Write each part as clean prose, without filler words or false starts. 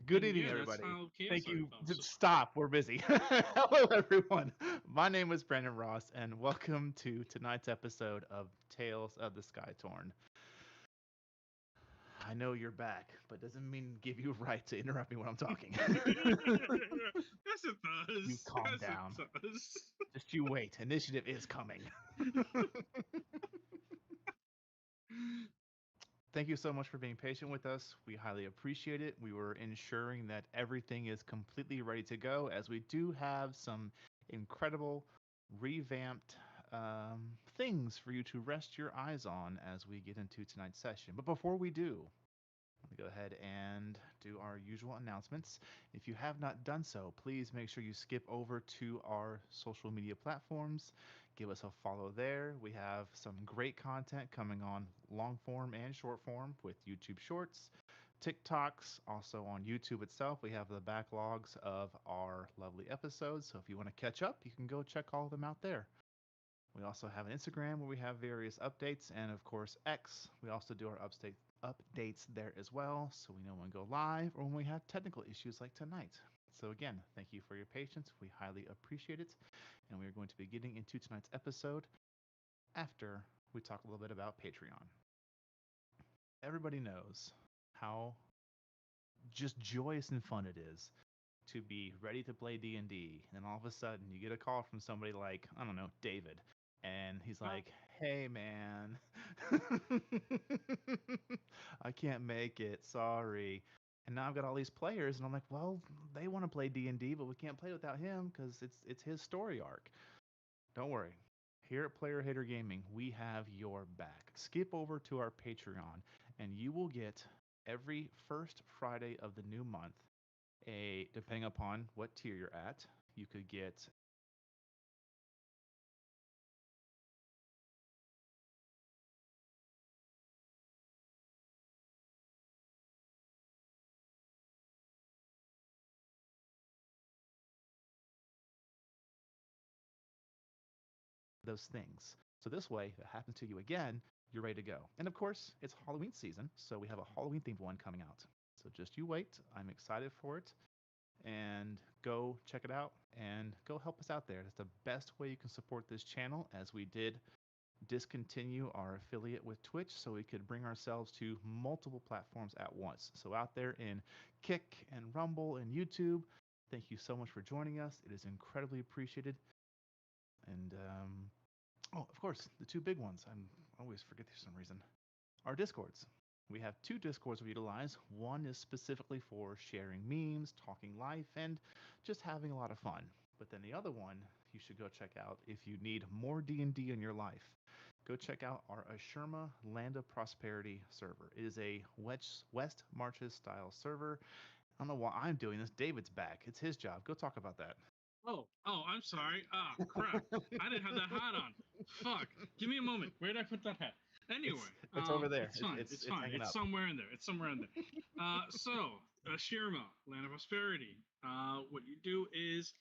Good evening, everybody. That's how Chaos Thank Art you. comes. Stop. We're busy. Hello, everyone. My name is Brandon Ross, and welcome to tonight's episode of Tales of the Skytorn. I know you're back, but doesn't mean give you a right to interrupt me when I'm talking. Yes, it does. You calm Yes, down. it does. Just you wait. Initiative is coming. Thank you so much for being patient with us. We highly appreciate it. We were ensuring that everything is completely ready to go, as we do have some incredible revamped things for you to rest your eyes on as we get into tonight's session. But before we do, let me go ahead and do our usual announcements. If you have not done so, please make sure you skip over to our social media platforms. Give us a follow there. We have some great content coming on long form and short form with YouTube Shorts, TikToks, also on YouTube itself. We have the backlogs of our lovely episodes. So if you want to catch up, you can go check all of them out there. We also have an Instagram where we have various updates, and of course X. We also do our updates there as well, so we know when we go live or when we have technical issues like tonight. So again, thank you for your patience. We highly appreciate it, and we are going to be getting into tonight's episode after we talk a little bit about Patreon. Everybody knows how just joyous and fun it is to be ready to play D&D, and all of a sudden you get a call from somebody like, I don't know, David. And he's like, hey, man, I can't make it. Sorry. And now I've got all these players, and I'm like, well, they want to play D&D, but we can't play without him because it's his story arc. Don't worry. Here at Player Hater Gaming, we have your back. Skip over to our Patreon, and you will get every first Friday of the new month, depending upon what tier you're at, you could get those things. So this way, if it happens to you again, you're ready to go. And of course, it's Halloween season, so we have a Halloween themed one coming out. So just you wait. I'm excited for it. And go check it out and go help us out there. That's the best way you can support this channel, as we did discontinue our affiliate with Twitch so we could bring ourselves to multiple platforms at once. So out there in Kick and Rumble and YouTube, thank you so much for joining us. It is incredibly appreciated. And of course, the two big ones. I always forget for some reason. Our Discords. We have two Discords we utilize. One is specifically for sharing memes, talking life, and just having a lot of fun. But then the other one you should go check out if you need more D&D in your life. Go check out our Ashurma Land of Prosperity server. It is a West Marches style server. I don't know why I'm doing this. David's back. It's his job. Go talk about that. Oh, I'm sorry. Crap. I didn't have that hat on. Fuck. Give me a moment. Where did I put that hat? Anyway, it's over there. It's fine. It's fine. It's somewhere in there. It's somewhere in there. So, Shirma, Land of Prosperity. What you do is,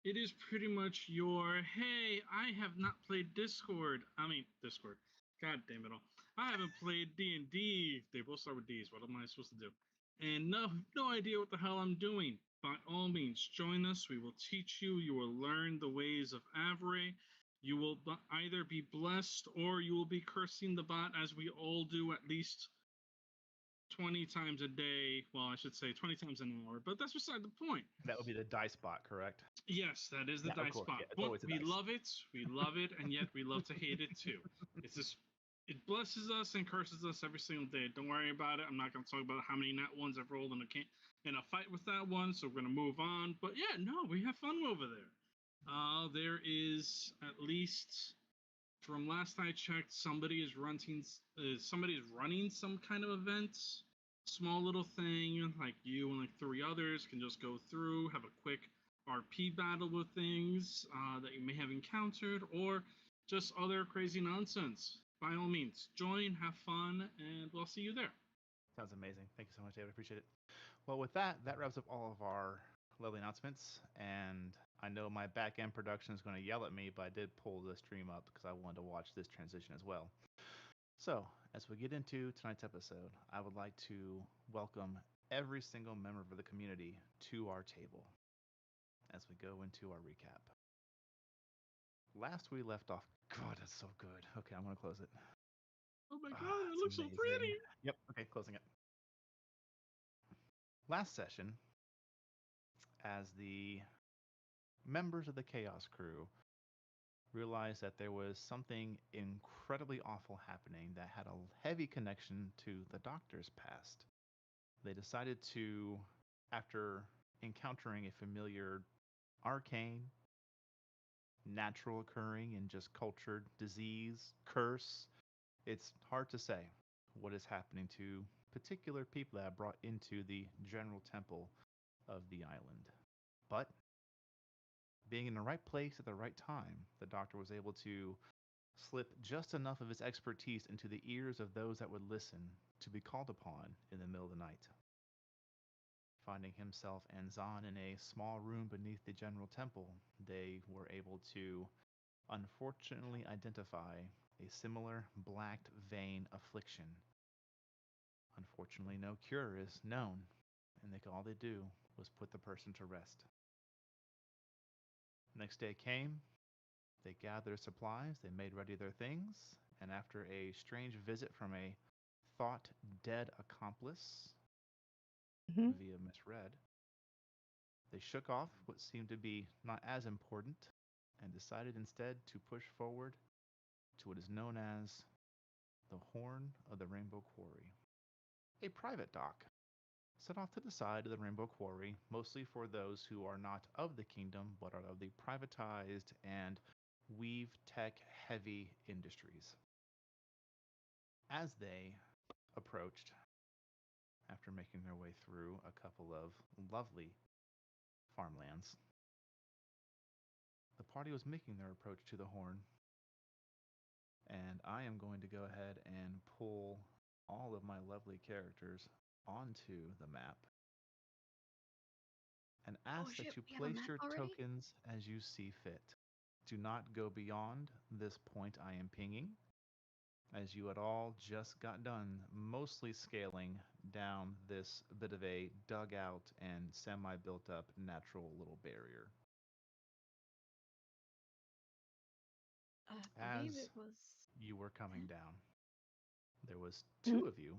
it is pretty much your, hey, I have not played Discord. God damn it all. I haven't played D&D. They both start with D's. What am I supposed to do? And no idea what the hell I'm doing. By all means, join us. We will teach you. You will learn the ways of Avray. You will either be blessed or you will be cursing the bot, as we all do at least 20 times a day. Well, I should say 20 times an hour, but that's beside the point. That would be the dice bot, correct? Yes, that is the dice bot. Yeah, but we love it. We love it, and yet we love to hate it too. It's just, it blesses us and curses us every single day. Don't worry about it. I'm not going to talk about how many nat ones I've rolled in a fight with that one, so we're going to move on. But yeah, no, we have fun over there. There is, at least from last I checked, somebody is running some kind of event. Small little thing, like you and like 3 others can just go through, have a quick RP battle with things that you may have encountered, or just other crazy nonsense. By all means, join, have fun, and we'll see you there. Sounds amazing. Thank you so much, David. Appreciate it. Well, with that wraps up all of our lovely announcements. And I know my back-end production is going to yell at me, but I did pull the stream up because I wanted to watch this transition as well. So, as we get into tonight's episode, I would like to welcome every single member of the community to our table as we go into our recap. Last we left off. God, that's so good. Okay, I'm going to close it. Oh my god, it looks amazing. So pretty. Yep, okay, closing it. Last session, as the members of the Chaos Crew realized that there was something incredibly awful happening that had a heavy connection to the Doctor's past, they decided to, after encountering a familiar arcane, natural occurring, and just cultured disease, curse, it's hard to say what is happening to particular people that are brought into the general temple of the island. But being in the right place at the right time, the Doctor was able to slip just enough of his expertise into the ears of those that would listen to be called upon in the middle of the night. Finding himself and Zahn in a small room beneath the general temple, they were able to unfortunately identify a similar black vein affliction. Unfortunately, no cure is known, and all they do was put the person to rest. Next day came, they gathered supplies, they made ready their things, and after a strange visit from a thought dead accomplice via misread, they shook off what seemed to be not as important and decided instead to push forward to what is known as the Horn of the Rainbow Quarry, a private dock set off to the side of the Rainbow Quarry, mostly for those who are not of the kingdom but are of the privatized and weave tech heavy industries. As they approached, after making their way through a couple of lovely farmlands, the party was making their approach to the Horn, and I am going to go ahead and pull all of my lovely characters onto the map and ask that you place your tokens as you see fit. Do not go beyond this point I am pinging, as you had all just got done mostly scaling down this bit of a dugout and semi-built up natural little barrier. I believe it was... you were coming down, there was two of you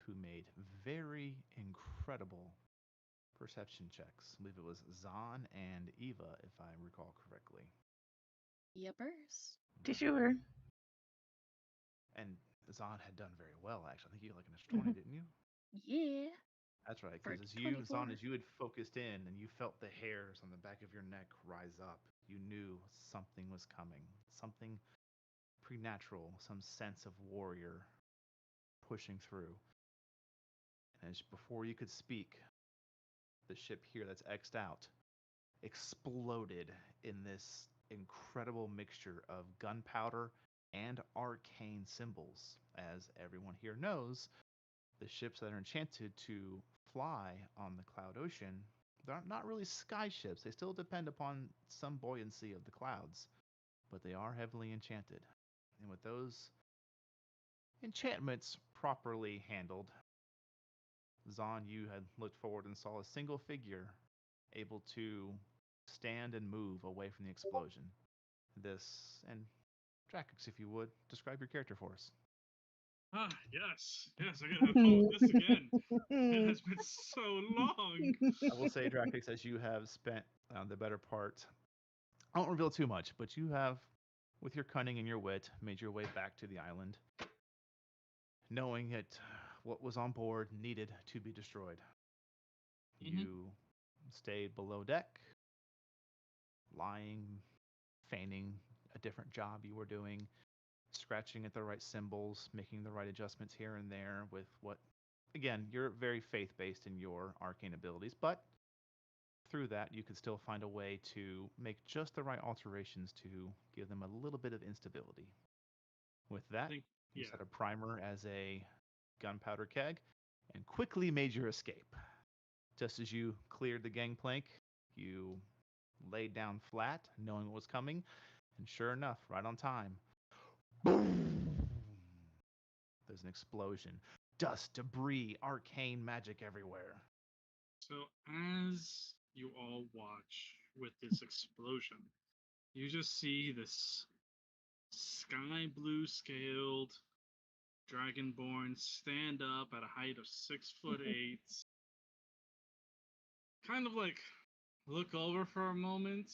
who made very incredible perception checks. I believe it was Zahn and Eva, if I recall correctly. Yepers. Sure. And Zahn had done very well, actually. I think you got like an extra 20, didn't you? Yeah. That's right, because Zahn, as you had focused in and you felt the hairs on the back of your neck rise up, you knew something was coming. Something preternatural, some sense of warrior pushing through. And as before you could speak, the ship here that's X'd out exploded in this incredible mixture of gunpowder and arcane symbols. As everyone here knows, the ships that are enchanted to fly on the Cloud Ocean, they're not really sky ships. They still depend upon some buoyancy of the clouds, but they are heavily enchanted. And with those enchantments properly handled, Zahn, you had looked forward and saw a single figure able to stand and move away from the explosion. And Dracox, if you would, describe your character for us. Yes, I gotta have fun with this again. It has been so long. I will say, Dracox, as you have spent the better part, I won't reveal too much, but you have, with your cunning and your wit, made your way back to the island, knowing that what was on board needed to be destroyed. You stayed below deck, lying, feigning a different job you were doing, scratching at the right symbols, making the right adjustments here and there with what, again, you're very faith-based in your arcane abilities, but through that you could still find a way to make just the right alterations to give them a little bit of instability. With that, you set a primer as a gunpowder keg and quickly made your escape. Just as you cleared the gangplank, you laid down flat, knowing what was coming, and sure enough, right on time, boom! There's an explosion. dust, debris, arcane magic everywhere. So as you all watch with this explosion, you just see this sky blue scaled dragonborn stand up at a height of 6'8", kind of like look over for a moment,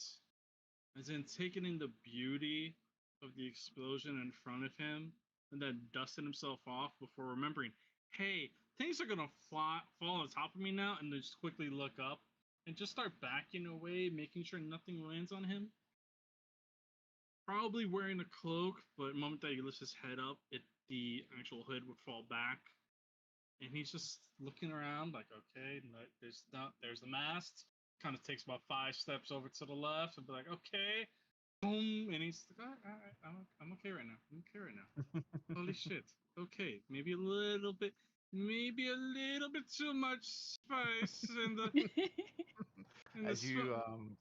as in taking in the beauty of the explosion in front of him, and then dusting himself off before remembering, hey, things are gonna fall on top of me now, and then just quickly look up and just start backing away, making sure nothing lands on him. Probably wearing a cloak, but the moment that he lifts his head up, the actual hood would fall back. And he's just looking around like, okay, there's the mast. Kind of takes about 5 steps over to the left and be like, okay, boom, and he's like, all right, I'm okay right now. I'm okay right now. Holy shit. Okay, maybe a little bit too much spice in the. As you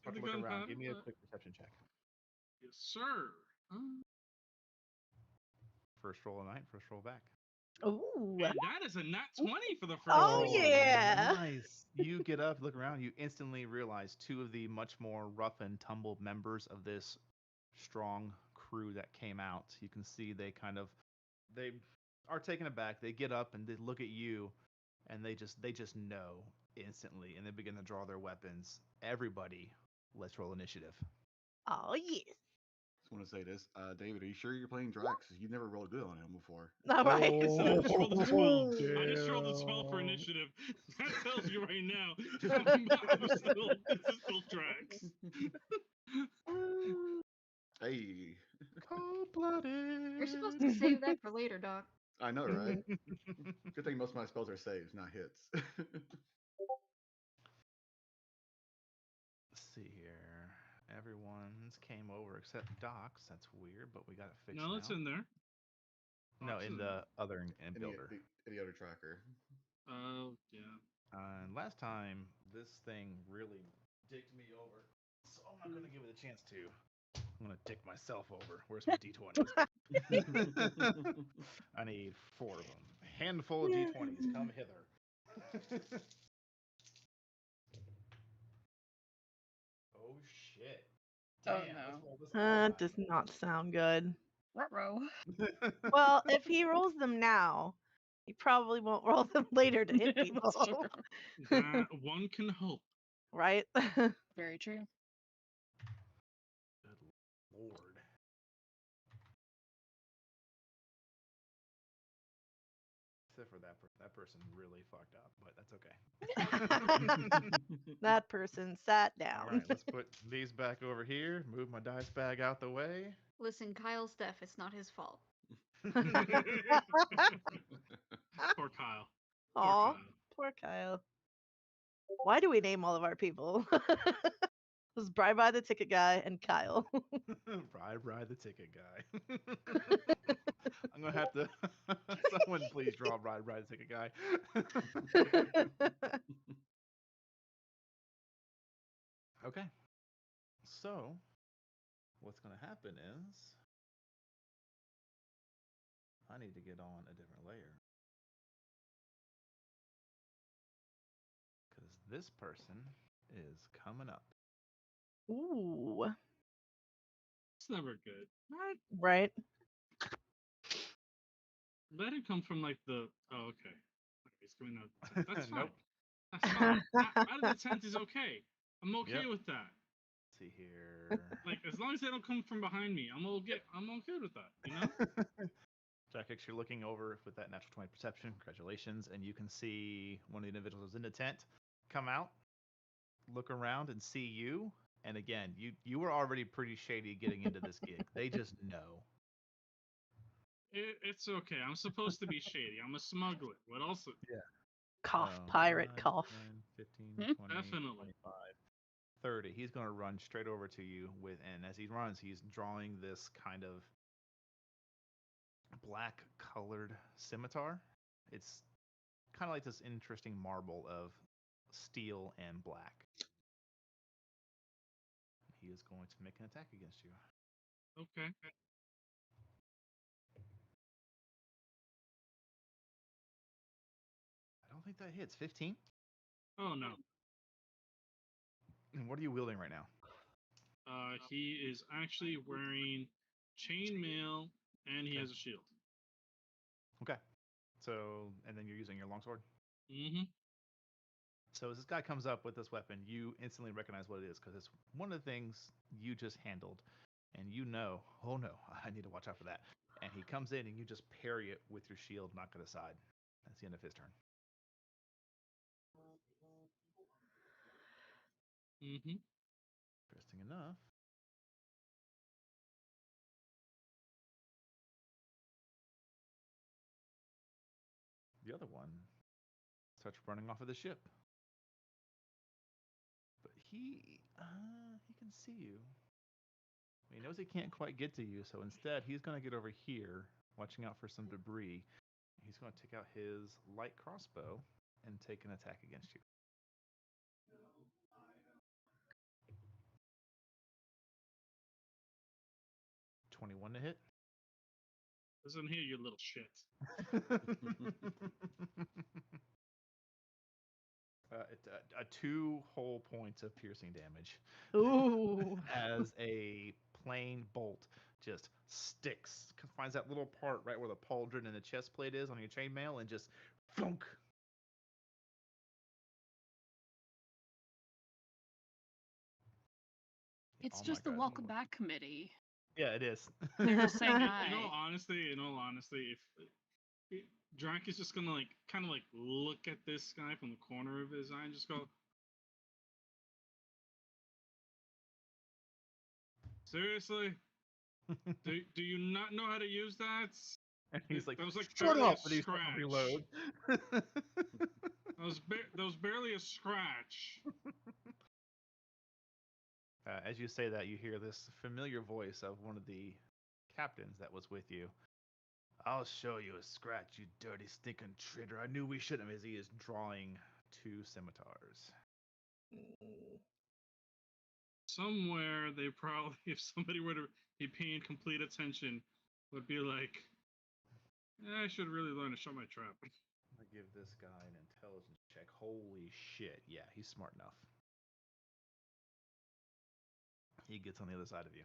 start to look around, give me a quick perception check. Yes, sir. First roll a night, first roll back. Ooh. And that is a nat 20 for the first Oh, roll. yeah. Nice. You get up, look around, you instantly realize 2 of the much more rough and tumble members of this strong crew that came out. You can see they are taken aback. They get up and they look at you, and they just know instantly, and they begin to draw their weapons. Everybody, let's roll initiative. Oh, yes. I want to say this, David. Are you sure you're playing Drax? You've never rolled good on him before. All right. So I just rolled a 12. I just rolled a 12 for initiative. That tells you right now. This is still Drax. Hey. Cold-blooded. You're supposed to save that for later, Doc. I know, right? Good thing most of my spells are saves, not hits. Let's see here. Everyone's came over except Doc's. That's weird, but we got it fixed. No, it's in there. No, in the other builder. The other tracker. Oh, yeah. And last time, this thing really dicked me over, so I'm not going to give it a chance to. I'm going to dick myself over. Where's my D20s? I need 4 of them. A handful of D20s. Come hither. Oh, shit. Damn, That does not sound good. Ruh-roh. Well, if he rolls them now, he probably won't roll them later to hit people. One can hope. Right? Very true. Good lord. Except for that person really fucked up, but that's okay. That person sat down. All right, let's put these back over here. Move my dice bag out the way. Listen, Kyle's deaf. It's not his fault. Poor Kyle. Aw, poor Kyle. Why do we name all of our people? It was Bri Bri the ticket guy and Kyle. Bri the ticket guy. I'm gonna have to. Someone please draw Bri the ticket guy. Okay. So, what's gonna happen is I need to get on a different layer. Because this person is coming up. Ooh. It's never good. Right? Let it come from like the. Oh, okay. It's coming out. That's fine. Nope. That's fine. Out of the tent is okay. I'm okay with that. Let's see here. Like as long as they don't come from behind me, I'm okay with that. You know. Jackix, you're looking over with that natural 20 perception. Congratulations, and you can see one of the individuals in the tent come out, look around, and see you. And again, you were already pretty shady getting into this gig. They just know. It's okay. I'm supposed to be shady. I'm a smuggler. What else? Yeah. Cough, pirate, 5, cough. 10, 15, 20, Definitely. 25, 30. He's going to run straight over to you and as he runs, he's drawing this kind of black colored scimitar. It's kind of like this interesting marble of steel and black. He is going to make an attack against you. Okay. think that hits. 15? Oh, no. And what are you wielding right now? He is actually wearing chainmail, and he has a shield. Okay. So, and then you're using your longsword? Mm-hmm. So as this guy comes up with this weapon, you instantly recognize what it is because it's one of the things you just handled. And you know, oh no, I need to watch out for that. And he comes in and you just parry it with your shield, knock it aside. That's the end of his turn. Mm-hmm. Interesting enough. The other one starts running off of the ship. But he can see you. He knows he can't quite get to you, so instead he's going to get over here, watching out for some debris. He's going to take out his light crossbow and take an attack against you. $21 to hit. Listen here, you little shit. A 2 whole points of piercing damage. Ooh. As a plain bolt just sticks, finds that little part right where the pauldron and the chest plate is on your chainmail, and just thunk. It's just the welcome back committee. Yeah, it is. They're just saying hi. In all honesty, if Drac is just gonna kind of look at this guy from the corner of his eye and just go, seriously? do you not know how to use that? And he's like, that was shut up! And he's gonna reload. that was barely a scratch. As you say that, you hear this familiar voice of one of the captains that was with you. I'll show you a scratch, you dirty, stinking traitor. I knew we shouldn't have, as he is drawing 2 scimitars. Somewhere they probably, if somebody were to be paying complete attention, would be like, I should really learn to shut my trap. I'm going to give this guy an intelligence check. Holy shit. Yeah, he's smart enough. He gets on the other side of you.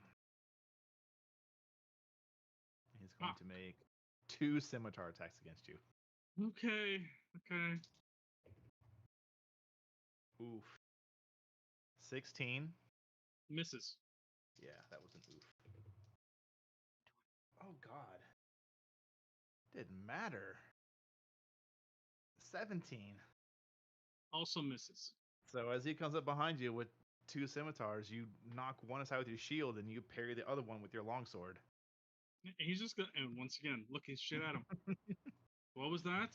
He's going to make 2 scimitar attacks against you. Okay. Oof. 16. Misses. Yeah, that was an oof. Oh, God. Didn't matter. 17. Also misses. So as he comes up behind you with 2 scimitars, you knock one aside with your shield and you parry the other one with your longsword. And he's just gonna, and once again, looking shit at him. What was that?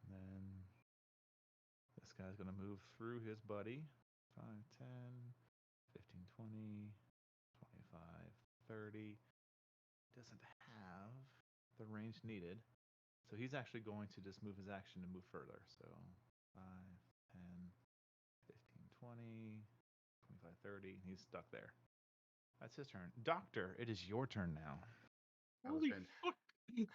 And then this guy's going to move through his buddy. 5, 10, 15, 20, 25, 30. Doesn't have the range needed. So he's actually going to just move his action to move further. So 5, 10, 15, 20, 25, 30. He's stuck there. That's his turn. Doctor, it is your turn now. Holy fuck.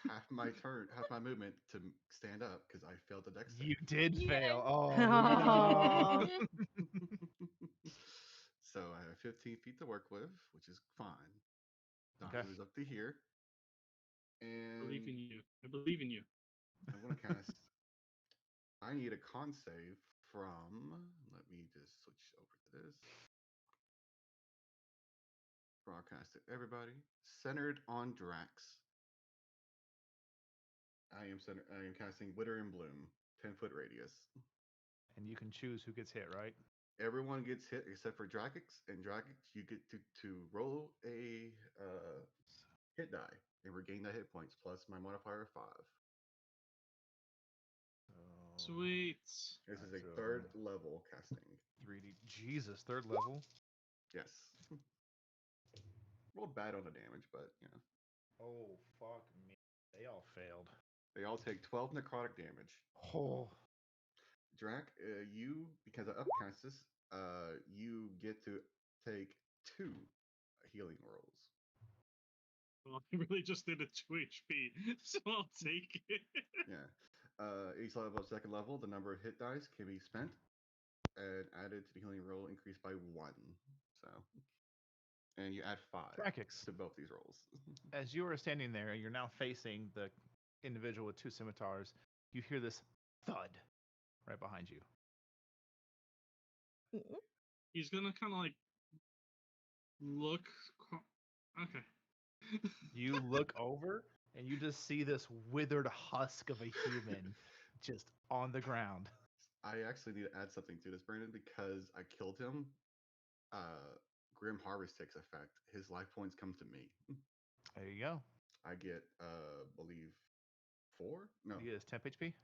Half my movement to stand up because I failed the dex save. You did fail. Oh, no. So I have 15 feet to work with, which is fine. Okay. Doctor is up to here. And I believe in you. I believe in you. I'm going to cast. I need a con save from. Let me just switch over to this. Broadcast to everybody. Centered on Drax. I am casting Wither and Bloom, 10-foot radius. And you can choose who gets hit, right? Everyone gets hit except for Dragix, and Dragix, you get to roll a hit die and regain the hit points plus my modifier of 5. Sweet. This is a 3rd level casting. 3D. Jesus, 3rd level? Yes. Rolled bad on the damage, but you know. Oh, fuck me. They all failed. They all take 12 necrotic damage. Oh. Drac, you, because I upcast this, you get to take 2 healing rolls. Well, I really just did a 2 HP, so I'll take it. Yeah. Each level of second level, the number of hit dice can be spent and added to the healing roll increased by 1. So, and you add 5 Dracix, to both these rolls. as you are standing there, you're now facing the individual with 2 scimitars. You hear this thud right behind you. He's gonna kind of like look. Okay. You look over and you just see this withered husk of a human just on the ground. I actually need to add something to this, Brandon, because I killed him. Grim Harvest takes effect. His life points come to me. There you go. I get, believe, 4? No, You get his temp HP?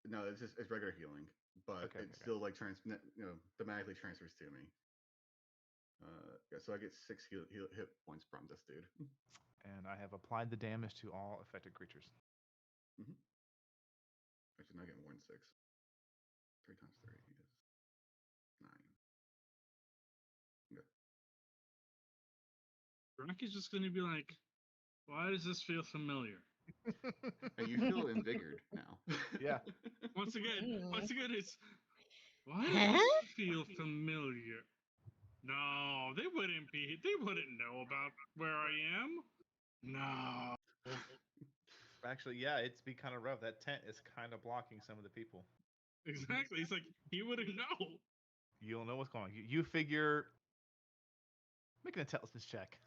no, it's regular healing, but Okay, it still like thematically transfers to me. Yeah, so I get 6 hit points from this dude. And I have applied the damage to all affected creatures. Actually, not getting more than 6. 3 times 3 is 9. Okay. Rock is just gonna be like, why does this feel familiar? Hey, you feel invigorated now. Yeah. Once again, it's why does this feel familiar? No, they wouldn't know about where I am. No. Actually, yeah, it's be kind of rough. That tent is kind of blocking some of the people. Exactly. It's like he wouldn't know. You don't know what's going on. You figure. Make an intelligence check.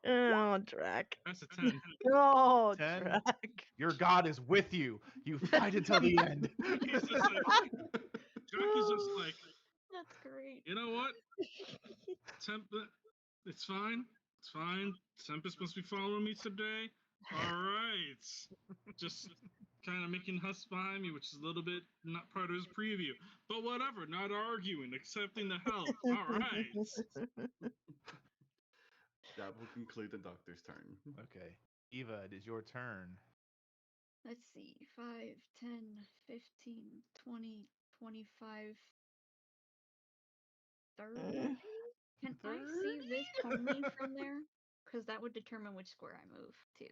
Oh, Drac. That's a 10. Oh, 10? Drac. Your god is with you. You fight until the end. He's just like, Jack is just like, That's great. you know what? It's fine. It's fine. Tempest must be following me today. All right. Just kind of making huss behind me, which is a little bit not part of his preview. But whatever, not arguing, accepting the help. All right. That will conclude the doctor's turn. Okay. Eva, it is your turn. Let's see. 5, 10, 15, 20, 25, 30. Can I see this pony from there? Because that would determine which square I move to.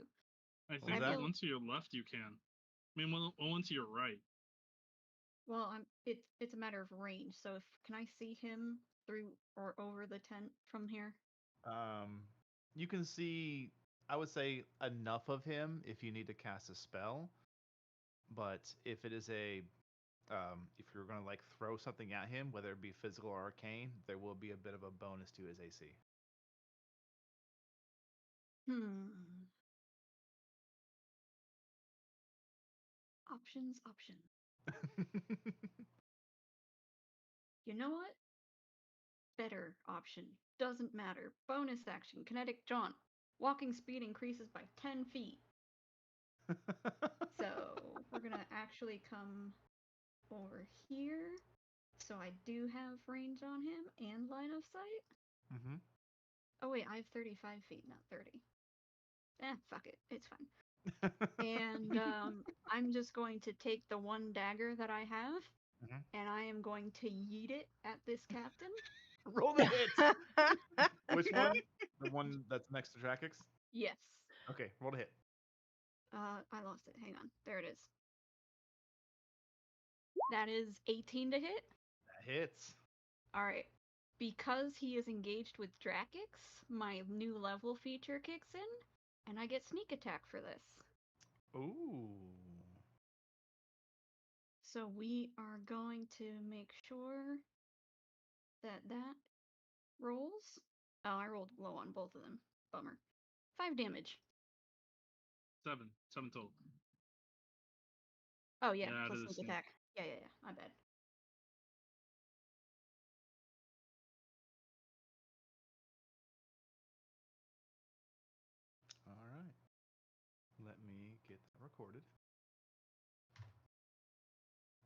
I think that? the one to your left you can. I mean, one to your right. Well, it's a matter of range. So can I see him through or over the tent from here? You can see, I would say, enough of him if you need to cast a spell. But if it is if you're going to like throw something at him, whether it be physical or arcane, there will be a bit of a bonus to his AC. Option. You know what? Better option. Doesn't matter. Bonus action. Kinetic jaunt. Walking speed increases by 10 feet. So we're going to actually come over here. So I do have range on him and line of sight. Mm-hmm. Oh wait, I have 35 feet, not 30. Fuck it. It's fine. And I'm just going to take the one dagger that I have, and I am going to yeet it at this captain. Roll the hit. Which one? The one that's next to Dracix? Yes. Okay, roll the hit. I lost it. Hang on. There it is. That is 18 to hit. That hits. All right. Because he is engaged with Dracix, my new level feature kicks in, and I get sneak attack for this. Ooh. So we are going to make sure that rolls. Oh, I rolled low on both of them. Bummer. 5 damage. 7 total. Oh yeah, plus sneak attack. Yeah. My bad. All right. Let me get that recorded.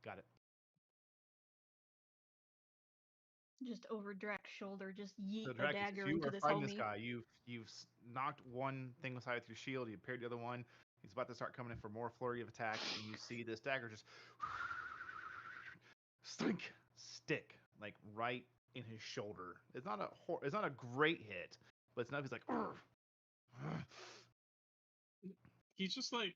Got it. Just over Drak's shoulder, just yeet So, a Dracix, dagger you into are this fighting homie. this guy. You've knocked one thing aside with your shield. You parried the other one. He's about to start coming in for more flurry of attacks, and you see this dagger just stick like right in his shoulder. It's not a great hit, but it's enough. He's like, he's just like,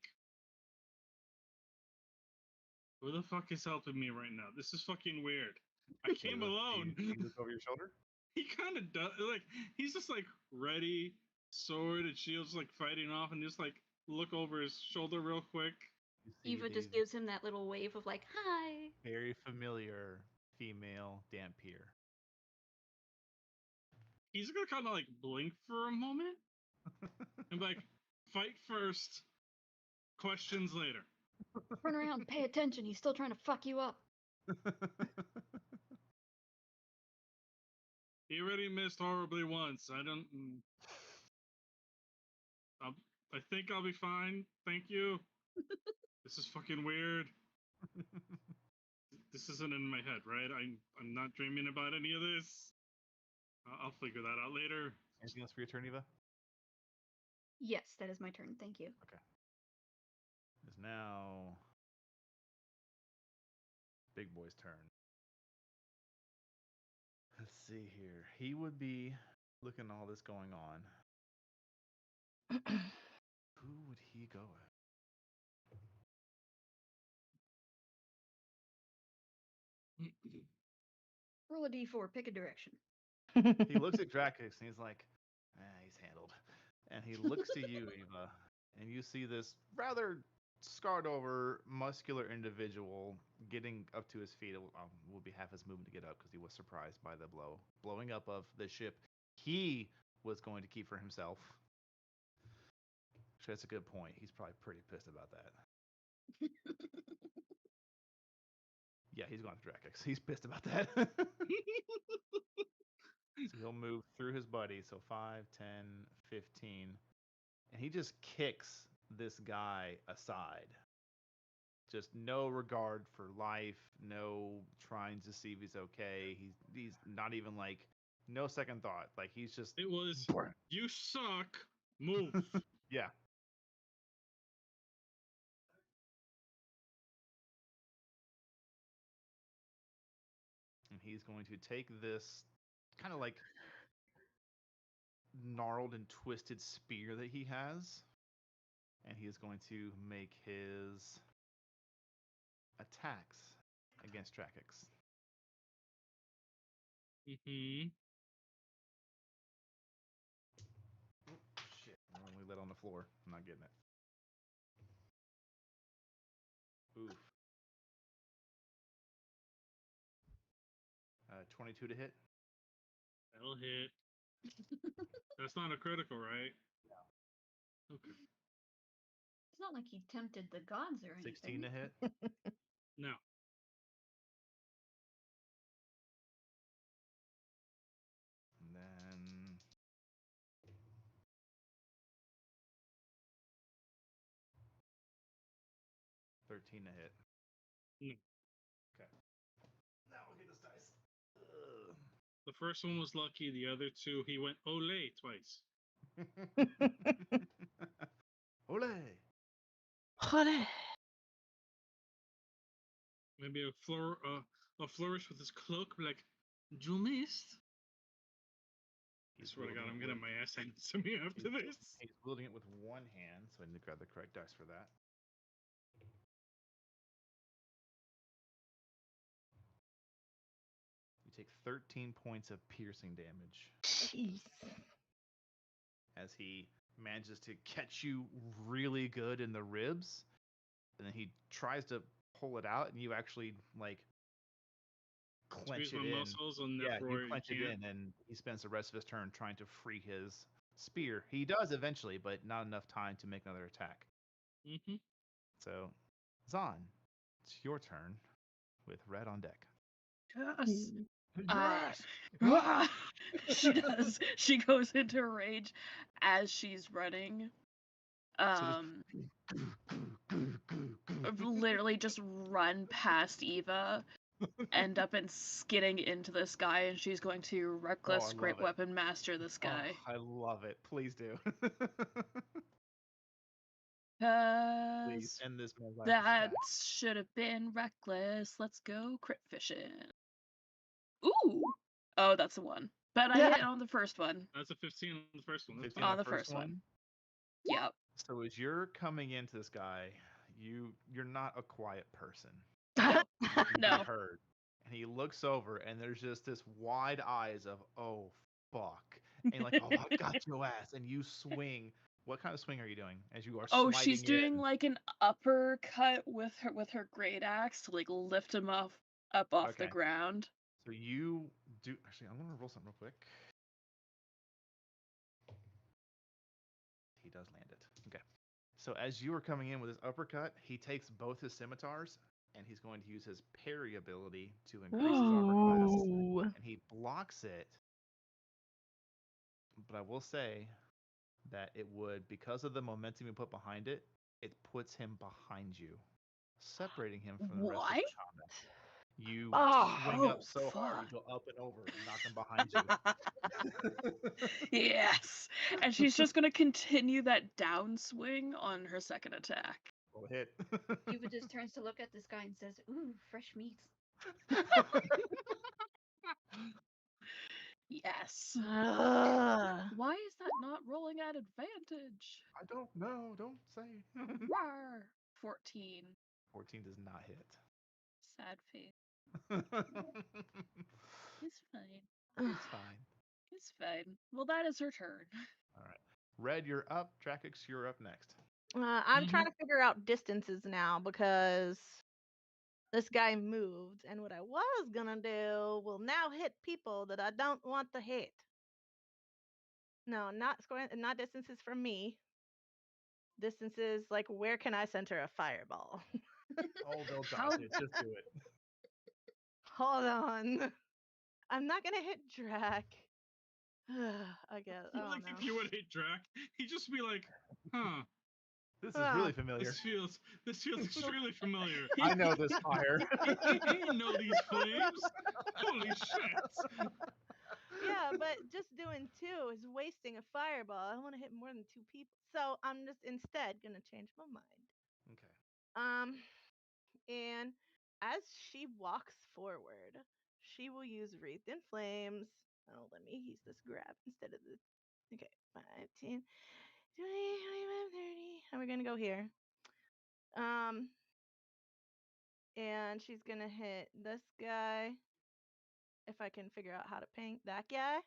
who the fuck is helping me right now? This is fucking weird. I came alone. You look over your shoulder. He kind of does. Like, he's just like ready, sword and shields, like fighting off, and just like look over his shoulder real quick. Eva just gives him that little wave of like, hi. Very familiar female Dampier. He's gonna kind of like blink for a moment and be like, fight first, questions later. Turn around, pay attention. He's still trying to fuck you up. He already missed horribly once. I think I'll be fine. Thank you. This is fucking weird. This isn't in my head, right? I'm not dreaming about any of this. I'll figure that out later. Anything else for your turn, Eva? Yes, that is my turn. Thank you. Okay. It's now Big Boy's turn. Let's see here. He would be looking at all this going on. Who would he go with? Roll a d4, pick a direction. He looks at Dracox and he's like, he's handled. And he looks to you, Eva, and you see this rather scarred over, muscular individual getting up to his feet. It will be half his movement to get up because he was surprised by the blowing up of the ship he was going to keep for himself. Actually, that's a good point. He's probably pretty pissed about that. Yeah, he's going to Dracox. He's pissed about that. So he'll move through his buddy. So 5, 10, 15. And he just kicks this guy aside. Just no regard for life. No trying to see if he's okay. He's not even like, no second thought. Like, he's just... It was, you suck. Move. Yeah. And he's going to take this kind of like gnarled and twisted spear that he has, and he is going to make his attacks against Dracox. Mm-hmm. Shit, I only lit on the floor. I'm not getting it. Oof. 22 to hit. That'll hit. That's not a critical, right? No. Okay. It's not like he tempted the gods or anything. 16 to hit. No. And then 13 to hit. No. Okay. Now we'll get this dice. Ugh. The first one was lucky. The other two, he went ole twice. Ole. Ole. Maybe a flourish with his cloak, like, you missed. I swear to God, I'm getting my ass handed to me after this. He's wielding it with one hand, so I need to grab the correct dice for that. You take 13 points of piercing damage. Jeez. As he manages to catch you really good in the ribs, and then he tries to pull it out, and you actually like clench Squeeze it my in. muscles, and Yeah, therefore you clench it in, and he spends the rest of his turn trying to free his spear. He does eventually, but not enough time to make another attack. Mm-hmm. So, Zahn, it's your turn with Red on deck. Yes. She does. She goes into a rage as she's running. Literally just run past Eva, end up in skidding into this guy, and she's going to reckless great weapon master this guy. Oh, I love it. Please do. Please end this man's life. That should have been reckless. Let's go crit fishing. Ooh. Oh, that's the one. But I hit on the first one. That's a 15 on the first one. 15 on the first one. Yep. So as you're coming into this guy, you're not a quiet person. No. Heard. And he looks over, and there's just this wide eyes of, oh, fuck. And like, oh, I got your ass. And you swing. What kind of swing are you doing as you are sliding she's doing like an uppercut with her great axe to like lift him off the ground. So you do. Actually, I'm going to roll something real quick. He does land it. Okay. So as you are coming in with his uppercut, he takes both his scimitars, and he's going to use his parry ability to increase his armor class. And he blocks it. But I will say that it would, because of the momentum you put behind it, it puts him behind you, separating him from the rest of the combat. You swing up so hard, you go up and over and knock him behind you. Yes. And she's just going to continue that downswing on her second attack. Roll a hit. Eva just turns to look at this guy and says, ooh, fresh meat. Yes. Why is that not rolling at advantage? I don't know. Don't say. 14. 14 does not hit. Sad face. He's fine. It's fine. It's fine. Well, that is her turn. All right. Red, you're up. Drakix, you're up next. I'm trying to figure out distances now because this guy moved, and what I was gonna do will now hit people that I don't want to hit. No, not distances from me. Distances like where can I center a fireball? Oh, they'll dodge it. Just do it. Hold on. I'm not gonna hit Drak. I guess. I don't know. If you would hit Drak, he'd just be like, huh. This is really familiar. This feels extremely familiar. I know this fire. You know these flames. Holy shit. Yeah, but just doing 2 is wasting a fireball. I want to hit more than 2 people. So I'm just instead going to change my mind. Okay. And as she walks forward, she will use Wreathed in Flames. Oh, let me use this grab instead of the... Okay, 5, 10, 20, 25, 30. And we're going to go here. And she's going to hit this guy. If I can figure out how to paint that guy.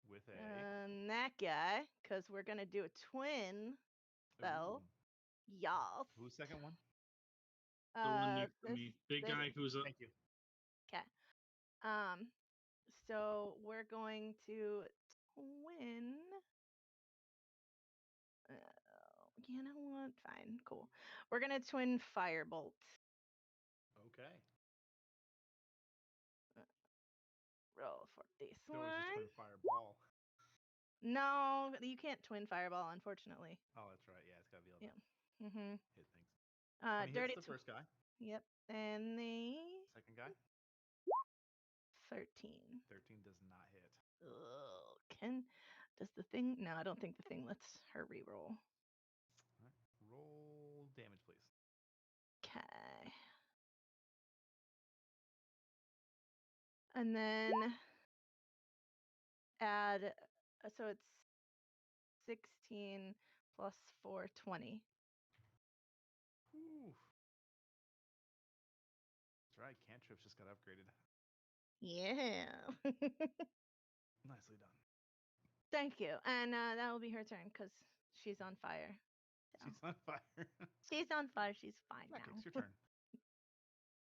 With and that guy, because we're gonna do a twin spell. Y'all. Who's second one? The one next to me. Big guy who's a... Thank you. Okay. So we're going to twin. You know what? Fine, cool. We're gonna twin Firebolt. Okay. Roll for this one. one. Twin Fireball. No, you can't twin Fireball, unfortunately. Oh, that's right. Yeah, it's gotta be able to hit things. Dirty. The first guy. Yep, and the second guy. 13. 13 does not hit. Does the thing? No, I don't think the thing lets her reroll. Right. Roll damage, please. Okay. And then add, so it's 16 plus 4, 20. Ooh. That's right. Cantrips just got upgraded. Yeah. Nicely done. Thank you. And that will be her turn because she's on fire. So. She's on fire. She's on fire. She's fine now. It's your turn.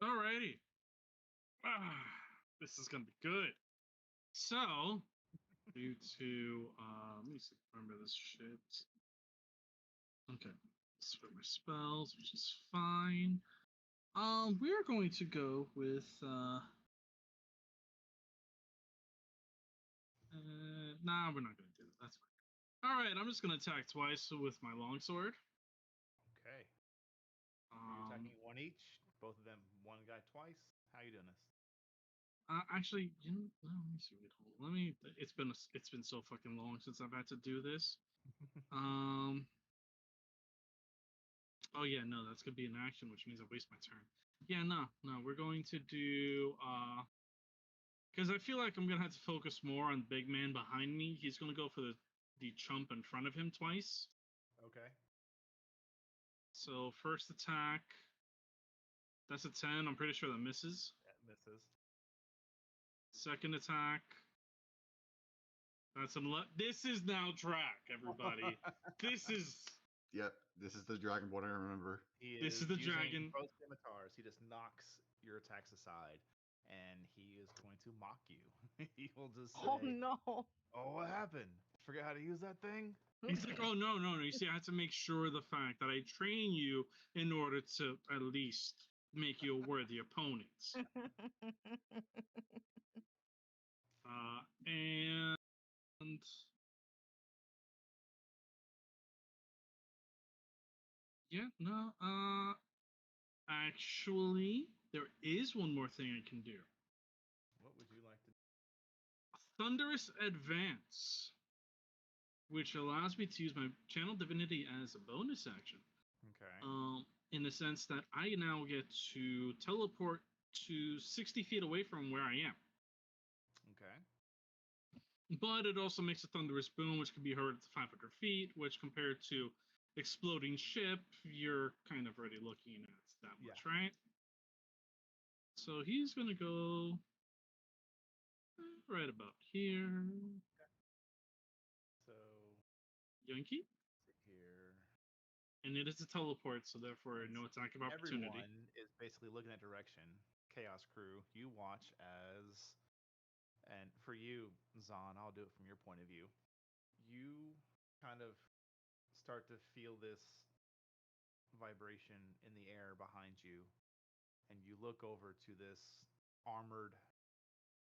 Alrighty. This is gonna be good. So, due to let me see, remember this shit. Okay, switch my spells, which is fine. We're going to go with nah, we're not gonna do that. That's fine. All right, I'm just gonna attack twice with my longsword. Okay. You're attacking one each. Both of them, one guy twice. How are you doing this? Actually, let me see. Let me. It's been so fucking long since I've had to do this. Oh yeah, no, that's gonna be an action, which means I waste my turn. Yeah, no, we're going to do because I feel like I'm gonna have to focus more on the big man behind me. He's gonna go for the chump in front of him twice. Okay. So first attack, that's a 10. I'm pretty sure that misses. That misses. Second attack, that's an This is now Drac, everybody. This is. Yep, this is the Dragonborn I remember. This is the dragon. Both scimitars. He just knocks your attacks aside, and he is going to mock you. He will just say, Oh no! Oh, what happened? Forget how to use that thing? He's like, oh no. You see, I had to make sure of the fact that I train you in order to at least make you a worthy opponent. And yeah, no, actually, there is one more thing I can do. What would you like to do? Thunderous Advance, which allows me to use my Channel Divinity as a bonus action. Okay. In the sense that I now get to teleport to 60 feet away from where I am. Okay. But it also makes a thunderous boom, which can be heard at 500 feet, which compared to exploding ship, you're kind of already looking at that much, right? So he's going to go right about here. Okay. So, Yankee? Here. And it is a teleport, so therefore no attack of opportunity. Everyone is basically looking that direction. Chaos Crew, you watch as, and for you, Zahn, I'll do it from your point of view. You kind of start to feel this vibration in the air behind you, and you look over to this armored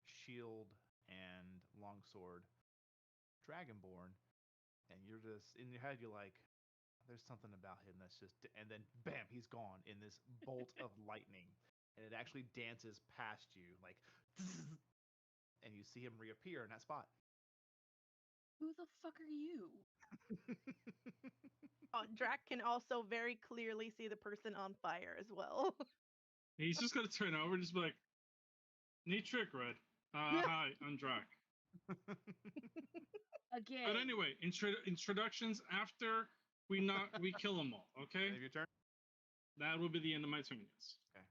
shield and longsword dragonborn, and you're just in your head, you're like, there's something about him that's just, and then bam, he's gone in this bolt of lightning, and it actually dances past you, like, and you see him reappear in that spot. Who the fuck are you? Drac can also very clearly see the person on fire as well. He's just gonna turn over and just be like, neat trick, Red. Hi, I'm Drac. Again. But anyway, introductions after we kill them all, okay? Have your turn? That will be the end of my turn, yes. Okay.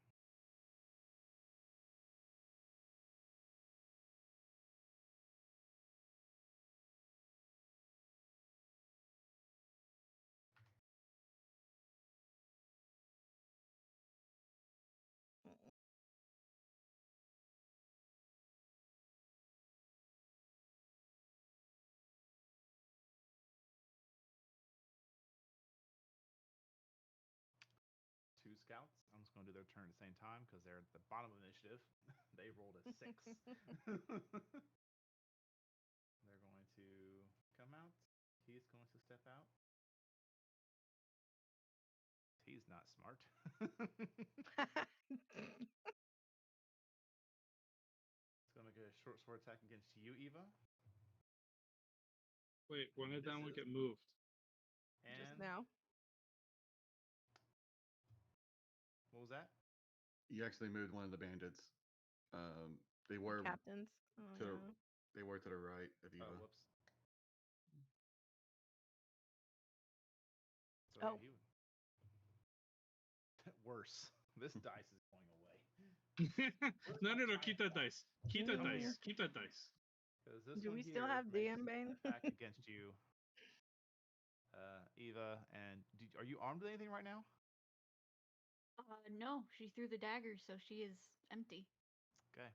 Two scouts. I'm just going to do their turn at the same time because they're at the bottom of the initiative. They rolled a 6. They're going to come out. He's going to step out. He's not smart. It's going to make a short sword attack against you, Eva. Wait, when did that one get moved? And just now. What was that? You actually moved one of the bandits. They were captains. They were to the right of Eva. Oh, whoops. So oh. yeah, worse. This dice is going away. No, keep that dice. Keep that dice. Keep that dice. Do we still have DM Bane? Attack against you, Eva. And are you armed with anything right now? No, she threw the dagger, so she is empty. Okay.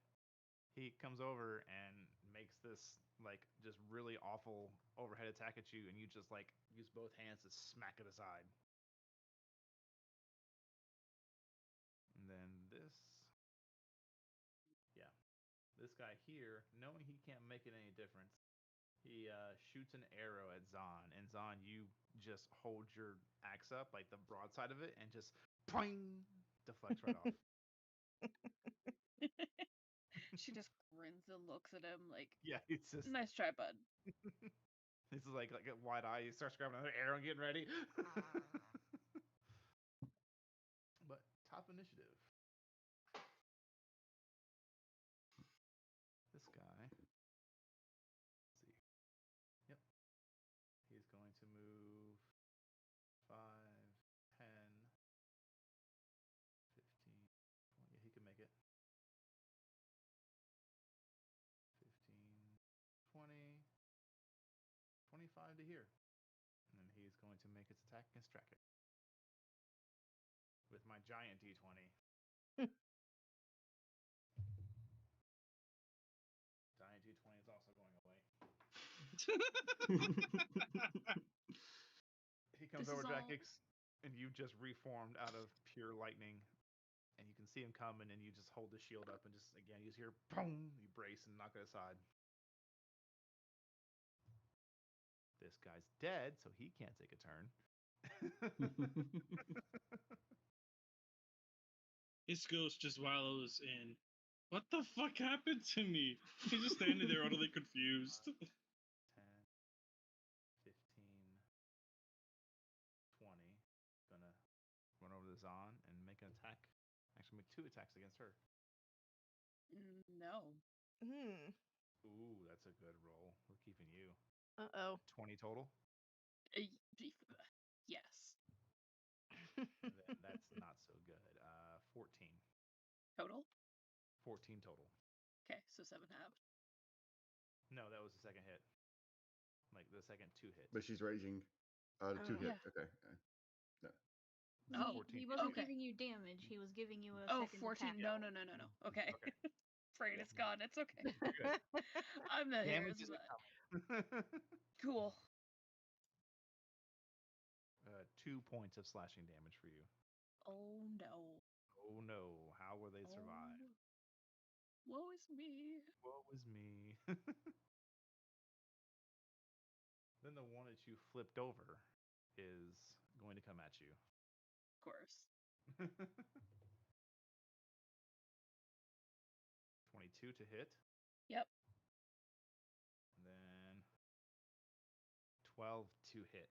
He comes over and makes this like just really awful overhead attack at you, and you just like use both hands to smack it aside. And then this guy here, knowing he can't make it any difference, he shoots an arrow at Zahn, and Zahn, you just hold your axe up, like the broadside of it, and just poing, deflects right off. She just grins and looks at him like, yeah, it's just nice try, bud. This is like a wide eye. He starts grabbing another arrow and getting ready. But top initiative. This guy. Let's see. Yep. He's going to move 5, 10, 15, 20. Yeah, he can make it. 15, 20, 25 to here. And then he's going to make its attack against Drakic. With my giant D20. Giant D20 is also going away. He comes over Drakic, and you just reformed out of pure lightning. And you can see him coming, and you just hold the shield up, and just, again, you just hear, boom, you brace and knock it aside. This guy's dead, so he can't take a turn. His ghost just wallows in. What the fuck happened to me? He's just standing there utterly confused. 10, 15, 20. Gonna run over to Zahn and make an attack. Actually, make 2 attacks against her. No. Ooh, that's a good roll. We're keeping you. 20 total? Yes. Then that's not so good. 14. Total? 14 total. Okay, so 7 halved. No, that was the second hit. Like the second 2 hits. But she's raging. 2 hit. Yeah. Okay. No. He wasn't giving you damage. He was giving you a second 14. attack. No. Okay. Afraid it's gone. It's okay. Good. I'm the damage hairs, isn't but... coming. Cool. 2 points of slashing damage for you. Oh no. Oh no. How will they survive? Woe is me. Woe is me. Then the one that you flipped over is going to come at you. Of course. 22 to hit. Yep. And then 12 to hit.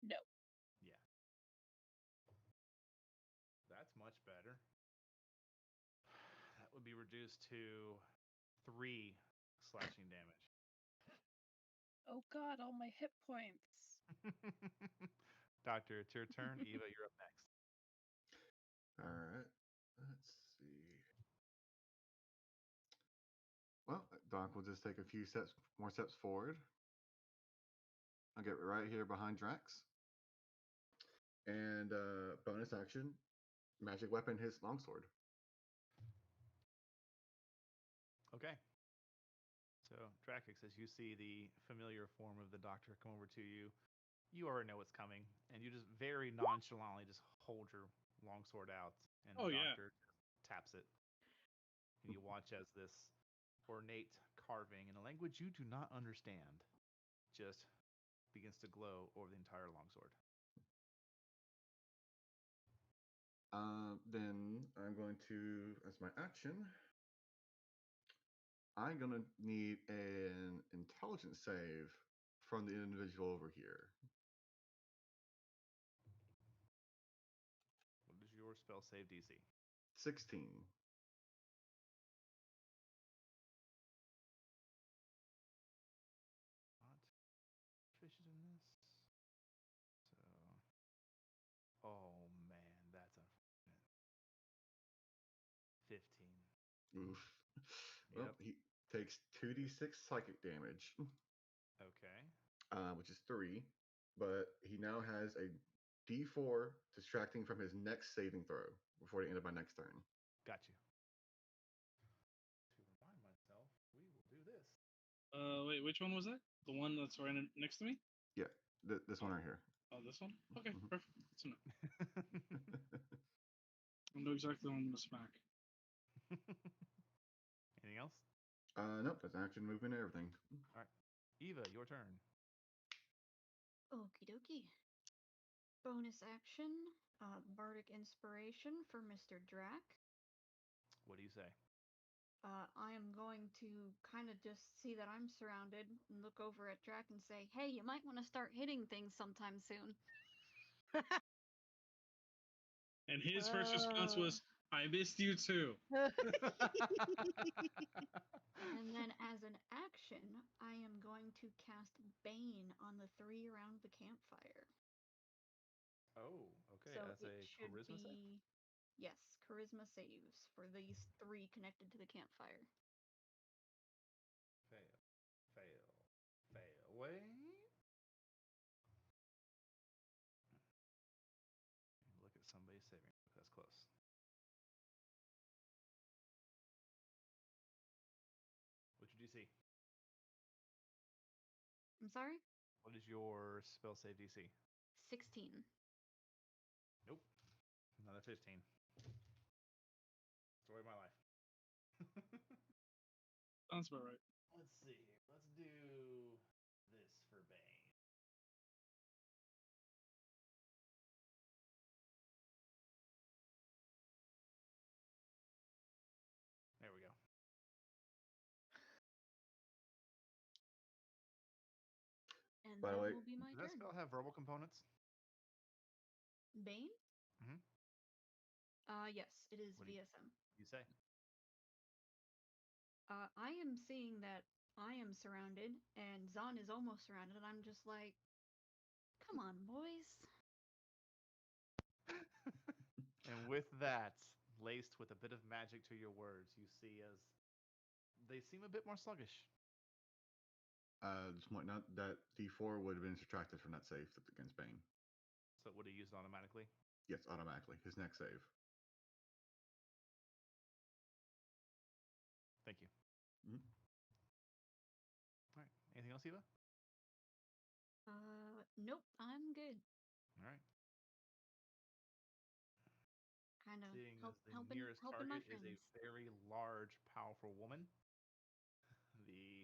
No. Yeah. That's much better. That would be reduced to 3 slashing damage. Oh god, all my hit points. Doctor, it's your turn. Eva, you're up next. All right. Let's see. Well, Doc will just take a few more steps forward. I'll get right here behind Drax. And bonus action, magic weapon his longsword. Okay. So, Drakic, as you see the familiar form of the doctor come over to you, you already know what's coming, and you just very nonchalantly just hold your longsword out, and the doctor taps it. And you watch as this ornate carving in a language you do not understand just begins to glow over the entire longsword. Then I'm going to, as my action, I'm going to need an intelligence save from the individual over here. What is your spell save DC? 16. Not proficient in this. So, oh man, that's unfortunate. 15. Oof. Yep. Well, he takes 2d6 psychic damage. Okay. Which is 3, but he now has a d4 distracting from his next saving throw before the end of my next turn. Got you. To remind myself, we will do this. Wait, which one was that? The one that's right next to me? Yeah, this one right here. Oh, this one? Okay, perfect. That's enough. I know exactly what I'm gonna smack. Anything else? Nope, that's action, movement, everything. All right. Eva, your turn. Okie dokie. Bonus action, Bardic Inspiration for Mr. Drac. What do you say? I am going to kind of just see that I'm surrounded and look over at Drac and say, hey, you might want to start hitting things sometime soon. And his first response was, I missed you too. And then as an action, I am going to cast Bane on the 3 around the campfire. Oh, okay. So As a charisma save? Yes, charisma saves for these 3 connected to the campfire. Fail. Wait. Look at somebody saving. That's close. What's your DC? I'm sorry? What is your spell save DC? 16. Nope. Another 15. Story of my life. Sounds about right. Let's see here. Let's do this for Bane. There we go. And By that the way, will be my Does that turn. spell have verbal components? Bane? Mm-hmm. Yes, it is What VSM. You say? I am seeing that I am surrounded and Zahn is almost surrounded, and I'm just like, come on, boys. And with that, laced with a bit of magic to your words, you see as they seem a bit more sluggish. Just point out that D4 would have been subtracted from that save against Bane. So it would have used automatically? Yes, automatically. His next save. Thank you. Mm-hmm. All right. Anything else, Eva? Nope, I'm good. All right. Kind of Seeing as the helping nearest my target is friends. a very large, powerful woman, the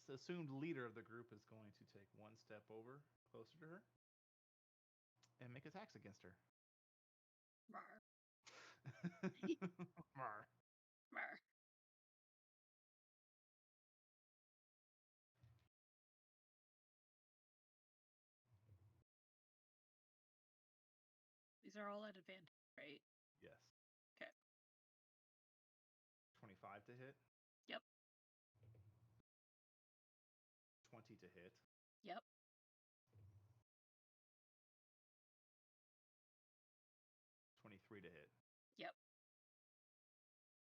assumed leader of the group is going to take one step over, closer to her, and make attacks against her. Rar. Mar. Rar. These are all at advantage, right? Yes. Okay. 25 to hit. Yep. 20 to hit. Yep. 23 to hit. Yep.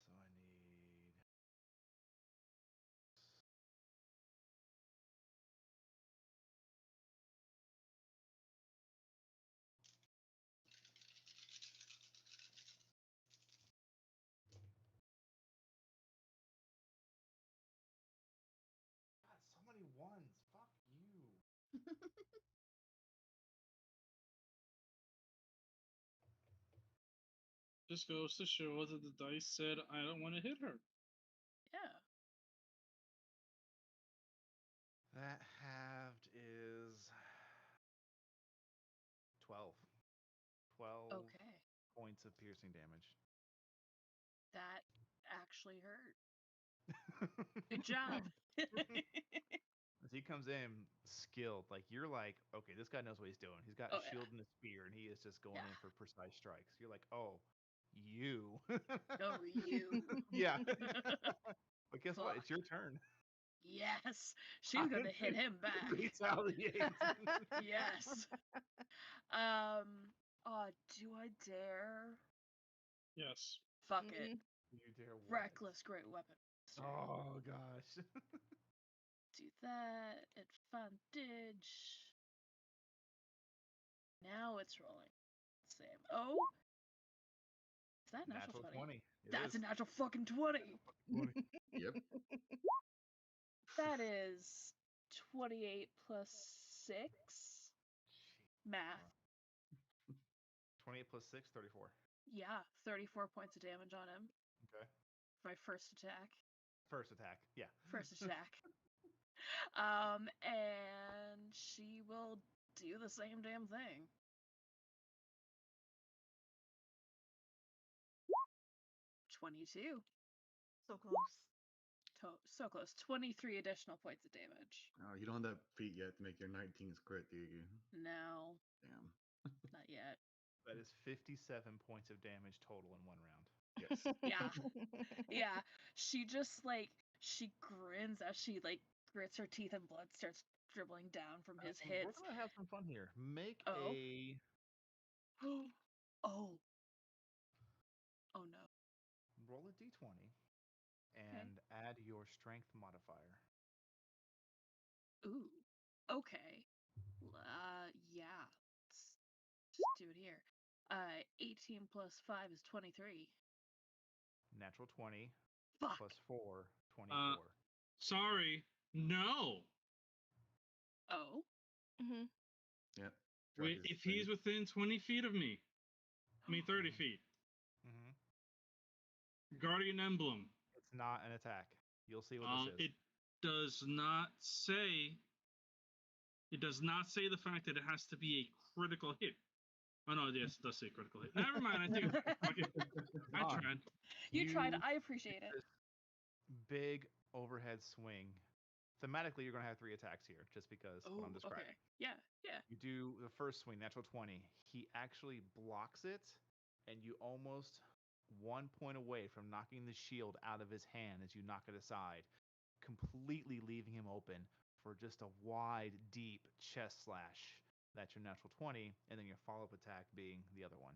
So I need... God, so many ones. Fuck you. Just goes to show that the dice said, I don't want to hit her. Yeah. That halved is 12. 12 Okay. points of piercing damage. That actually hurt. Good job. As he comes in skilled, like you're like, okay, this guy knows what he's doing. He's got Oh, a shield yeah. and a spear, and he is just going Yeah. in for precise strikes. You're like, oh, you. Oh, you. Yeah. But guess what? Fuck. It's your turn. Yes. She's gonna hit him back. Retaliate. Yes. Do I dare? Yes. Fuck it. You dare what? Reckless great weapon. Oh gosh. Do that. Advantage. Now it's rolling. Same. Oh. Is that a natural 20? That's a natural fucking 20. Yep. That is 28 plus 6. Math. 28 plus 6, 34. Yeah, 34 points of damage on him. Okay. My first attack. First attack, yeah. First attack. And she will do the same damn thing. 22. So close. So close. 23 additional points of damage. Oh, you don't have that feat yet to make your 19's crit, do you? No. Damn. Not yet. That is 57 points of damage total in one round. Yes. Yeah. Yeah. She just she grins as she grits her teeth and blood starts dribbling down from his hits. We're gonna have some fun here. Make Oh. a Oh. Oh no. roll a d20 and add your strength modifier. Ooh. Okay. Yeah. Let's do it here. 18 plus 5 is 23. Natural 20 Fuck. plus 4, 24. Sorry. No. Oh. Mm-hmm. Yeah. Wait, if he's within 20 feet of me, I mean 30 feet. Mm-hmm. Guardian Emblem. It's not an attack. You'll see what this is. It does not say. It does not say the fact that it has to be a critical hit. Oh no, yes, it does say critical hit. Never mind, I think I tried. You tried. I appreciate it. This big overhead swing. Thematically, you're going to have 3 attacks here, just because what I'm describing. Okay. Yeah, yeah. You do the first swing, natural 20. He actually blocks it, and you almost 1 point away from knocking the shield out of his hand as you knock it aside, completely leaving him open for just a wide, deep chest slash. That's your natural 20, and then your follow-up attack being the other one.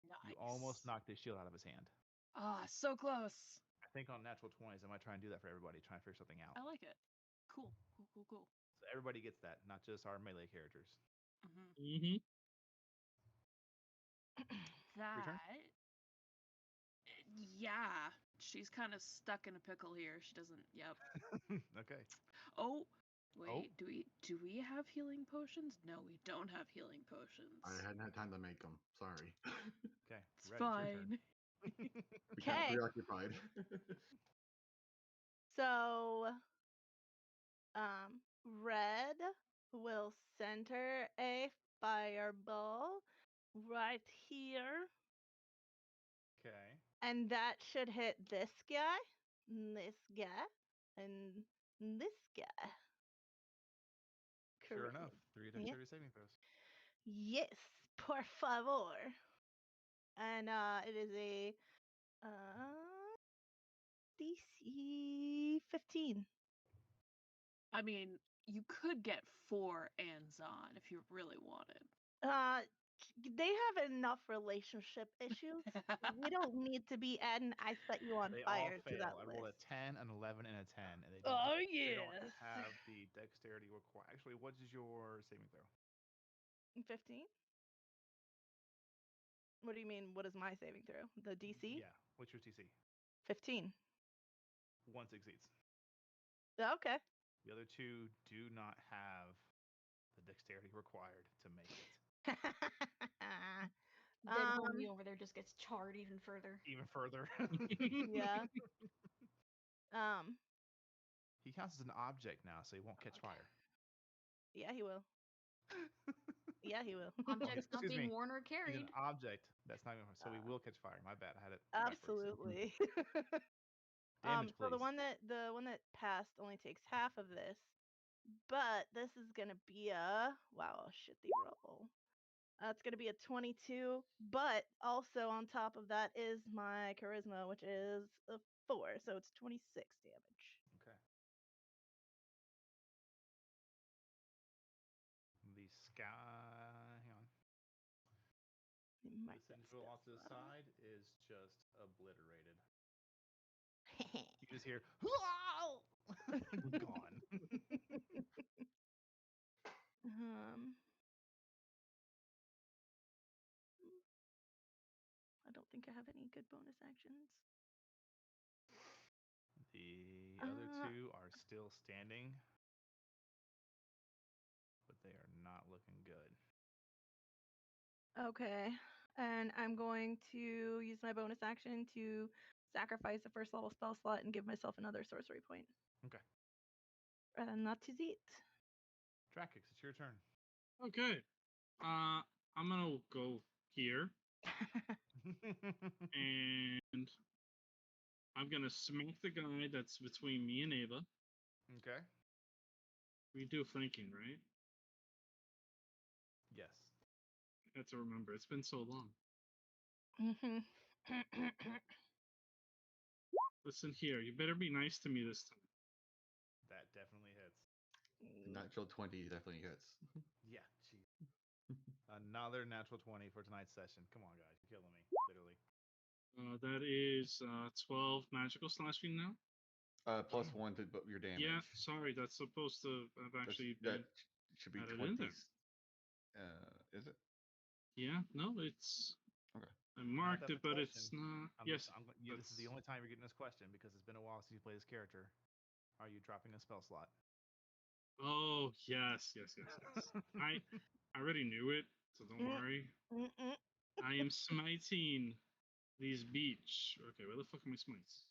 Nice. You almost knocked his shield out of his hand. Ah, so close. I think on natural 20s, I might try and do that for everybody, try and figure something out. I like it. Cool. So everybody gets that, not just our melee characters. Mm-hmm. That. Yeah, she's kind of stuck in a pickle here. She doesn't. Yep. Okay. Oh, wait. Do we have healing potions? No, we don't have healing potions. I hadn't had time to make them. Sorry. Okay. It's Red, fine. Became preoccupied. So, Red will center a fireball right here. Okay. And that should hit this guy, and this guy. Sure enough. 3 dexterity saving throws. Yes, por favor. And it is a DC 15. I mean, you could get 4 ands on if you really wanted. They have enough relationship issues. We don't need to be adding I set you on fire to that I list. rolled a 10, an 11, and a 10, and they don't have the dexterity required. Actually, what is your saving throw? 15? What do you mean? What is my saving throw? The DC? Yeah. What's your DC? 15. 1 succeeds. Okay. The other 2 do not have the dexterity required to make it. Dead homie over there just gets charred even further. Even further. Yeah. He counts as an object now, so he won't catch fire. Yeah, he will. Yeah, he will. Objects not being worn or carried. He's an object that's not going to. So he will catch fire. My bad. I had it. Absolutely. Damage, so please. the one that passed only takes half of this, but this is gonna be a shitty roll. It's gonna be a 22, but also on top of that is my charisma, which is a 4, so it's 26 damage. Okay. The sky. Hang on. This individual off to the side is just obliterated. You just hear, gone. I don't think I have any good bonus actions. The other 2 are still standing, but they are not looking good. Okay, and I'm going to use my bonus action to sacrifice a first level spell slot and give myself another sorcery point. Okay. And that is it. Drakix, it's your turn. Okay. I'm gonna go here. And I'm gonna smack the guy that's between me and Ava. Okay. We do flanking, right? Yes. I have to remember. It's been so long. Listen here. You better be nice to me this time. That definitely hits. Natural 20 definitely hits. Yeah, jeez. Another natural 20 for tonight's session. Come on, guys. You're killing me, literally. That is 12 magical slashing now. Plus 1 to your damage. Yeah, sorry. That's supposed to have actually been. That should be 20. Is it? Yeah, no, it's. Okay. I marked it, but it's not. Yes. This is the only time you're getting this question because it's been a while since you played this character. Are you dropping a spell slot? Oh, yes. I already knew it, so don't worry. I am smiting these beach. Okay, where the fuck are my smites?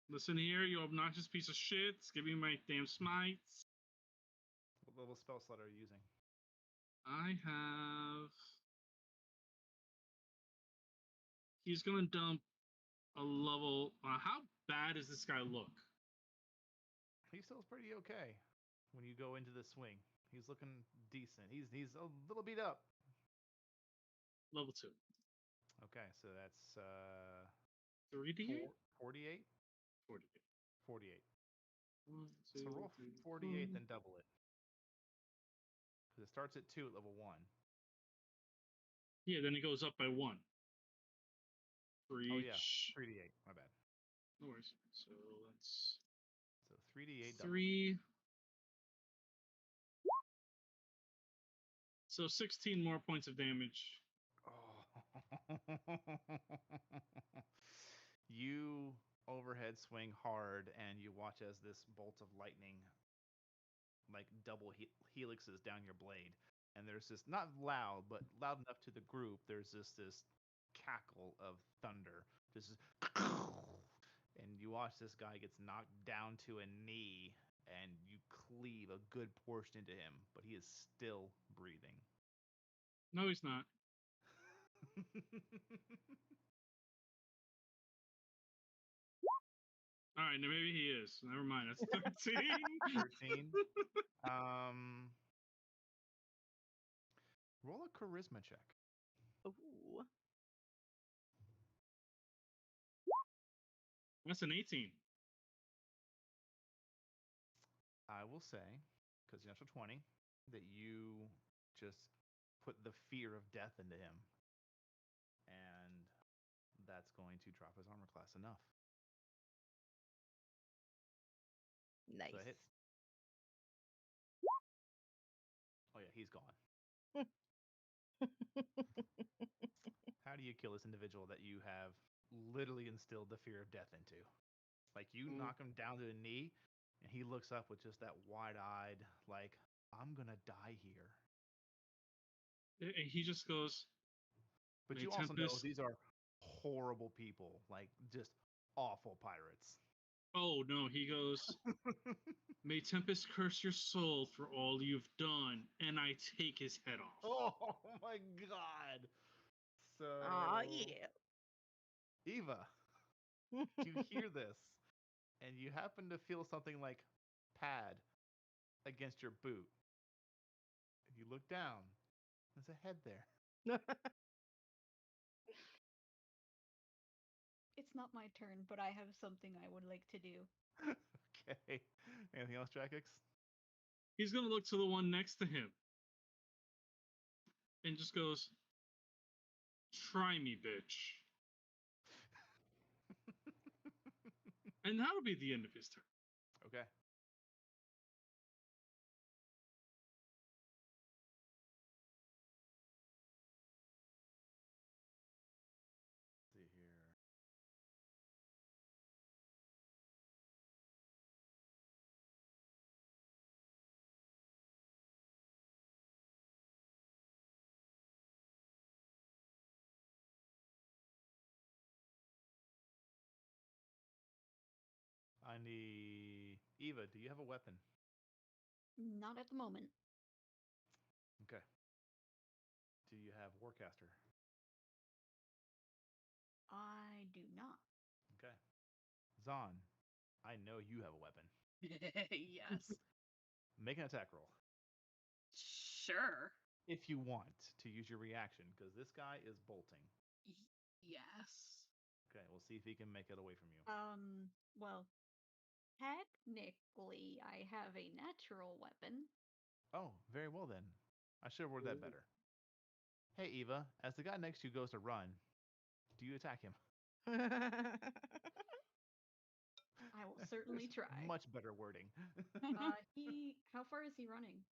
Listen here, you obnoxious piece of shit. Give me my damn smites. What level spell slot are you using? I have. He's gonna dump a level. How bad does this guy look? He still's pretty okay when you go into the swing. He's looking decent. He's a little beat up. Level 2. Okay, so that's 3d8? 48? 48. 48. 1, 2, So roll 3, 48, then double it. Because it starts at 2 at level 1. Yeah, then it goes up by 1. For each. Oh, yeah. 3d8. My bad. No worries. So that's. So 3d8 double. 3. So 16 more points of damage. Oh. You overhead swing hard, and you watch as this bolt of lightning, like double helixes down your blade. And there's this, not loud, but loud enough to the group, there's this cackle of thunder. Just and you watch this guy gets knocked down to a knee, and you cleave a good portion into him, but he is still breathing. No, he's not. All right, now maybe he is. Never mind. That's 13. 13. Roll a charisma check. Ooh. That's an 18. I will say, because you're natural 20, that you just put the fear of death into him. And that's going to drop his armor class enough. Nice. So that hits. Oh, yeah, he's gone. How do you kill this individual that you have literally instilled the fear of death into? Like, you knock him down to a knee, and he looks up with just that wide-eyed, like, I'm going to die here. And he just goes. But you also know these are horrible people, like just awful pirates. Oh, no, he goes, may Tempest curse your soul for all you've done, and I take his head off. Oh, my God. So. Oh, yeah. Eva, you hear this, and you happen to feel something like pad against your boot. And you look down, there's a head there. It's not my turn, but I have something I would like to do. Okay. Anything else, Drackix? He's going to look to the one next to him and just goes, try me, bitch. And that'll be the end of his turn. Okay. Let's see here. I need Eva. Do you have a weapon? Not at the moment. Okay. Do you have Warcaster? I Zahn, I know you have a weapon. Yes. Make an attack roll. Sure. If you want to use your reaction, because this guy is bolting. Yes. Okay, we'll see if he can make it away from you. Well, technically, I have a natural weapon. Oh, very well then. I should have worded that better. Hey, Eva, as the guy next to you goes to run, do you attack him? I will certainly try. Much better wording. How far is he running?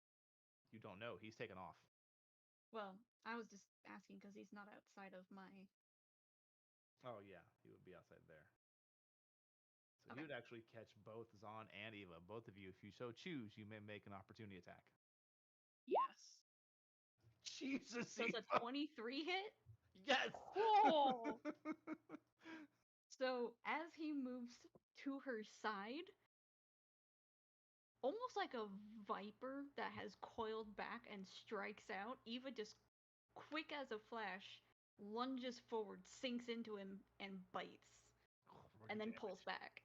You don't know. He's taken off. Well, I was just asking because he's not outside of my. Oh, yeah. He would be outside there. So Okay. he would actually catch both Zahn and Eva. Both of you, if you so choose, you may make an opportunity attack. Yes. Jesus. So it's a 23 hit? Yes. Oh. So as he moves to her side, almost like a viper that has coiled back and strikes out, Eva just quick as a flash lunges forward, sinks into him, and bites. And then pulls back.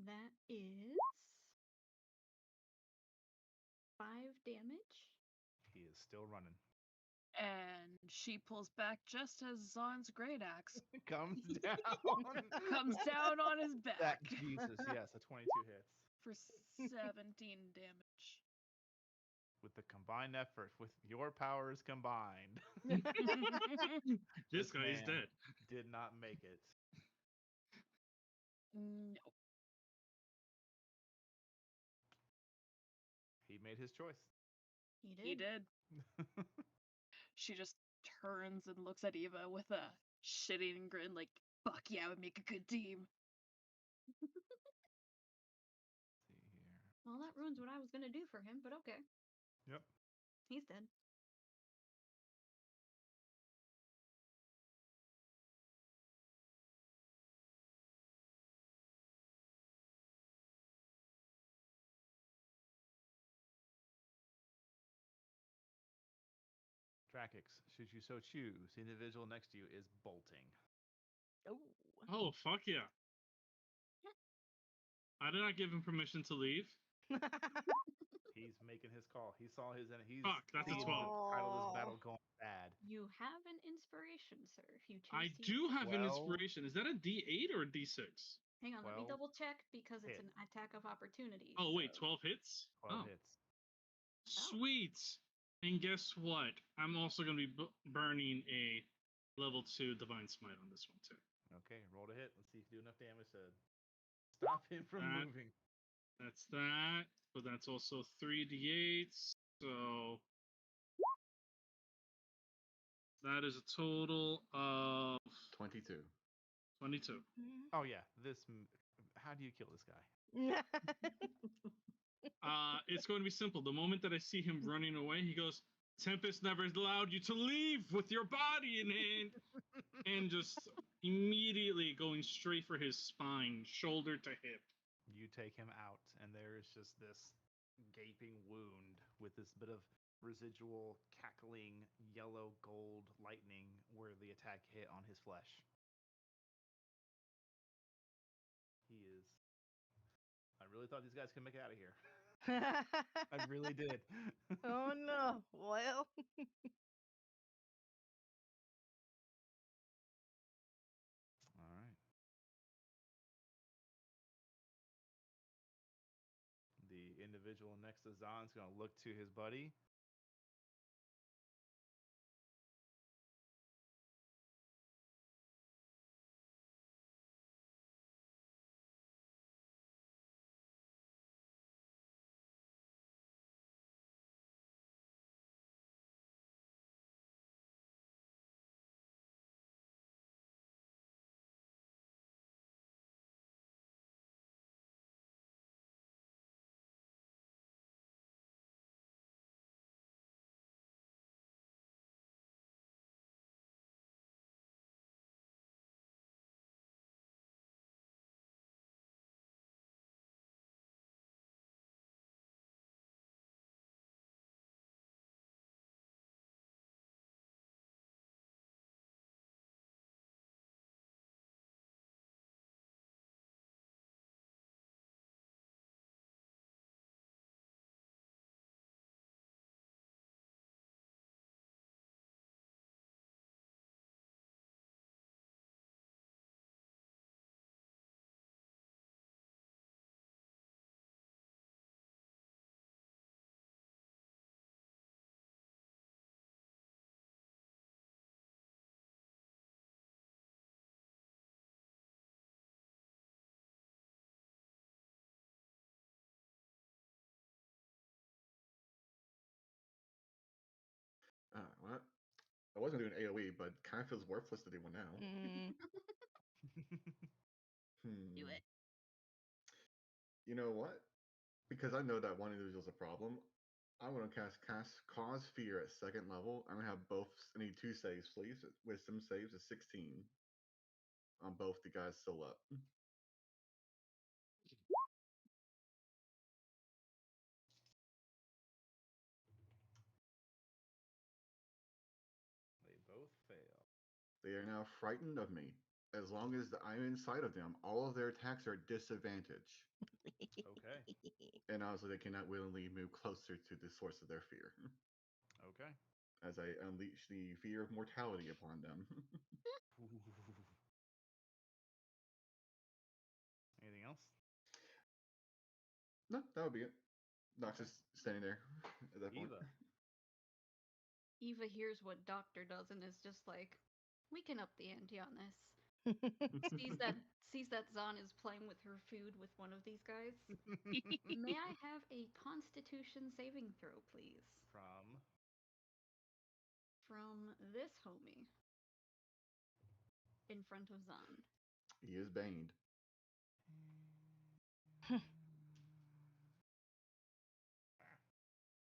That is 5 damage. He is still running. And she pulls back just as Zahn's great axe comes down. comes down on his back. That, Jesus, yes, a 22 hits. For 17 damage. With the combined effort, with your powers combined. This guy is dead. Did not make it. No. He made his choice. He did. She just turns and looks at Eva with a shit-eating grin like, fuck yeah, I would make a good team. See here. Well, that ruins what I was going to do for him, but okay. Yep. He's dead. Drakix, should you so choose, the individual next to you is bolting. Oh, fuck yeah. I did not give him permission to leave. He's making his call. He saw his and he's Fuck, that's a 12. Title of this battle going bad. You have an inspiration, sir. If you choose I do have an inspiration. Is that a D8 or a D6? Hang on, let me double check because it's an attack of opportunity. Oh, wait, 12 hits? 12 hits. Sweet. And guess what? I'm also going to be burning a level 2 Divine Smite on this one, too. Okay, roll to hit. Let's see if you do enough damage to stop him from moving. That's that. But that's also 3d8s. So that is a total of 22. 22. Oh yeah, how do you kill this guy? It's going to be simple. The moment that I see him running away, he goes, Tempest never allowed you to leave with your body in hand. And just immediately going straight for his spine, shoulder to hip. You take him out, and there is just this gaping wound with this bit of residual cackling yellow gold lightning where the attack hit on his flesh. He is. I really thought these guys could make it out of here. I really did. Oh no. Well. All right. The individual next to Zahn's going to look to his buddy. I wasn't doing AoE, but kind of feels worthless to do one now. Do it. You know what? Because I know that one individual's a problem, I want to cast Cause Fear at 2nd level. I'm going to have both. I need 2 saves, please. Wisdom saves is 16 on both the guys still up. They both fail. They are now frightened of me. As long as I'm inside of them, all of their attacks are disadvantage. Okay. And also, they cannot willingly move closer to the source of their fear. Okay. As I unleash the fear of mortality upon them. Anything else? No, that would be it. Doc's just standing there at that point. Eva hears what Doctor does and is just like, we can up the ante on this. sees that Zahn is playing with her food with one of these guys. May I have a Constitution saving throw, please? From this homie in front of Zahn. He is baned.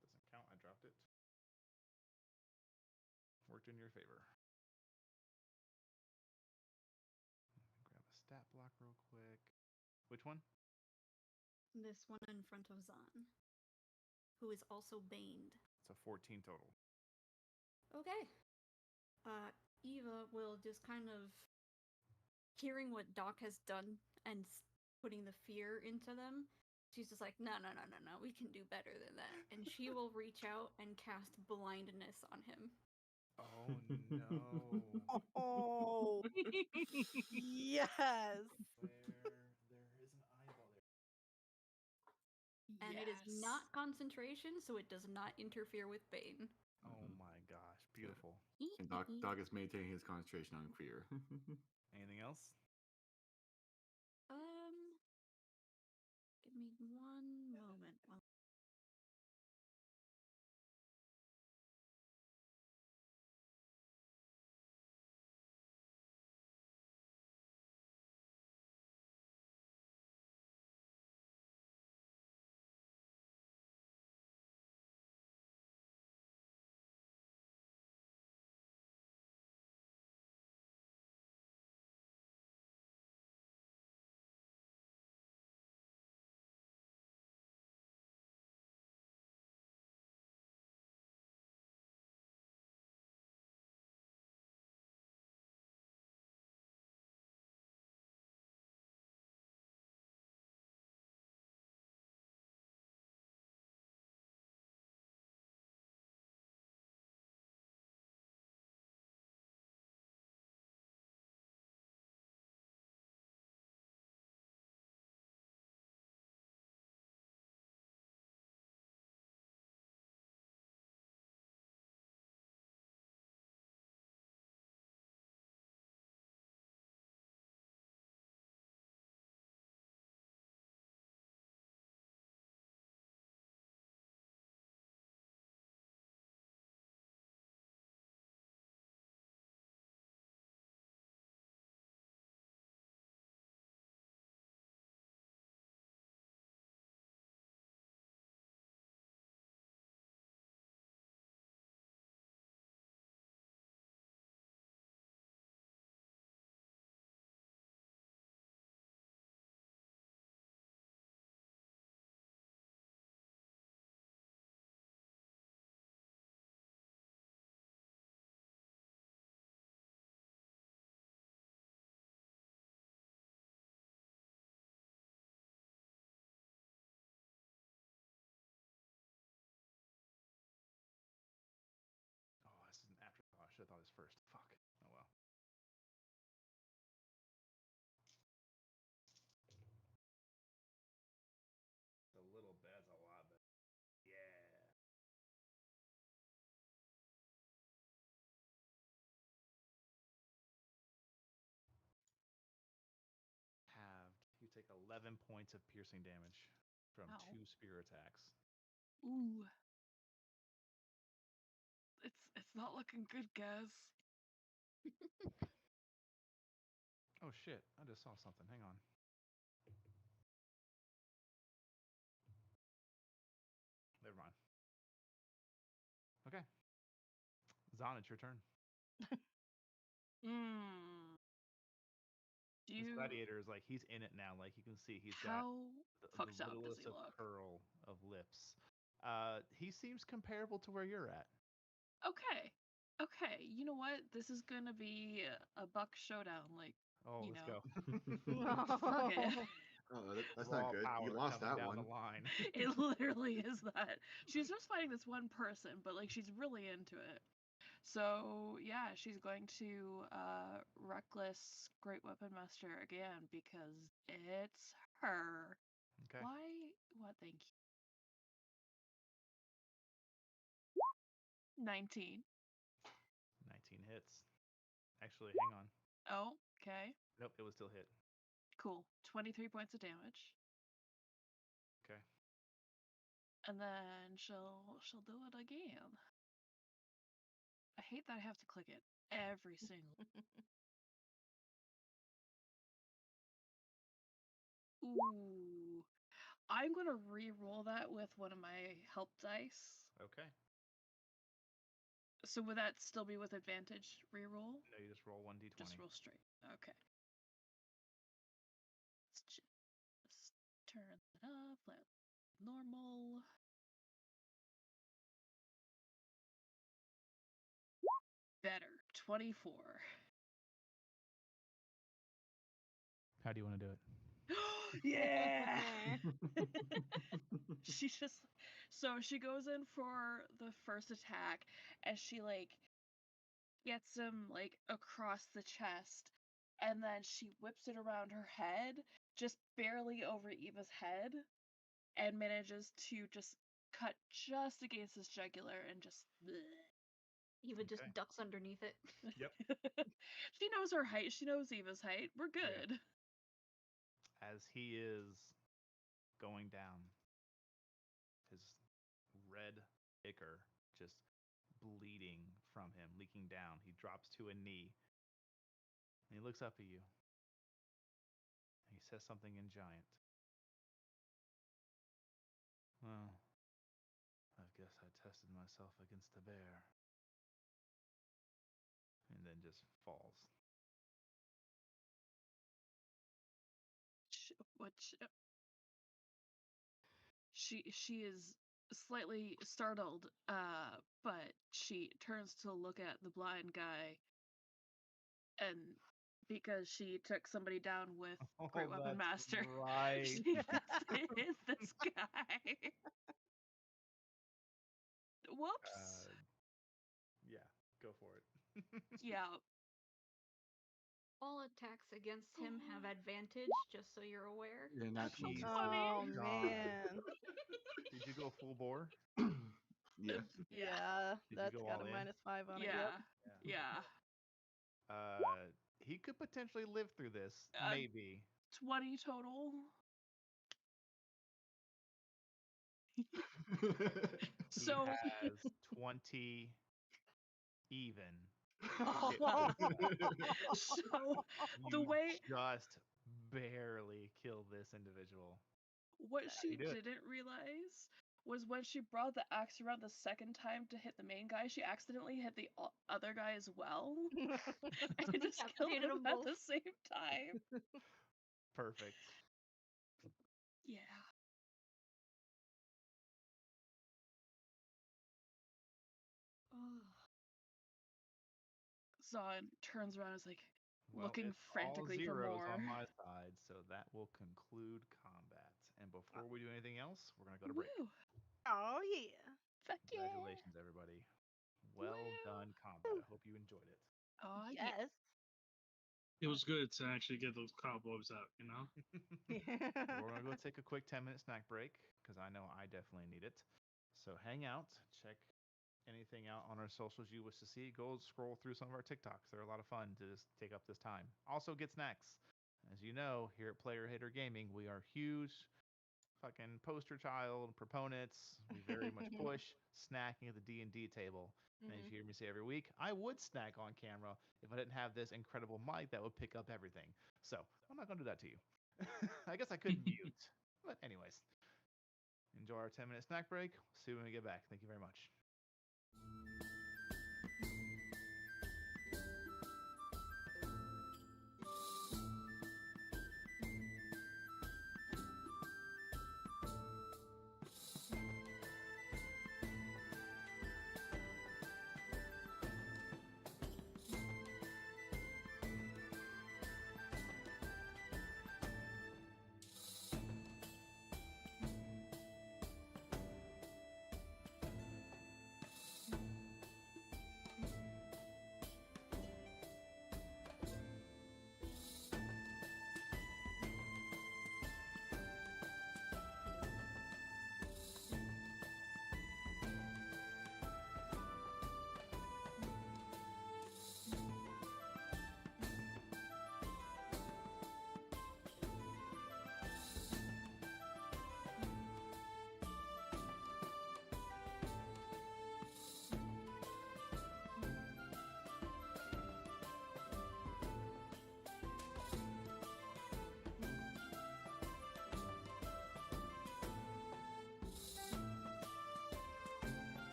Doesn't count. I dropped it. Worked in your favor. Grab a stat block real quick. Which one? This one in front of Zahn, who is also baned. It's a 14 total. Okay. Eva will just kind of, hearing what Doc has done and putting the fear into them, she's just like, no, we can do better than that. And she will reach out and cast blindness on him. Oh no. Oh. Yes. There is an eyeball there. And it is not concentration, so it does not interfere with Bane. Oh my gosh, beautiful. And Doc is maintaining his concentration on fear. Anything else? Give me one moment. Oh, this is an afterthought. I should have thought this first. Fuck. Oh well. It's a little bit. That's a lot, but yeah. Halved. You take 11 points of piercing damage from 2 spear attacks. Ooh. It's not looking good, guys. Oh shit! I just saw something. Hang on. Never mind. Okay. Zahn, it's your turn. This gladiator is like, he's in it now. Like, you can see he's got the littlest of curl of lips. He seems comparable to where you're at. Okay. You know what? This is gonna be a buck showdown. Like, let's go. Fuck it. Oh, that's not good. You lost that down one. The line. It literally is that. She's just fighting this one person, but like she's really into it. So yeah, she's going to reckless Great Weapon Master again because it's her. Okay. Why? What? Thank you. 19. 19 hits. Actually, hang on. Oh, okay. Nope, it was still hit. Cool. 23 points of damage. Okay. And then she'll do it again. I hate that I have to click it every single. Ooh. I'm going to re-roll that with one of my help dice. Okay. So would that still be with advantage re-roll? No, you just roll 1d20. Just roll straight. Okay. Let's just turn it up. Let normal. Better. 24. How do you want to do it? Yeah. She goes in for the first attack and she like gets him like across the chest and then she whips it around her head, just barely over Eva's head, and manages to just cut just against his jugular and just bleh. Eva just ducks underneath it. Yep. She knows her height. She knows Eva's height. We're good. Yeah. As he is going down, his red ichor just bleeding from him, leaking down. He drops to a knee. And he looks up at you. He says something in giant. Well, I guess I tested myself against a bear. And then just falls. She is slightly startled, but she turns to look at the blind guy, and because she took somebody down with Great Weapon Master, right. She thinks it is this guy. Whoops. Yeah, go for it. Yeah. All attacks against him have advantage, just so you're aware. You're not funny. Oh man. Did you go full bore? Yeah. Yeah, that's go got all a in? -5 on it. Yeah. Yep. Yeah. He could potentially live through this, maybe. 20 total. So he has 20 even. So the way just barely killed this individual. What she didn't realize was when she brought the axe around the second time to hit the main guy, she accidentally hit the other guy as well. And it just killed him at the same time. Perfect. Yeah. Zahn turns around and is like looking frantically all for zeros more. on my side, so that will conclude combat. And before we do anything else, we're gonna go to break. Woo. Oh yeah. Fuck Congratulations, everybody. Well done combat. I hope you enjoyed it. Oh Yes. It was good to actually get those cobwebs out, you know? We're gonna go take a quick 10-minute snack break, because I know I definitely need it. So hang out, check anything out on our socials you wish to see. Go scroll through some of our TikToks. They're a lot of fun to just take up this time. Also get snacks. As you know, here at Player Hater Gaming, we are huge fucking poster child proponents. We very much push snacking at the D&D table. And as you hear me say every week, I would snack on camera if I didn't have this incredible mic that would pick up everything. So I'm not going to do that to you. I guess I could mute. But anyways, enjoy our 10-minute snack break. See you when we get back. Thank you very much.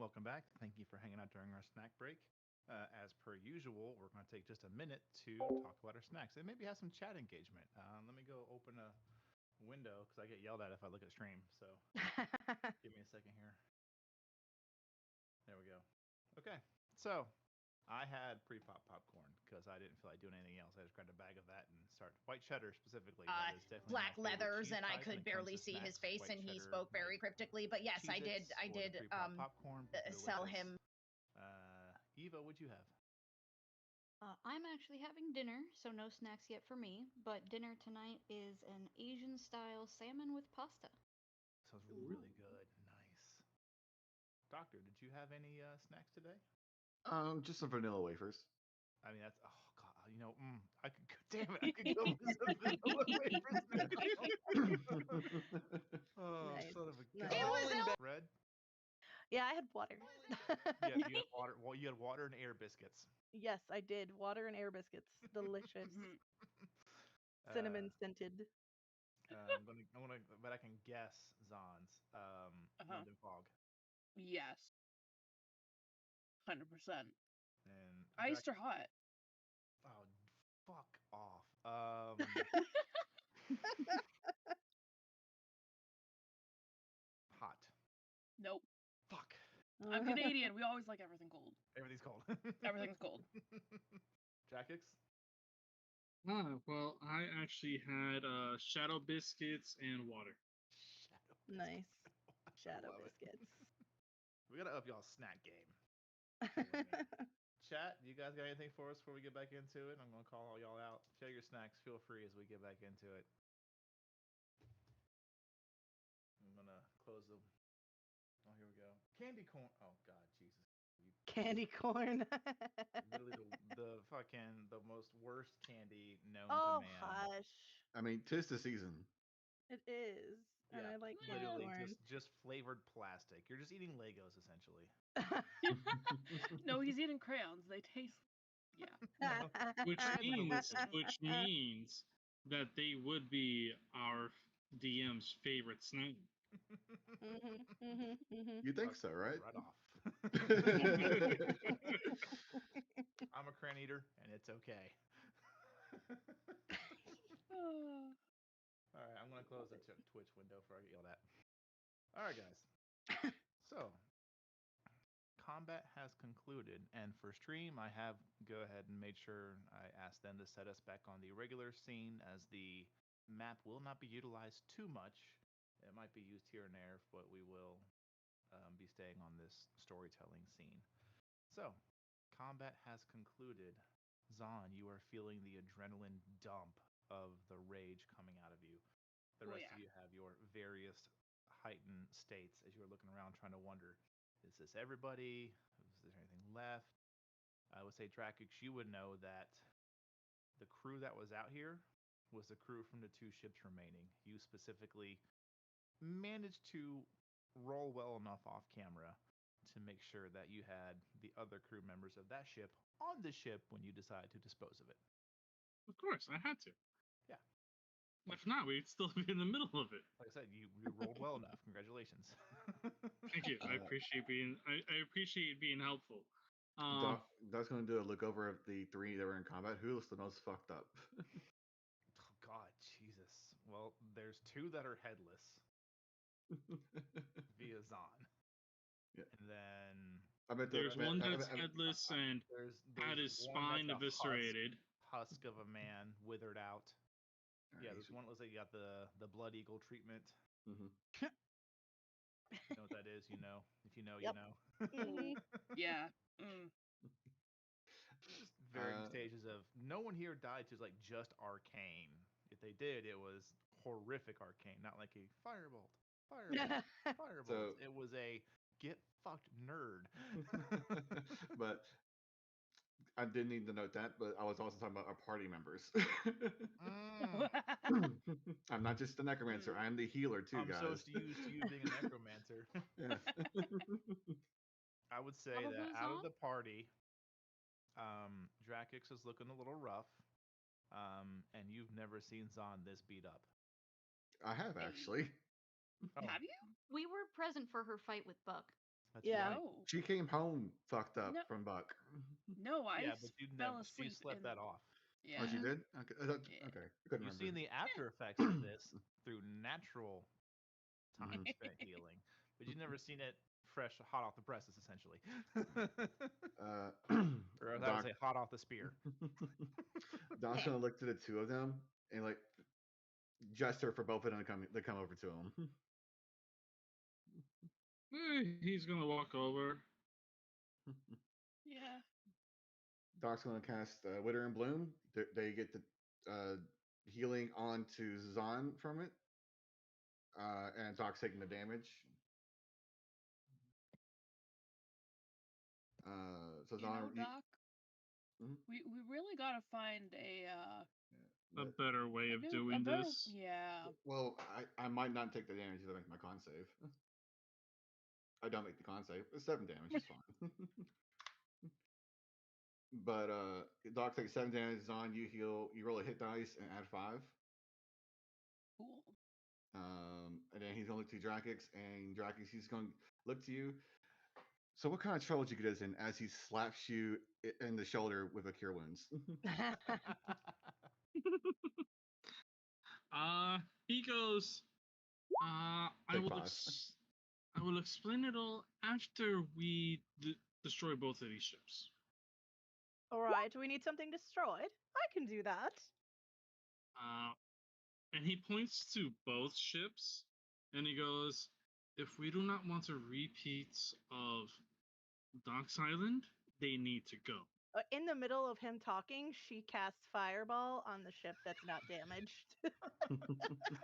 welcome back. Thank you for hanging out during our snack break. As per usual, we're going to take just a minute to talk about our snacks and maybe have some chat engagement. Let me go open a window because I get yelled at if I look at stream. So give me a second here. There we go. Okay, so I had pre-pop popcorn because I didn't feel like doing anything else. I just grabbed a bag of that and started white cheddar specifically. That is definitely black leathers, and I could barely see his face, and he spoke very cryptically. But yes, I did popcorn, sell him. Eva, what'd you have? I'm actually having dinner, so no snacks yet for me. But dinner tonight is an Asian-style salmon with pasta. Sounds really good. Nice. Doctor, did you have any snacks today? Just some vanilla wafers. I mean, that's god. You know, I could. Damn it! I could go with some vanilla wafers now. Oh, Nice. son of a Nice. gun. It was Red. Yeah, I had water. Yeah, you had water. Well, you had water and air biscuits. Yes, I did. Water and air biscuits. Delicious. Cinnamon scented. I'm gonna, but I can guess Zon's. London Fog. Yes. 100%. And Iced or hot? Oh, fuck off. Hot. Nope. Fuck. I'm Canadian. We always like everything cold. Everything's cold. Everything's cold. Jackix? Well, I actually had shadow biscuits and water. Nice. Shadow Love it. biscuits. We gotta up y'all's snack game. Chat, you guys got anything for us before we get back into it? I'm gonna call all y'all out. Share your snacks. Feel free as we get back into it. I'm gonna close the. Oh, here we go. Candy corn. Oh God, Jesus. Candy corn. Literally the fucking the most worst candy known Oh, to man. hush. I mean, 'tis the season. It is. And I like candy literally corn. just flavored plastic. You're just eating Legos essentially. No, he's eating crayons. They taste. Yeah. Which means that they would be our DM's favorite snack. You think so, right? Right off. I'm a crayon eater, and it's okay. All right, I'm gonna close the Twitch window before I get yelled at. All right, guys. So, combat has concluded, and for stream, I have go ahead and made sure I asked them to set us back on the regular scene, as the map will not be utilized too much. It might be used here and there, but we will be staying on this storytelling scene. So, combat has concluded. Zon, you are feeling the adrenaline dump of the rage coming out of you. The rest of you have your various heightened states as you're looking around trying to wonder, is this everybody? Is there anything left? I would say, Drakix, you would know that the crew that was out here was the crew from the two ships remaining. You specifically managed to roll well enough off camera to make sure that you had the other crew members of that ship on the ship when you decided to dispose of it. Of course, I had to. Yeah. If not, we'd still be in the middle of it. Like I said, you rolled well enough. Congratulations. Thank you. I appreciate being helpful. Doc's gonna do a look over of the three that were in combat. Who looks the most fucked up? Oh God, Jesus. Well, there's two that are headless via Zon. Yeah. And then there's one that's headless and had his spine eviscerated. Husk of a man withered out. Yeah, there's one that looks like you got the blood eagle treatment. Mm-hmm. You know what that is, you know. If you know, Yep. you know. Yeah. Just varying stages of no one here died to like just arcane. If they did, it was horrific arcane, not like a firebolt. Firebolt. It was a get fucked nerd. But I did need to note that, but I was also talking about our party members. I'm not just the necromancer. I'm the healer too, guys. I'm so used to you being a necromancer. I would say that out of the party, Drakix is looking a little rough, and you've never seen Zon this beat up. I have actually. Have you? We were present for her fight with Buck. That's right. No. She came home fucked up from Buck. No, I but fell asleep. she slept that off. Yeah. Oh, she did? Okay. Okay. I couldn't You've remember. seen the after effects of this through natural time spent healing, but you've never seen it fresh, hot off the presses, essentially. Or as I would say, hot off the spear. Doc's gonna look to the two of them and like gesture for both of them to come over to him. He's gonna walk over. Yeah. Doc's gonna cast Wither and Bloom. They get the healing onto Zahn from it, and Doc's taking the damage. So Zahn, Doc, we really gotta find a better way of doing this. Yeah. Well, I might not take the damage if I make my con save. I don't make the con save. It's 7 damage. It's fine. But Doc takes 7 damage. Zahn, you heal. You roll a hit dice and add 5. Cool. And then he's going to look to Drakix, and Drakix, he's going to look to you. So what kind of trouble did you get us in as he slaps you in the shoulder with a Cure Wounds? He goes, I will explain it all after we destroy both of these ships. All right, we need something destroyed. I can do that. And he points to both ships, and he goes, if we do not want a repeat of Doc's Island, they need to go. In the middle of him talking, she casts Fireball on the ship that's not damaged.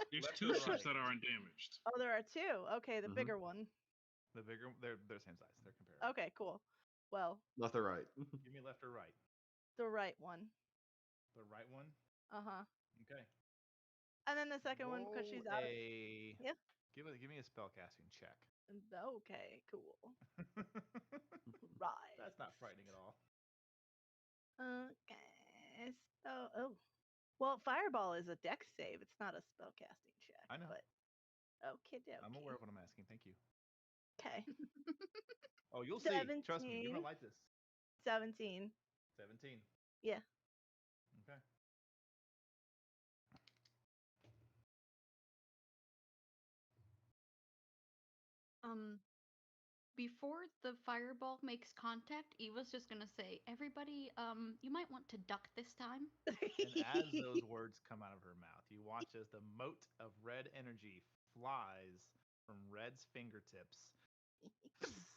There's 2 ships that aren't damaged. Oh, there are 2. Okay, the bigger one. The bigger, they're same size. They're comparable. Okay, cool. Well, left or right? Give me left or right. The right one. The right one. Okay. And then the second one, because she's out. Yeah. Give me a spellcasting check. Okay, cool. Right. That's not frightening at all. Okay. So, well, Fireball is a dex save. It's not a spellcasting check. I know. But okay. I'm aware of what I'm asking. Thank you. Okay. Oh, you'll 17. See. Trust me, you're gonna like this. 17. 17. Yeah. Okay. Before the fireball makes contact, Eva's just gonna say, "Everybody, you might want to duck this time." And as those words come out of her mouth, you watch as the mote of red energy flies from Red's fingertips. There's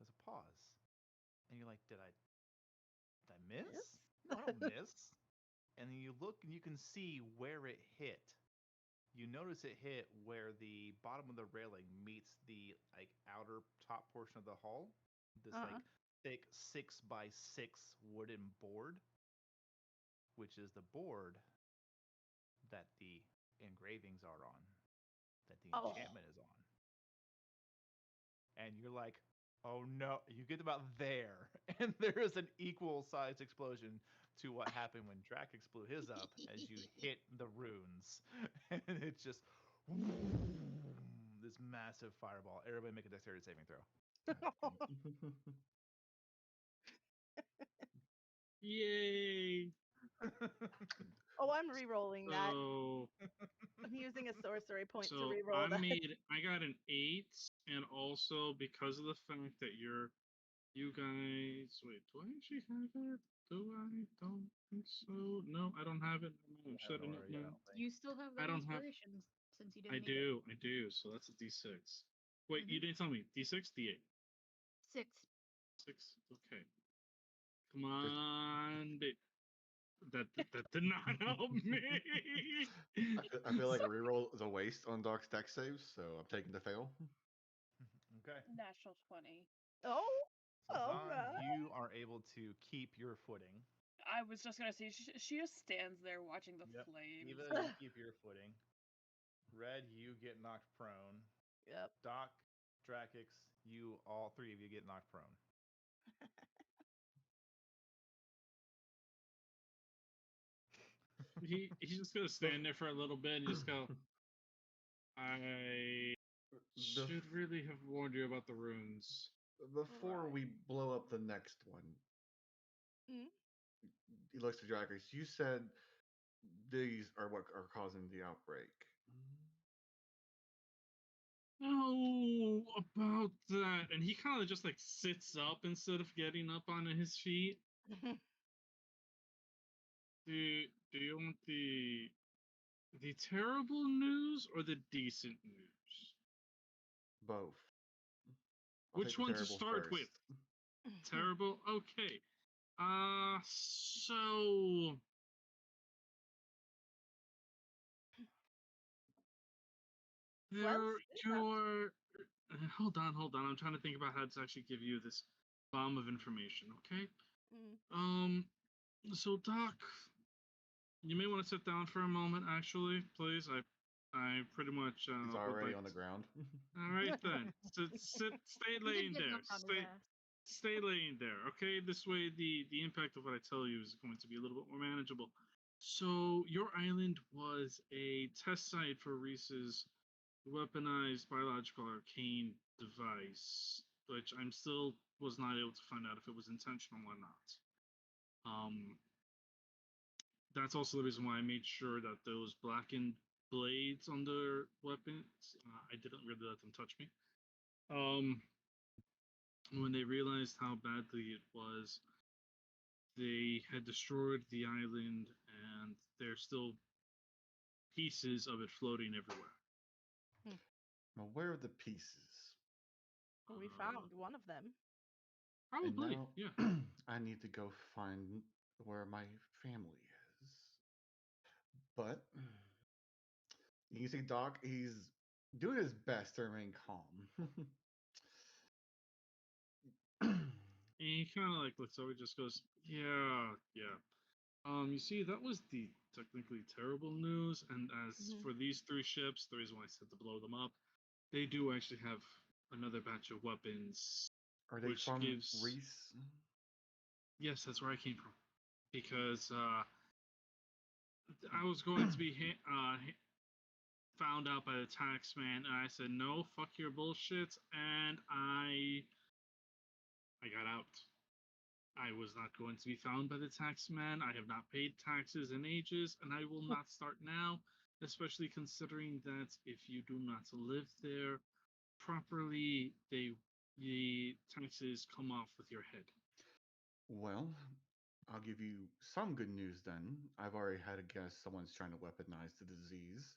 a pause, and you're like, "Did I miss? No, I don't miss." And then you look, and you can see where it hit. You notice it hit where the bottom of the railing meets the outer top portion of the hull. This thick 6x6 wooden board, which is the board that the engravings are on, that the enchantment is on. And you're like, oh no, you get about there, and there is an equal sized explosion to what happened when Drakix blew his up as you hit the runes. And it's just this massive fireball. Everybody make a dexterity saving throw. Yay! I'm re-rolling that. I'm using a sorcery point to re-roll that. I got an 8, and also because of the fact that you guys, wait, do I actually have it? Don't think so. No, I don't have it. I'm shutting it now. You still have the inspirations since you didn't. I do. So that's a D6. Wait, you didn't tell me. D6, D8. 6. 6. Okay. Come on, babe. That did not help me. I feel like a reroll is a waste on Doc's dex saves, so I'm taking the fail. Okay. Natural 20. Oh. So Zahn, you are able to keep your footing. I was just gonna say she just stands there watching the flames. Eva, you keep your footing. Red, you get knocked prone. Yep. Doc, Drakix, all 3 of you get knocked prone. He's just gonna stand there for a little bit and just go, Should really have warned you about the runes. Before we blow up the next one. Mm-hmm. He looks to Dragons. You said these are what are causing the outbreak. Oh, about that. And he kind of just like sits up instead of getting up on his feet. Do you want the terrible news or the decent news? Both. Which one to start first. with? Terrible? Okay. So hold on. I'm trying to think about how to actually give you this bomb of information, okay? So Doc, you may want to sit down for a moment, actually, please. I pretty much He's already on the ground. All right then. Stay laying there. Stay laying there, okay? This way the impact of what I tell you is going to be a little bit more manageable. So your island was a test site for Reese's weaponized biological arcane device, which I'm still was not able to find out if it was intentional or not. That's also the reason why I made sure that those blackened blades on their weapons, I didn't really let them touch me. When they realized how badly it was, they had destroyed the island, and there's still pieces of it floating everywhere. Now, where are the pieces? Well, we found one of them. Probably, now, yeah. I need to go find where my family is. But you see, Doc, he's doing his best to remain calm. He kind of like looks over, just goes, yeah. You see, that was the technically terrible news. And as for these 3 ships, the reason why I said to blow them up, they do actually have another batch of weapons. Are they from Reese? Yes, that's where I came from. Because I was going to be found out by the taxman, and I said, no, fuck your bullshit, and I got out. I was not going to be found by the taxman. I have not paid taxes in ages, and I will not start now, especially considering that if you do not live there properly, the taxes come off with your head. Well, I'll give you some good news then. I've already had a guess someone's trying to weaponize the disease.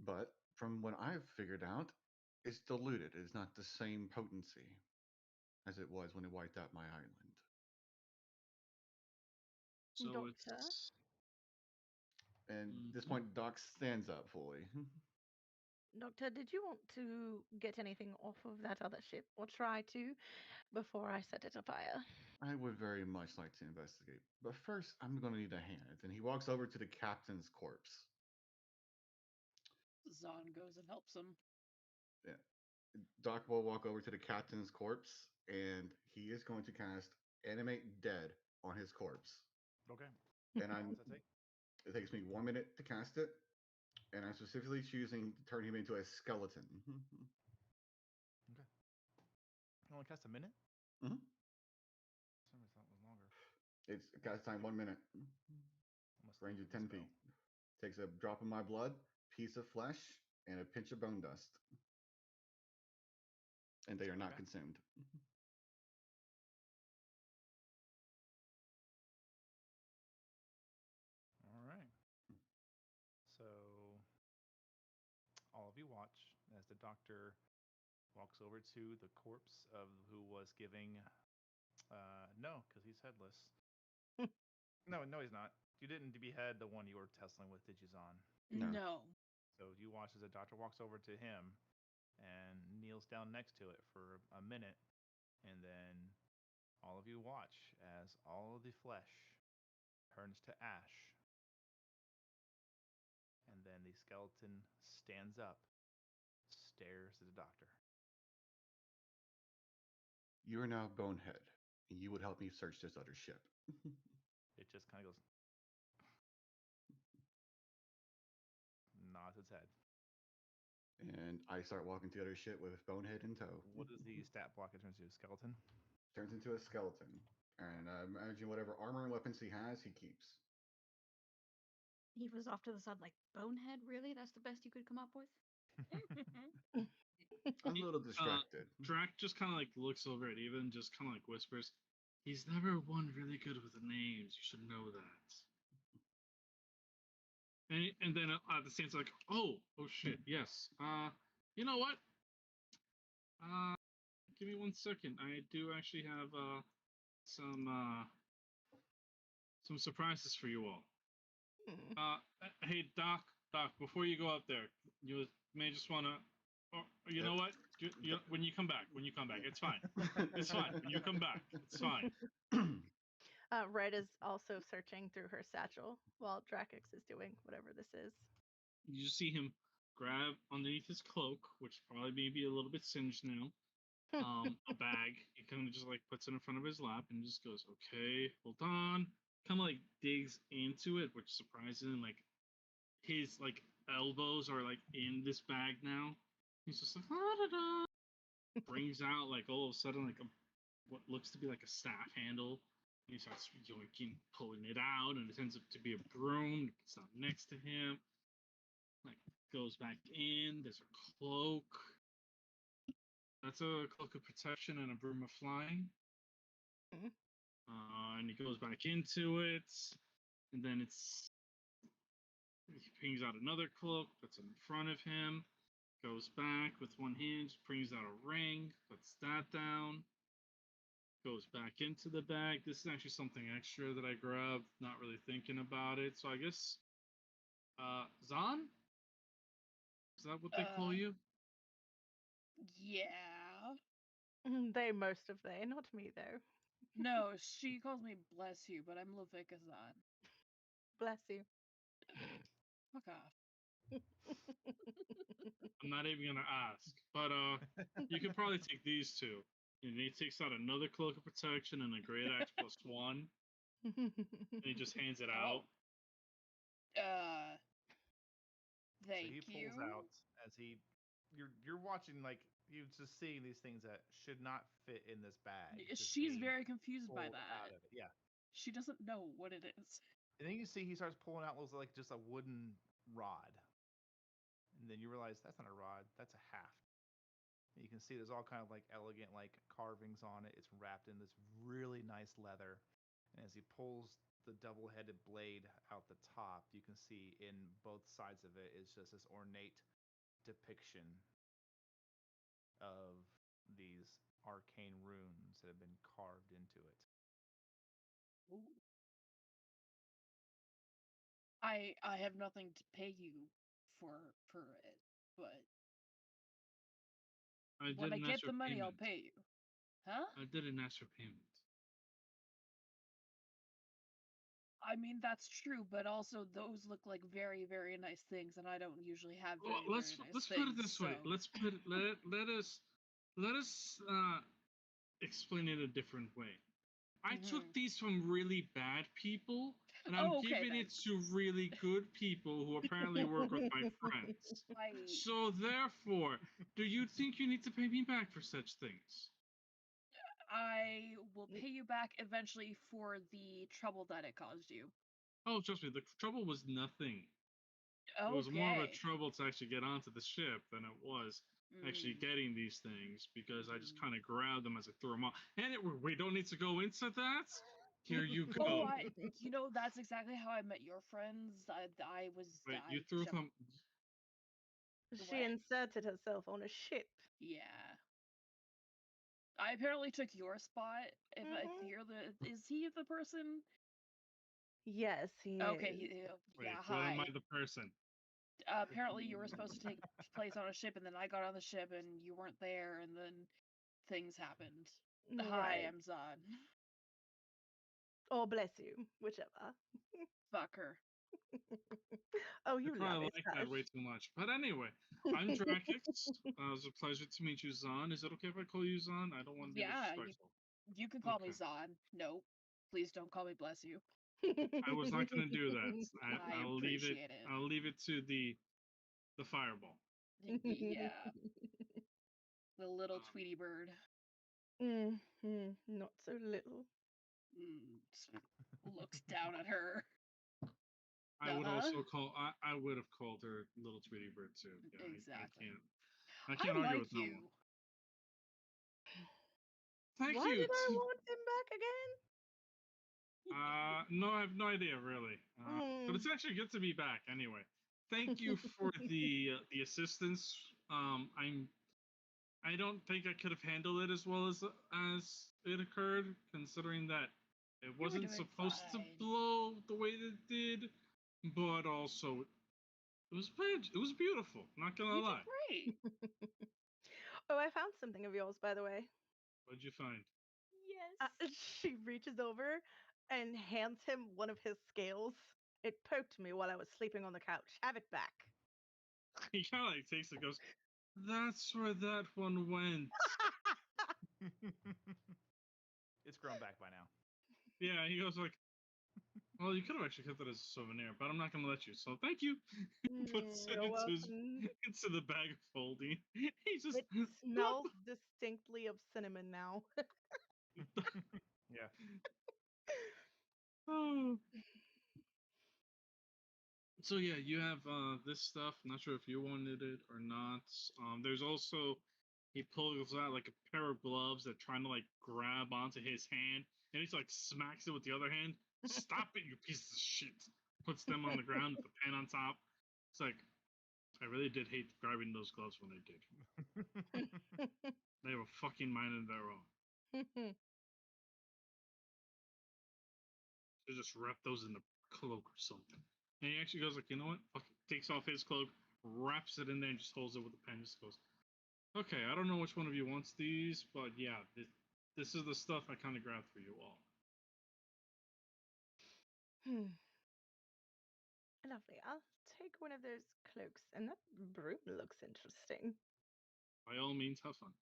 But from what I've figured out, it's diluted. It's not the same potency as it was when it wiped out my island. So Doctor? And at this point, Doc stands up fully. Doctor, did you want to get anything off of that other ship or try to before I set it afire? I would very much like to investigate. But first, I'm going to need a hand. And he walks over to the captain's corpse. Zahn goes and helps him. Yeah. Doc will walk over to the captain's corpse, and he is going to cast Animate Dead on his corpse. Okay. And it takes me 1 minute to cast it, and I'm specifically choosing to turn him into a skeleton. Okay. You only cast a minute? Mm-hmm. Some of that was longer. It's cast time 1 minute. Range of 10 feet. Takes a drop of my blood, piece of flesh, and a pinch of bone dust. And they are not consumed. All right. So all of you watch as the doctor walks over to the corpse of who was giving. No, because he's headless. No, he's not. You didn't behead the one you were tussling with, did you, Zahn? No. So you watch as the doctor walks over to him and kneels down next to it for a minute, and then all of you watch as all of the flesh turns to ash, and then the skeleton stands up, stares at the doctor. You are now Bonehead, and you would help me search this other ship. It just kind of goes, nods its head. And I start walking through other shit with Bonehead in tow. What is the stat block in terms of skeleton? Turns into a skeleton. And imagine whatever armor and weapons he has, he keeps. He was off to the side like, Bonehead, really? That's the best you could come up with? I'm a little distracted. Drac just kind of like looks over at Eva and just kind of like whispers, "He's never one really good with the names. You should know that." And then at the same time, like, oh shit, yes. You know what? Give me 1 second. I do actually have some surprises for you all. Hey Doc, before you go up there, you may just wanna. Oh, you know what? When you come back, it's fine. It's fine. When you come back, it's fine. Red is also searching through her satchel while Drakex is doing whatever this is. You just see him grab underneath his cloak, which probably may be a little bit singed now. A bag. He kind of just like puts it in front of his lap and just goes, "Okay, hold on." Kind of like digs into it, which surprising. Like his like elbows are like in this bag now. He's just like, "Da-da-da." Brings out like all of a sudden like what looks to be like a staff handle. He starts yoinking, pulling it out, and it ends up to be a broom. It's not next to him. Like goes back in. There's a cloak. That's a cloak of protection and a broom of flying. Mm-hmm. And he goes back into it, and then he brings out another cloak, puts it in front of him, goes back with one hand, brings out a ring, puts that down, goes back into the bag. This is actually something extra that I grabbed, not really thinking about it. So I guess, Zahn? Is that what they call you? Yeah. They most of they, not me though. No, she calls me bless you, but I'm Levikazan. Bless you. Fuck off. I'm not even gonna ask, but you could probably take these two. And he takes out another cloak of protection and a great axe +1, and he just hands it out. Thank you. So he pulls out as you're watching, like, you're just seeing these things that should not fit in this bag. She's very confused by that. Out of it. Yeah. She doesn't know what it is. And then you see he starts pulling out those like just a wooden rod. And then you realize that's not a rod, that's a haft. And you can see there's all kind of like elegant like carvings on it. It's wrapped in this really nice leather. And as he pulls the double-headed blade out the top, you can see in both sides of it is just this ornate depiction of these arcane runes that have been carved into it. Ooh. I have nothing to pay you for it, but when I get the money, I'll pay you. Huh? I didn't ask for payment. I mean, that's true, but also those look like very, very nice things, and I don't usually have very, very nice things. Let's put it this way. Let us explain it a different way. I took these from really bad people, and I'm giving it to really good people who apparently work with my friends. So therefore, do you think you need to pay me back for such things? I will pay you back eventually for the trouble that it caused you. Oh, trust me, the trouble was nothing. Okay. It was more of a trouble to actually get onto the ship than it was actually getting these things, because I just kind of grabbed them as I threw them off. And we don't need to go into that. Here you go. Oh, that's exactly how I met your friends. I was. Wait, you threw them. She inserted herself on a ship. Yeah. I apparently took your spot. If is he the person? Yes, he okay, is. Wait, yeah, well, hi. am I the person? Apparently you were supposed to take place on a ship, and then I got on the ship and you weren't there, and then things happened. Right. Hi, I'm Zahn. Oh, bless you, whichever. Fuck her. Oh, you love it. I like that way too much. But anyway, I'm Drakex. It was a pleasure to meet you, Zahn. Is it okay if I call you Zahn? I don't want to be disrespectful. You can call me Zahn. No, please don't call me bless you. I was not going to do that. I appreciate it. I'll leave it to the fireball. Yeah. The little Tweety bird. Not so little. Looks down at her. I would also call. I would have called her little Tweety bird too. Yeah, exactly. I can't argue with you. no one. Thank Why you. did I want him back again? No, I have no idea really. But it's actually good to be back anyway. Thank you for the assistance. I don't think I could have handled it as well as it occurred, considering that it wasn't supposed to blow the way that it did, but also it was beautiful. Not gonna lie. Great. Oh, I found something of yours, by the way. What'd you find? Yes. She reaches over and hands him one of his scales. It poked me while I was sleeping on the couch. Have it back. He kind of like takes it, goes, "That's where that one went." It's grown back by now. Yeah, he goes like, "Well, you could have actually kept it as a souvenir, but I'm not gonna let you. So thank you." Puts it into the bag of folding. He just it smells distinctly of cinnamon now. Yeah. Oh. So yeah, you have this stuff. Not sure if you wanted it or not. There's also he pulls out like a pair of gloves that trying to like grab onto his hand, and he's like smacks it with the other hand. Stop it, you piece of shit! Puts them on the ground with the pen on top. It's like I really did hate grabbing those gloves when I did. They have a fucking mind of their own. They just wrap those in the cloak or something. And he actually goes like, you know what? Takes off his cloak, wraps it in there, and just holds it with a pen. Just goes, okay, I don't know which one of you wants these, but yeah, this is the stuff I kind of grabbed for you all. Lovely. I'll take one of those cloaks, and that broom looks interesting. By all means, have fun.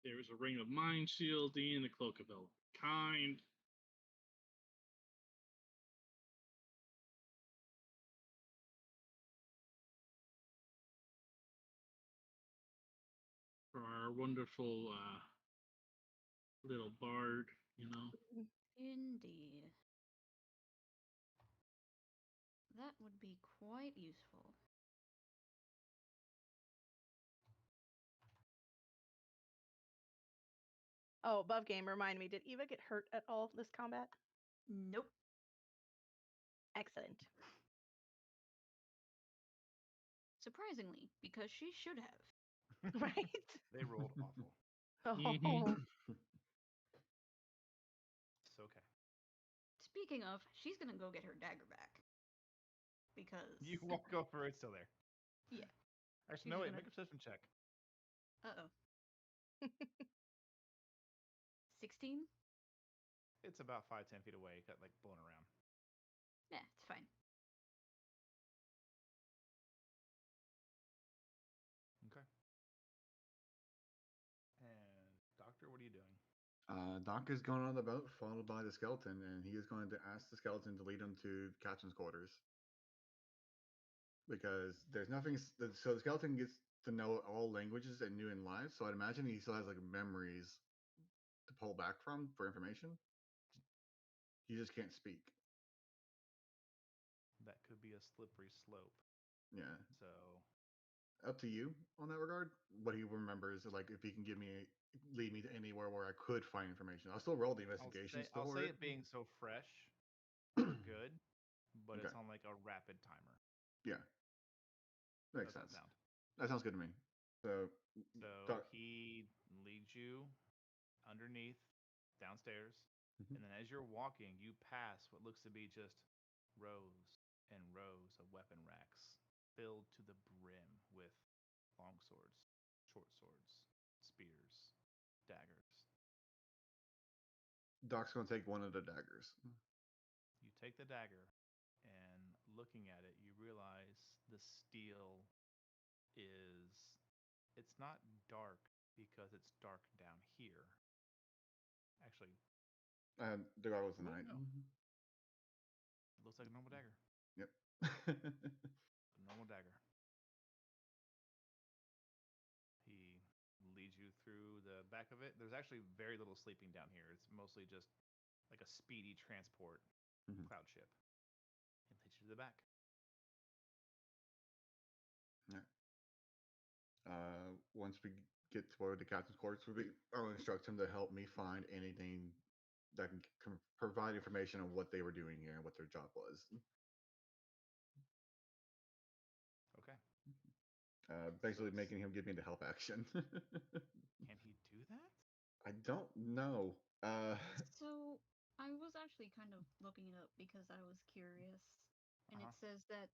There is a ring of mind shielding, a cloak of element kind. For our wonderful little bard, you know. Indeed. That would be quite useful. Oh, above game, remind me, did Eva get hurt at all this combat? Nope. Excellent. Surprisingly, because she should have. Right? They rolled awful. Oh. It's okay. Speaking of, she's gonna go get her dagger back. Because you walk over, it's still there. Yeah. Actually, no, wait, make a perception check. 16? It's about 5-10 feet away, got like blown around. Yeah, it's fine. Okay. And Doctor, what are you doing? Doc is going on the boat, followed by the skeleton, and he is going to ask the skeleton to lead him to the captain's quarters. Because there's nothing. So the skeleton gets to know all languages and new in life. So I'd imagine he still has like memories to pull back from for information. He just can't speak. That could be a slippery slope. Yeah. So up to you on that regard. What he remembers, like if he can lead me to anywhere where I could find information. I'll still roll the investigation. I'll say it being so fresh, good, but okay. It's on like a rapid timer. Yeah, makes sense. That sounds good to me. So he leads you underneath, downstairs, and then as you're walking, you pass what looks to be just rows and rows of weapon racks filled to the brim with long swords, short swords, spears, daggers. Doc's going to take one of the daggers. You take the dagger, and looking at it, you realize the steel it's not dark because it's dark down here. Actually, the guard was the knight. It looks like a normal dagger. Yep. Normal dagger. He leads you through the back of it. There's actually very little sleeping down here. It's mostly just like a speedy transport cloud ship. And leads you to the back. Yeah. Once we get toward the captain's quarters, I'll instruct him to help me find anything that can provide information on what they were doing here and what their job was. Okay. Basically making him give me the help action. Can he do that? I don't know. So I was actually kind of looking it up because I was curious. And it says that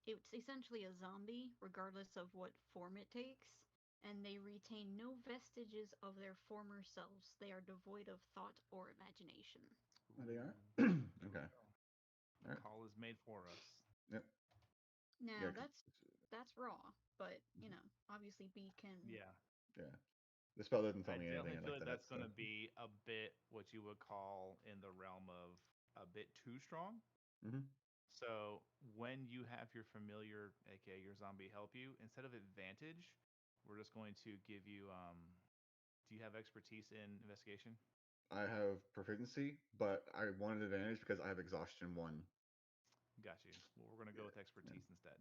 it's essentially a zombie, regardless of what form it takes, and they retain no vestiges of their former selves. They are devoid of thought or imagination. Oh, they are? Okay. The call is made for us. Yep. Now that's raw, but obviously B can. Yeah. The spell doesn't tell me anything. I feel like that's going to be a bit what you would call in the realm of a bit too strong. So when you have your familiar, aka your zombie, help you, instead of advantage, we're just going to give you. Do you have expertise in investigation? I have proficiency, but I wanted advantage because I have exhaustion 1. Got you. Well, we're going to go with expertise instead.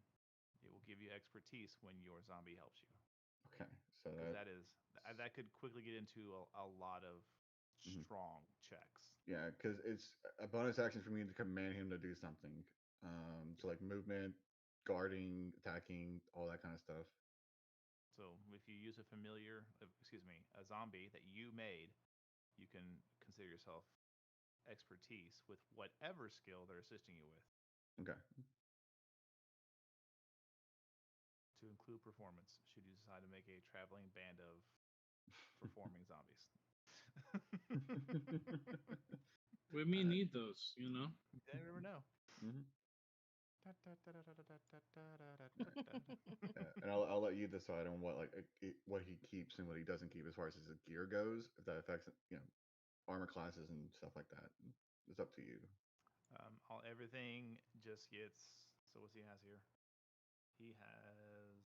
It will give you expertise when your zombie helps you. Okay, so that could quickly get into a lot of strong checks. Yeah, because it's a bonus action for me to command him to do something. So like movement, guarding, attacking, all that kind of stuff. So if you use a zombie that you made, you can consider yourself expertise with whatever skill they're assisting you with. Okay. To include performance, should you decide to make a traveling band of performing zombies. We may need those, You never know. And I'll let you decide on what he keeps and what he doesn't keep as far as his gear goes. If that affects armor classes and stuff like that, it's up to you. Everything just gets. So what he has here? He has.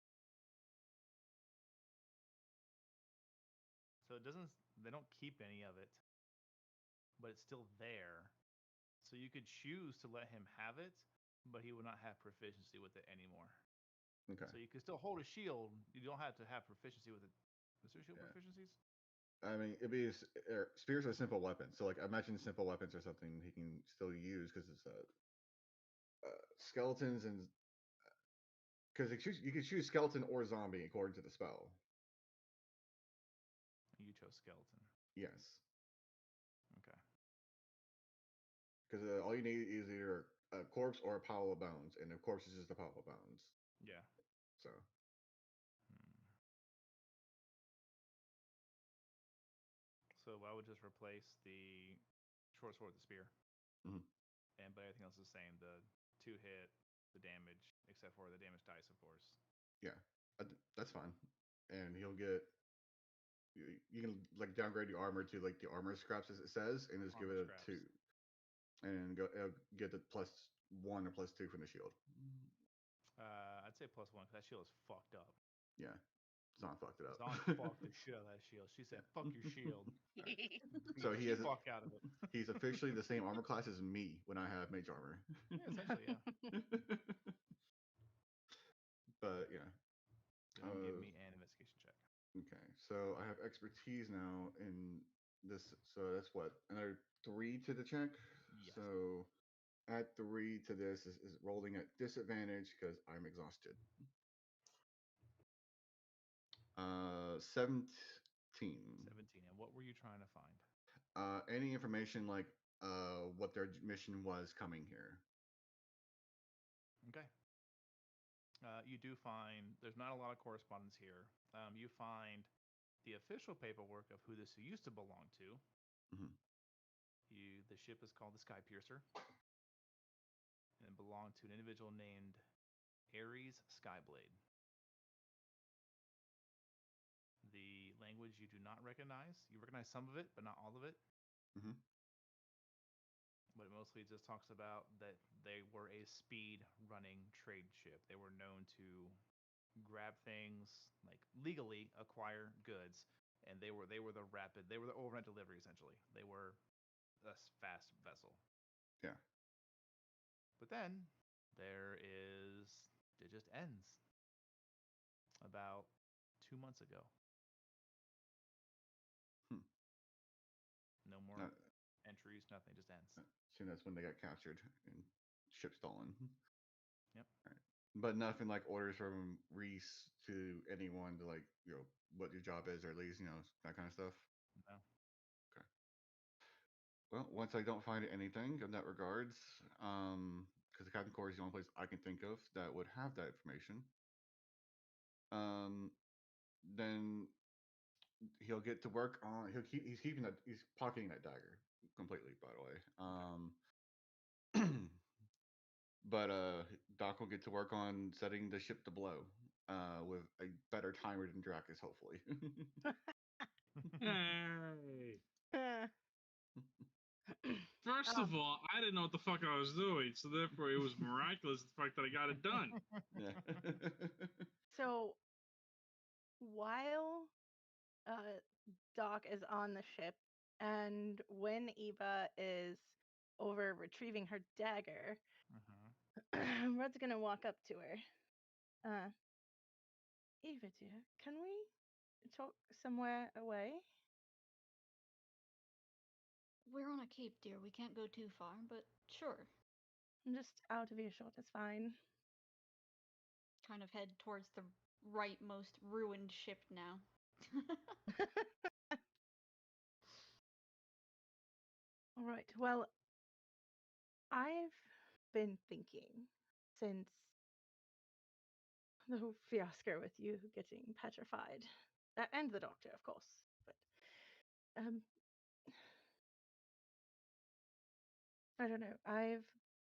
So it doesn't. They don't keep any of it, but it's still there. So you could choose to let him have it, but he would not have proficiency with it anymore. Okay. So you can still hold a shield. You don't have to have proficiency with it. Is there shield proficiencies? I mean, it'd be spears are simple weapons. So like, I imagine simple weapons are something he can still use because it's skeletons and because you can choose skeleton or zombie according to the spell. You chose skeleton. Yes. Okay. Because all you need is either a corpse or a pile of bones, and the corpse is just a pile of bones. Yeah. So. So I would just replace the short sword with the spear. But everything else is the same. The 2-hit, the damage, except for the damage dice, of course. Yeah, that's fine. And he'll get. You can like downgrade the armor to like the armor scraps as it says, and just give it a 2, and get the +1 or +2 from the shield. I'd say +1 because that shield is fucked up. Yeah, Zon fucked it up. Zon fucked the shit out of that shield. She said, "Fuck your shield." Right. So he has fuck out of it. He's officially the same armor class as me when I have mage armor. Yeah, essentially, yeah. But yeah. Give me an investigation check. Okay, so I have expertise now in this. So that's what, another 3 to the check. Yes. So add 3 to this is rolling at disadvantage because I'm exhausted. 17. 17. And what were you trying to find? Any information like what their mission was coming here. Okay. You do find there's not a lot of correspondence here. You find the official paperwork of who this used to belong to. The ship is called the Skypiercer, and it belonged to an individual named Ares Skyblade. The language you do not recognize. You recognize some of it, but not all of it. But mostly just talks about that they were a speed running trade ship. They were known to grab things, like legally acquire goods, and they were the overnight delivery essentially. They were a fast vessel. Yeah. But then it just ends about 2 months ago. No more entries, nothing, just ends. Soon that's when they got captured and ship stolen. Yep. Right. But nothing like orders from Reese to anyone to like, what your job is, or at least, that kind of stuff. No. Okay. Well, once I don't find anything in that regards, because the Captain Corps is the only place I can think of that would have that information, then he'll get to work on. He's pocketing that dagger completely, by the way. But Doc will get to work on setting the ship to blow, with a better timer than Dracus, hopefully. Hey. First of all, I didn't know what the fuck I was doing, so therefore it was miraculous the fact that I got it done. Yeah. So while Doc is on the ship, and when Eva is over retrieving her dagger, Red's gonna walk up to her. Eva, dear, can we talk somewhere away? We're on a cape, dear. We can't go too far, but sure. I'm just out of earshot, it's fine. Kind of head towards the rightmost ruined ship now. All right, well, I've been thinking since the whole fiasco with you getting petrified, and the doctor, of course, but I don't know. I've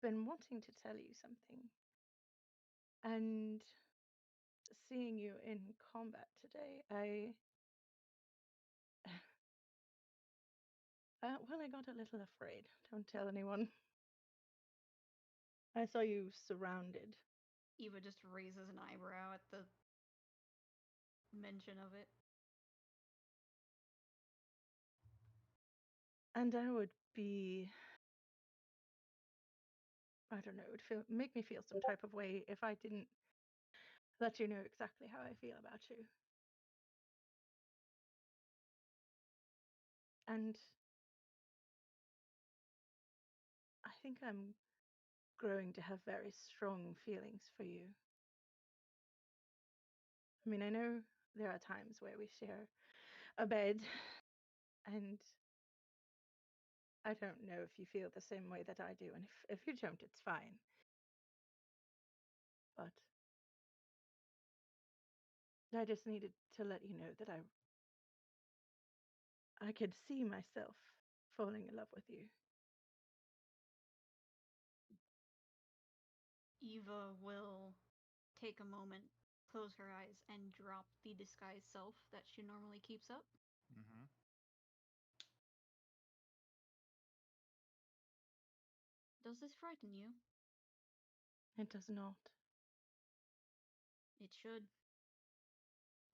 been wanting to tell you something, and seeing you in combat today, I got a little afraid. Don't tell anyone. I saw you surrounded. Eva just raises an eyebrow at the mention of it. And I would be, I don't know, it would make me feel some type of way if I didn't let you know exactly how I feel about you. And I think I'm growing to have very strong feelings for you. I mean, I know there are times where we share a bed, and I don't know if you feel the same way that I do, and if you don't, it's fine. But I just needed to let you know that I could see myself falling in love with you. Eva will take a moment, close her eyes, and drop the disguised self that she normally keeps up. Does this frighten you? It does not. It should.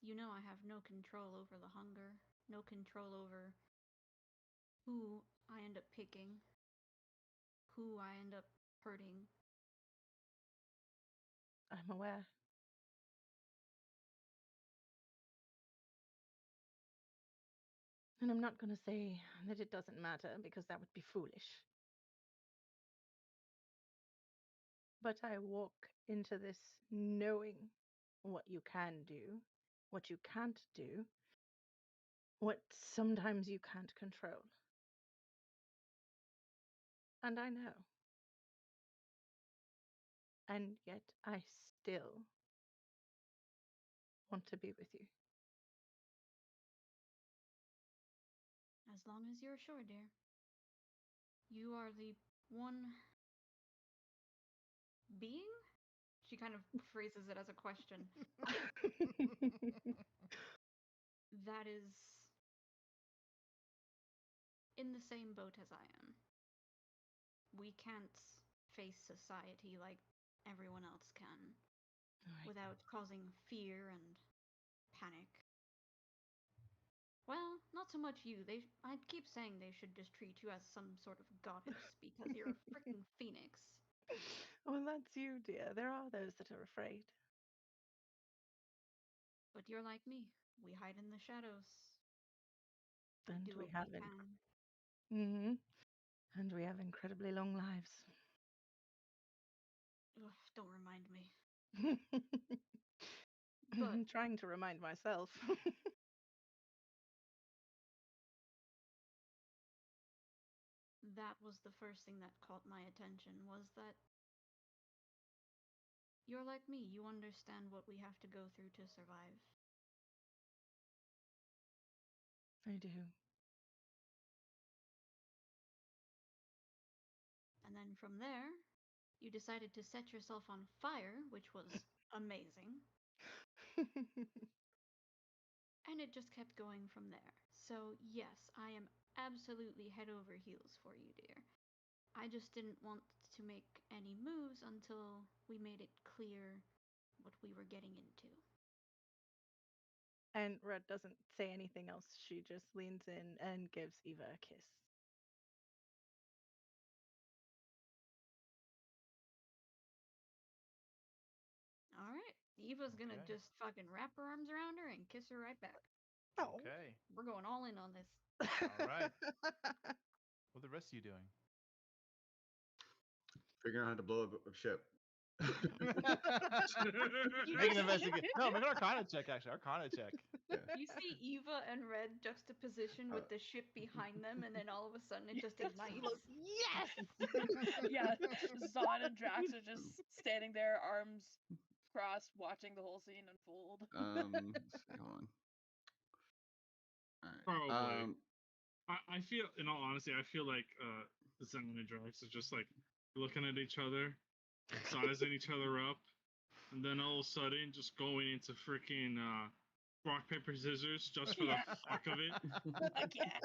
You know I have no control over the hunger, no control over who I end up picking, who I end up hurting. I'm aware. And I'm not going to say that it doesn't matter, because that would be foolish. But I walk into this knowing what you can do, what you can't do, what sometimes you can't control. And I know. And yet I still want to be with you. As long as you're sure, dear. You are the one being? She kind of phrases it as a question. That is in the same boat as I am. we can't face society like everyone else can without causing fear and panic. Well, not so much you. I keep saying they should just treat you as some sort of goddess because you're a freaking phoenix. Well, that's you, dear. There are those that are afraid. But you're like me. We hide in the shadows. And do we what have we can. And we have incredibly long lives. Ugh, don't remind me. I'm trying to remind myself. That was the first thing that caught my attention, was that you're like me. You understand what we have to go through to survive. I do. And then from there, you decided to set yourself on fire, which was amazing. And it just kept going from there. So, yes, I am absolutely head over heels for you, dear. I just didn't want to make any moves until we made it clear what we were getting into. And Red doesn't say anything else. She just leans in and gives Eva a kiss. All right. Eva's gonna just fucking wrap her arms around her and kiss her right back. Okay. We're going all in on this. All right. What are the rest of you doing? Figuring out how to blow up a ship. Make an investigation. No, make an Arcana check. Actually, Arcana check. Yeah. You see Eva and Red juxtaposition with the ship behind them, and then all of a sudden it just ignites. Yes! Yeah, Zon and Drax are just standing there, arms crossed, watching the whole scene unfold. Let's see, hold on. All right. Probably. I feel, in all honesty, I feel like Zon and Drax are just like looking at each other, sizing each other up, and then all of a sudden just going into freaking rock, paper, scissors just for the fuck of it. Like, yeah.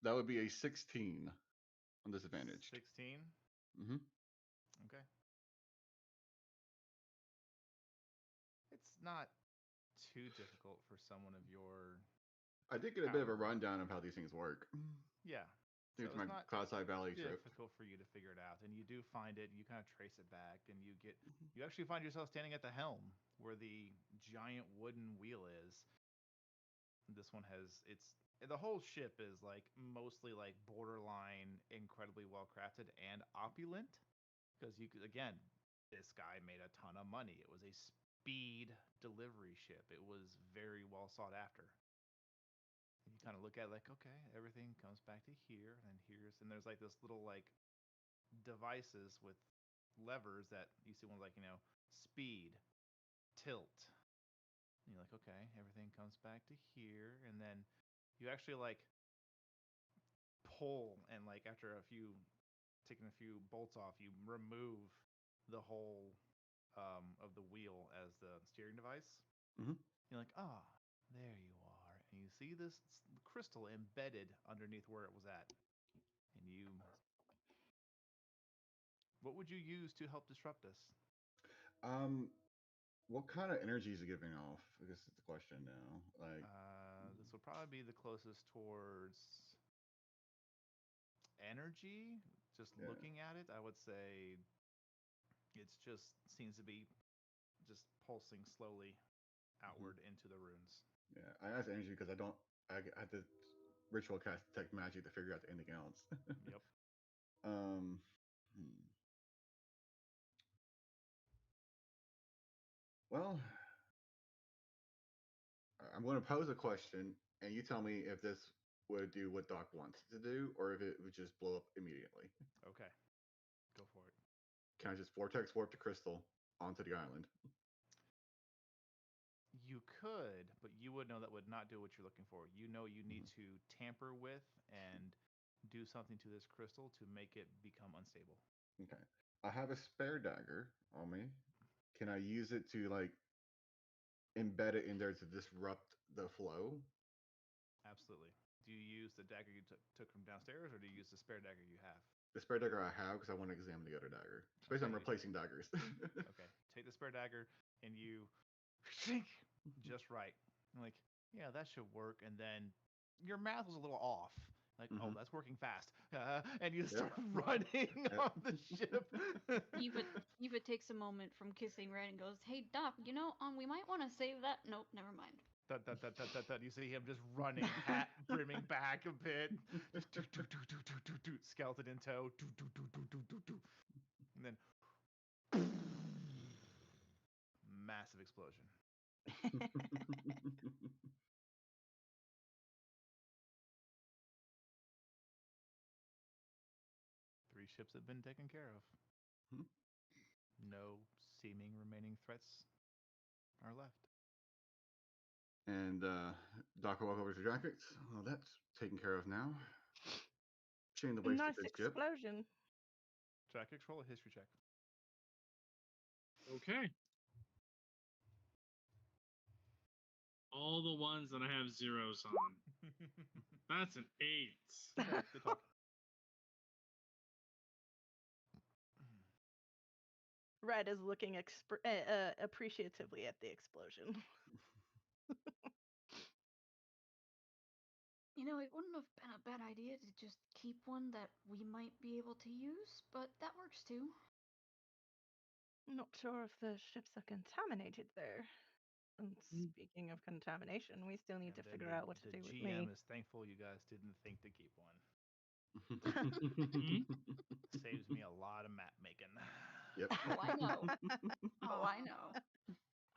That would be a 16 on disadvantage. 16? Mm-hmm. Okay. It's not too difficult for someone of your... I did get a bit of a rundown of how these things work. Yeah. So it's my Cloud Side Valley trip. Difficult for you to figure it out, and you do find it. You kind of trace it back, and you actually find yourself standing at the helm where the giant wooden wheel is. This one has the whole ship is like mostly like borderline incredibly well crafted and opulent, because this guy made a ton of money. It was a speed delivery ship. It was very well sought after. You kind of look at it like, okay, everything comes back to here, and there's like this little like devices with levers that you see one like, speed, tilt. And you're like, okay, everything comes back to here, and then you actually like pull, and like after taking a few bolts off, you remove the whole of the wheel as the steering device. Mm-hmm. You're like, ah, there you are, and you see this crystal embedded underneath where it was at, and what would you use to help disrupt this? What kind of energy is it giving off? I guess it's the question now. Like, this would probably be the closest towards energy. Just looking at it, I would say it's just seems to be just pulsing slowly outward into the runes. Yeah, I asked energy because I had to ritual cast detect magic to figure out anything else. Yep. Well, I'm going to pose a question, and you tell me if this would do what Doc wants to do, or if it would just blow up immediately. Okay, go for it. Can I just vortex warp the crystal onto the island? You could, but you would know that would not do what you're looking for. You know you need to tamper with and do something to this crystal to make it become unstable. Okay. I have a spare dagger on me. Can I use it to like embed it in there to disrupt the flow? Absolutely. Do you use the dagger you took from downstairs, spares, or do you use the spare dagger you have? The spare dagger I have because I want to examine the other dagger. Especially I'm replacing daggers. Okay, take the spare dagger and you think just right. I'm like, yeah, that should work. And then your math was a little off. Like, oh, that's working fast. And you start running on the ship. Eva takes a moment from kissing Red and goes, "Hey, Doc, we might want to save that." Nope, never mind. You see him just running, hat brimming back a bit. Skeleton in tow. And then massive explosion. 3 ships have been taken care of. No seeming remaining threats are left. And Doc will walk over to Drackix. Well, that's taken care of now. Chain the waste nice of his explosion. Drackix, roll a history check. Okay. All the ones that I have zeros on. That's an 8. Okay, good talk. Red is looking appreciatively at the explosion. It wouldn't have been a bad idea to just keep one that we might be able to use, but that works too. Not sure if the ships are contaminated there. And speaking of contamination, we still need to figure out what to do with me. The GM is thankful you guys didn't think to keep one. Saves me a lot of map making. Yep. Oh, I know. I know.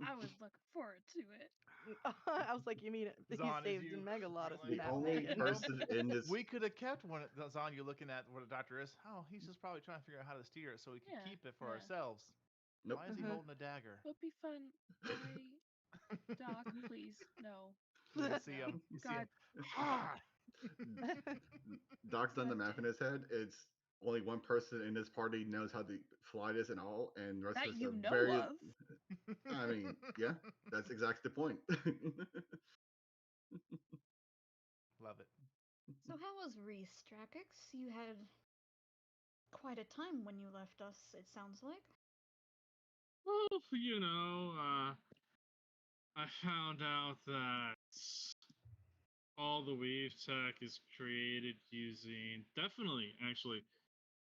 I was looking forward to it. I was like, you mean he saved Meg a lot of the only person in this. We could have kept one. Zon, you're looking at what a doctor is. Oh, he's just probably trying to figure out how to steer it so we can keep it for ourselves. Nope. Why is he holding a dagger? It'll be fun. Doc, please, no. You see him. You God. See him. Doc's done the math in his head. It's only one person in this party knows how to fly this and all, and the rest that of us you are know very. Of. I mean, yeah, that's exactly the point. Love it. So how was Reese, Drackix? You had quite a time when you left us, it sounds like. Well, I found out that all the weave tech is created using, definitely, actually,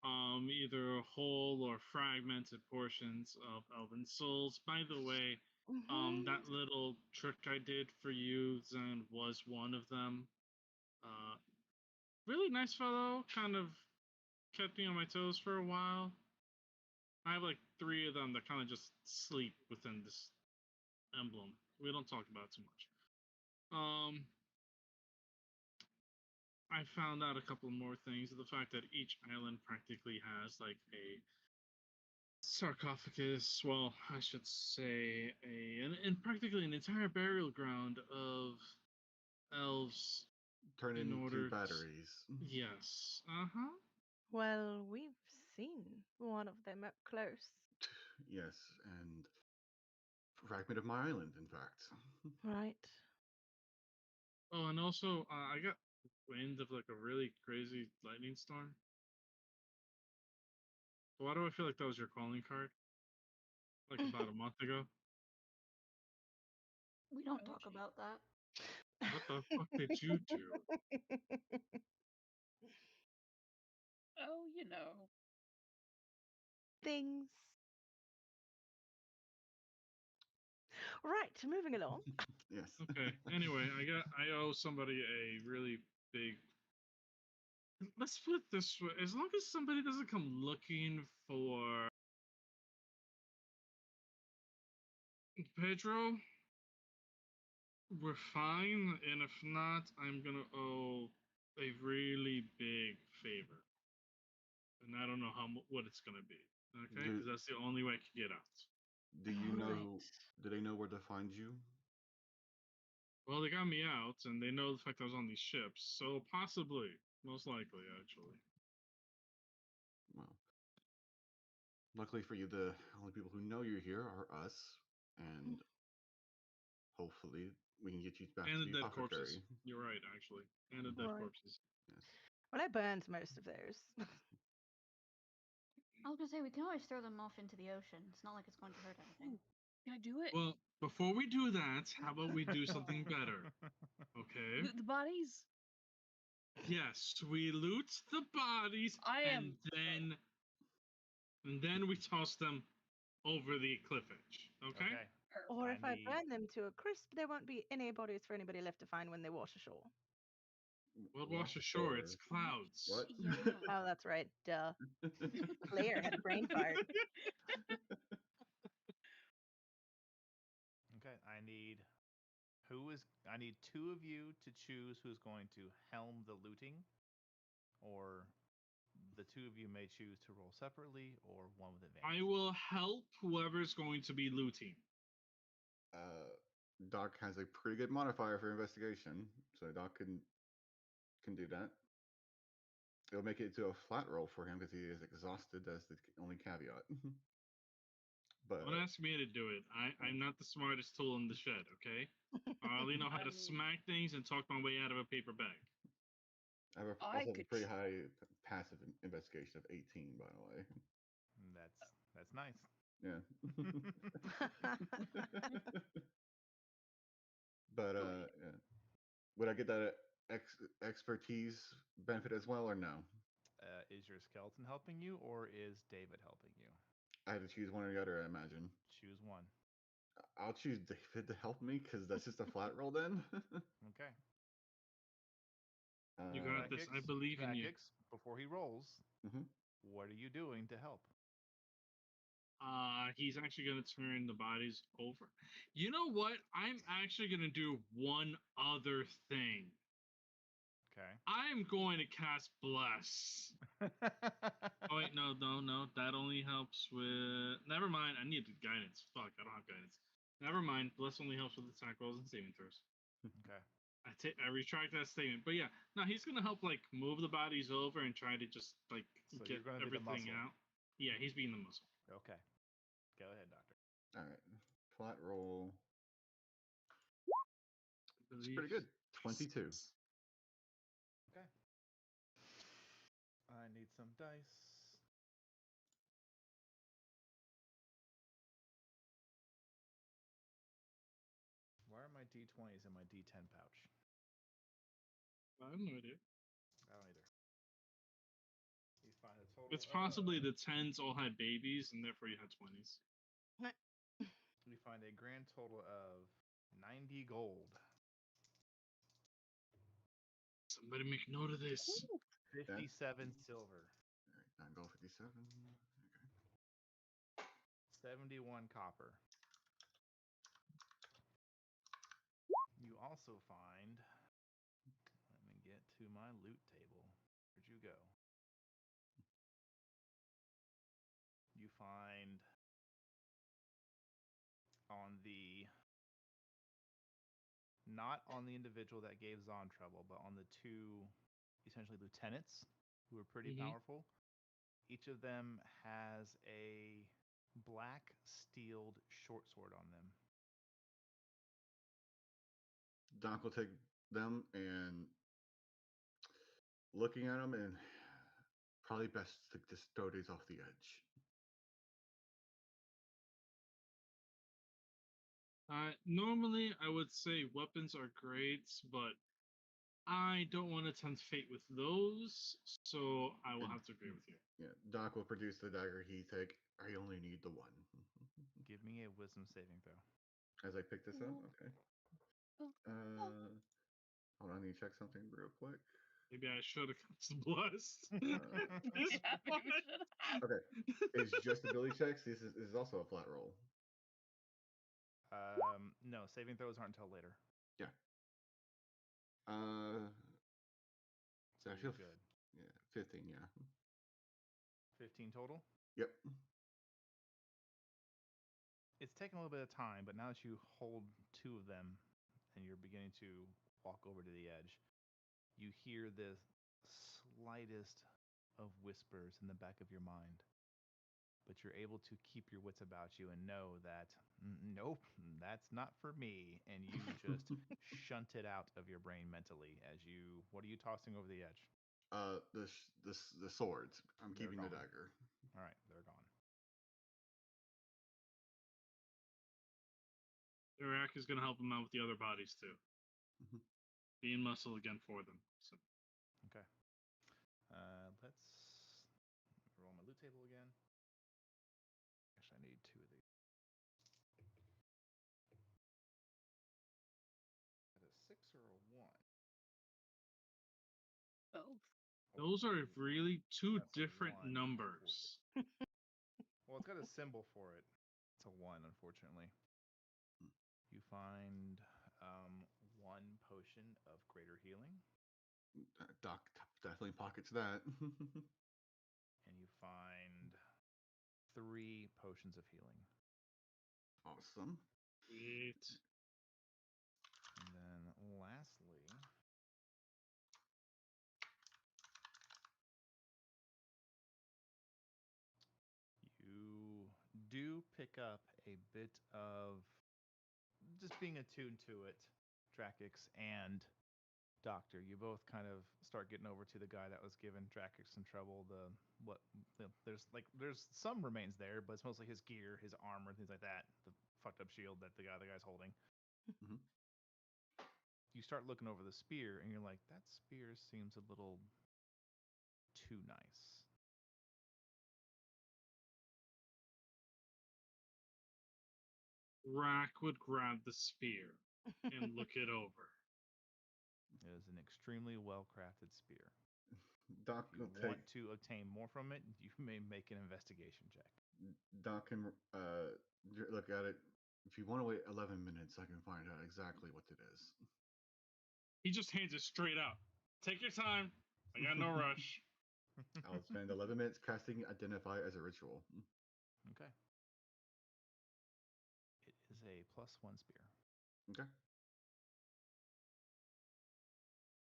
either whole or fragmented portions of elven souls. By the way, that little trick I did for you, Zen, was one of them. Really nice fellow, kind of kept me on my toes for a while. I have like 3 of them that kind of just sleep within this emblem. We don't talk about it too much. I found out a couple more things. The fact that each island practically has like a sarcophagus. Well, I should say and practically an entire burial ground of elves. Turn into batteries. Yes. Well, we've seen one of them up close. Yes, and fragment of my island, in fact. Right. Oh, and also, I got wind of like a really crazy lightning storm. Why do I feel like that was your calling card? Like about a month ago? We don't talk about that. What the fuck did you do? Oh, Things. Right, moving along. Yes. Okay. Anyway, I owe somebody a really big. Let's put it this way: as long as somebody doesn't come looking for Pedro, we're fine. And if not, I'm gonna owe a really big favor, and I don't know what it's gonna be. Okay, because that's the only way I can get out. Do you know? Do they know where to find you? Well, they got me out, and they know the fact I was on these ships, so possibly, most likely, actually. Well, luckily for you, the only people who know you're here are us, and hopefully we can get you back and to the the dead corpses. apothecary. You're right, actually, and the dead corpses. Yes. Well, I burned most of those. I was gonna say we can always throw them off into the ocean. It's not like it's going to hurt anything. Can I do it? Well, before we do that, how about we do something better? Okay. The bodies. Yes, we loot the bodies, and then we toss them over the cliff edge. Okay. Or if I burn them to a crisp, there won't be any bodies for anybody left to find when they wash ashore. Well, wash ashore, it's clouds. What? Yeah. Oh, that's right. Duh. Claire had a brain fart. Okay, I need two of you to choose who's going to helm the looting, or the two of you may choose to roll separately or one with advantage. I will help whoever's going to be looting. Doc has a pretty good modifier for investigation, so Doc can do that. It'll make it to a flat roll for him because he is exhausted. That's the only caveat. But don't ask me to do it. I'm not the smartest tool in the shed. Okay, I only know how to smack things and talk my way out of a paper bag. I have a pretty high passive investigation of 18, by the way. That's nice. Yeah. But yeah. Would I get that expertise benefit as well, or no? Is your skeleton helping you, or is David helping you? I have to choose one or the other, I imagine. Choose one. I'll choose David to help me because that's just a flat roll then. Okay. You got this. I believe in you. Before he rolls, what are you doing to help? He's actually going to turn the bodies over. You know what? I'm actually going to do one other thing. Okay. I'm going to cast Bless. Oh, wait, no. That only helps with... Never mind. I need guidance. Fuck, I don't have guidance. Never mind. Bless only helps with attack rolls and saving throws. Okay. I retract that statement. But yeah, no, he's going to help, like, move the bodies over and try to just, like, get everything out. Yeah, he's being the muscle. Okay. Go ahead, Doctor. All right. Flat roll. It's pretty good. 22. Okay. I need some dice. Why are my D20s in my D10 pouch? I have no idea. I don't either. You find a total. It's possibly the 10s all had babies, and therefore you had 20s. We find a grand total of 90 gold. Somebody make note of this. 57 silver. All right, 9 gold, 57. Okay. 71 copper. You also find, let me get to my loot table. Where'd you go? You find not on the individual that gave Zahn trouble, but on the two essentially lieutenants who were pretty powerful. Each of them has a black steeled short sword on them. Doc will take them and looking at them, and probably best to just throw these off the edge. Normally, I would say weapons are great, but I don't want to tempt fate with those, so I will have to agree with you. Yeah, Doc will produce the dagger he take. I only need the one. Give me a wisdom saving throw. As I pick this up? Okay. Hold on, I need to check something real quick. Maybe I should have cast Blessed. Okay. It's just ability checks. This is also a flat roll. No, saving throws aren't until later. Yeah. So I feel good. Yeah, 15. Yeah. 15 total. Yep. It's taken a little bit of time, but now that you hold two of them and you're beginning to walk over to the edge, you hear the slightest of whispers in the back of your mind. But you're able to keep your wits about you and know that, nope, that's not for me. And you just shunt it out of your brain mentally as you, what are you tossing over the edge? The swords. I'm keeping the dagger. All right, they're gone. Iraq is going to help him out with the other bodies too. Mm-hmm. Being muscle again for them. So. Okay. Let's roll my loot table again. Actually, I need 2 of these. Is it a 6 or a 1? Both. Those are really 2 different numbers. Well, it's got a symbol for it. It's a 1, unfortunately. You find 1 potion of greater healing. Doc definitely pockets that. And you find 3 potions of healing. Awesome. Sweet. And then lastly, you do pick up a bit of just being attuned to it, Drakix and Doctor. You both kind of start getting over to the guy that was giving Drakix some trouble. There's some remains there, but it's mostly his gear, his armor, things like that. The fucked up shield that the guy's holding. Mm-hmm. You start looking over the spear, and you're like, that spear seems a little too nice. Rack would grab the spear and look it over. It is an extremely well-crafted spear. Doc, if you want to obtain more from it, you may make an investigation check. Doc can look at it. If you want to wait 11 minutes, I can find out exactly what it is. He just hands it straight out. Take your time. I got no rush. I'll spend 11 minutes casting Identify as a ritual. Okay. It is a +1 spear. Okay.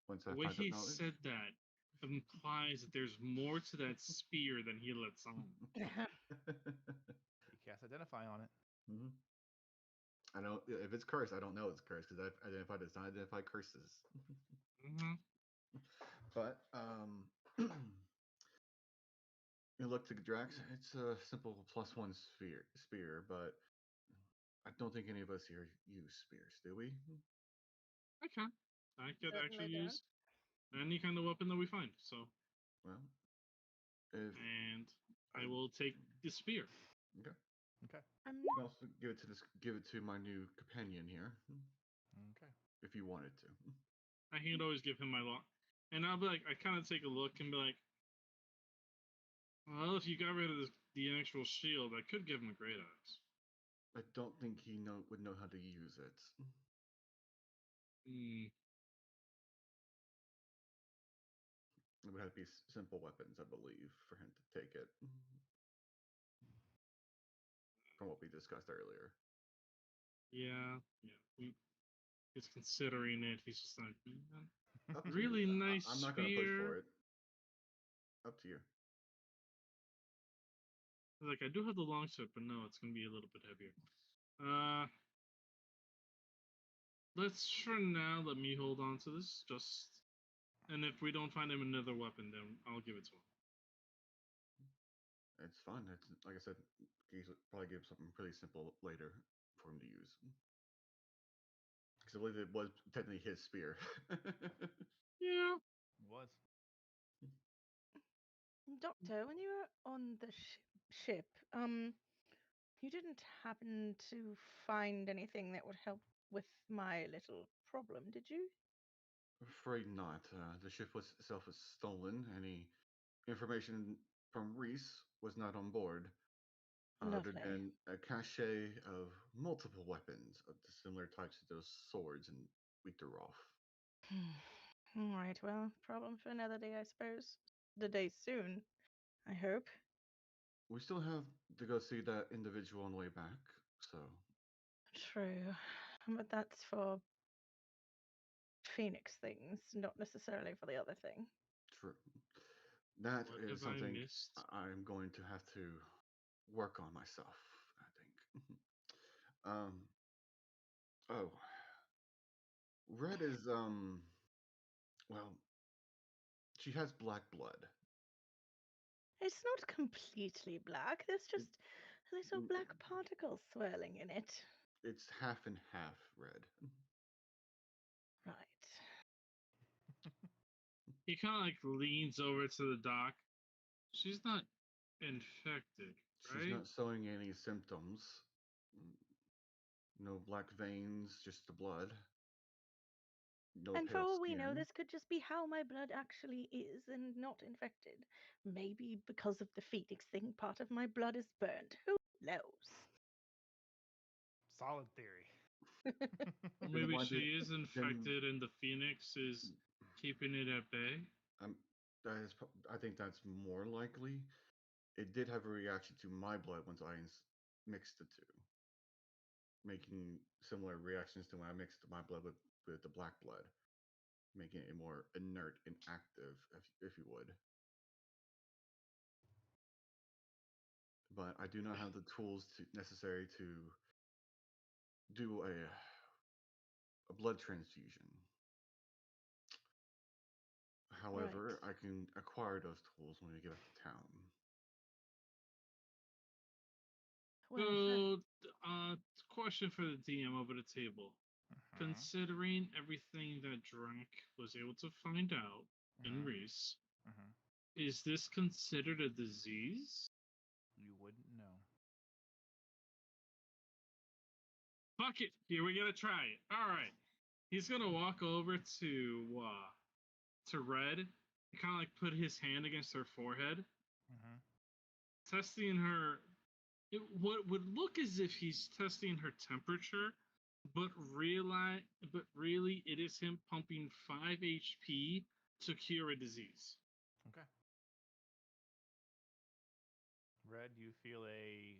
The way he said that implies that there's more to that spear than he lets on. He casts Identify on it. Mm-hmm. I know if it's cursed, I don't know it's cursed because I've identified it's not identified curses. Mm-hmm. But you look to Drax. It's a simple +1 spear, but I don't think any of us here use spears, do we? I can. I could Certainly actually don't. use any kind of weapon that we find. So. Well. And I will take the spear. Okay. Okay. I can also give it to my new companion here. Okay. If you wanted to. I can always give him my lock. And I'll be like, I kind of take a look and be like, well, if you got rid of the actual shield, I could give him a great axe. I don't think he would know how to use it. It would have to be simple weapons, I believe, for him to take it. From what we discussed earlier. Yeah. He's considering it. He's just like, really nice I'm not going to push for it. Up to you. Like, I do have the longsword, but no, it's going to be a little bit heavier. Let's, for now, let me hold on to this. And if we don't find him another weapon, then I'll give it to him. It's fun. It's like I said, he's probably give something pretty simple later for him to use. Because I believe it was technically his spear. Yeah. It was. Doctor, when you were on the ship, you didn't happen to find anything that would help with my little problem, did you? Afraid not. The ship itself was stolen. Any information from Reese was not on board. Other than a cache of multiple weapons of the similar types of those swords, and we threw off. All right, well, problem for another day, I suppose. The day soon, I hope. We still have to go see that individual on the way back, so. True, but that's for Phoenix things, not necessarily for the other thing. True. That What is have I something missed? I'm going to have to work on myself, I think. Oh. Red is, well, She has black blood. It's not completely black. There's just little black particles swirling in it. It's half and half red. Right. He kind of like leans over to the doc. She's not infected, right? She's not showing any symptoms. No black veins, just the blood. No And for pale all we know, skin. this could just be how my blood actually is and not infected. Maybe because of the Phoenix thing, part of my blood is burnt. Who knows? Solid theory. Maybe she is infected and the Phoenix is keeping it at bay. I think that's more likely. It did have a reaction to my blood once I mixed the two, making similar reactions to when I mixed my blood with the black blood, making it more inert and active, if you would. But I do not have the tools necessary to do a blood transfusion. However, I can acquire those tools when we get back to town. So, question for the DM over the table. Considering everything that Drac was able to find out in Reese, is this considered a disease? You wouldn't know. Fuck it. Here, we gotta try it. All right. He's gonna walk over to Red and kind of like put his hand against her forehead, testing her. What would look as if he's testing her temperature, but really it is him pumping 5 HP to cure a disease. Okay. Red, you feel a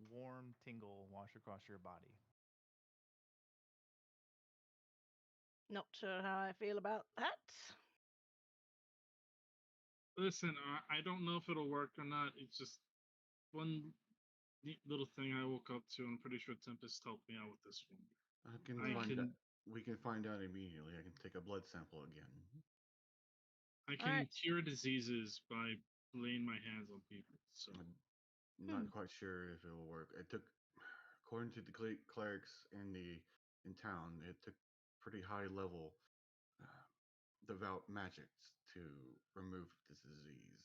warm tingle wash across your body. Not sure how I feel about that. Listen, I don't know if it'll work or not. It's just one neat little thing I woke up to. I'm pretty sure Tempest helped me out with this one. We can find out immediately. I can take a blood sample again. I can cure diseases by laying my hands on people. So I'm not quite sure if it will work. It took, according to the clerics in town, it took pretty high level devout magics to remove this disease.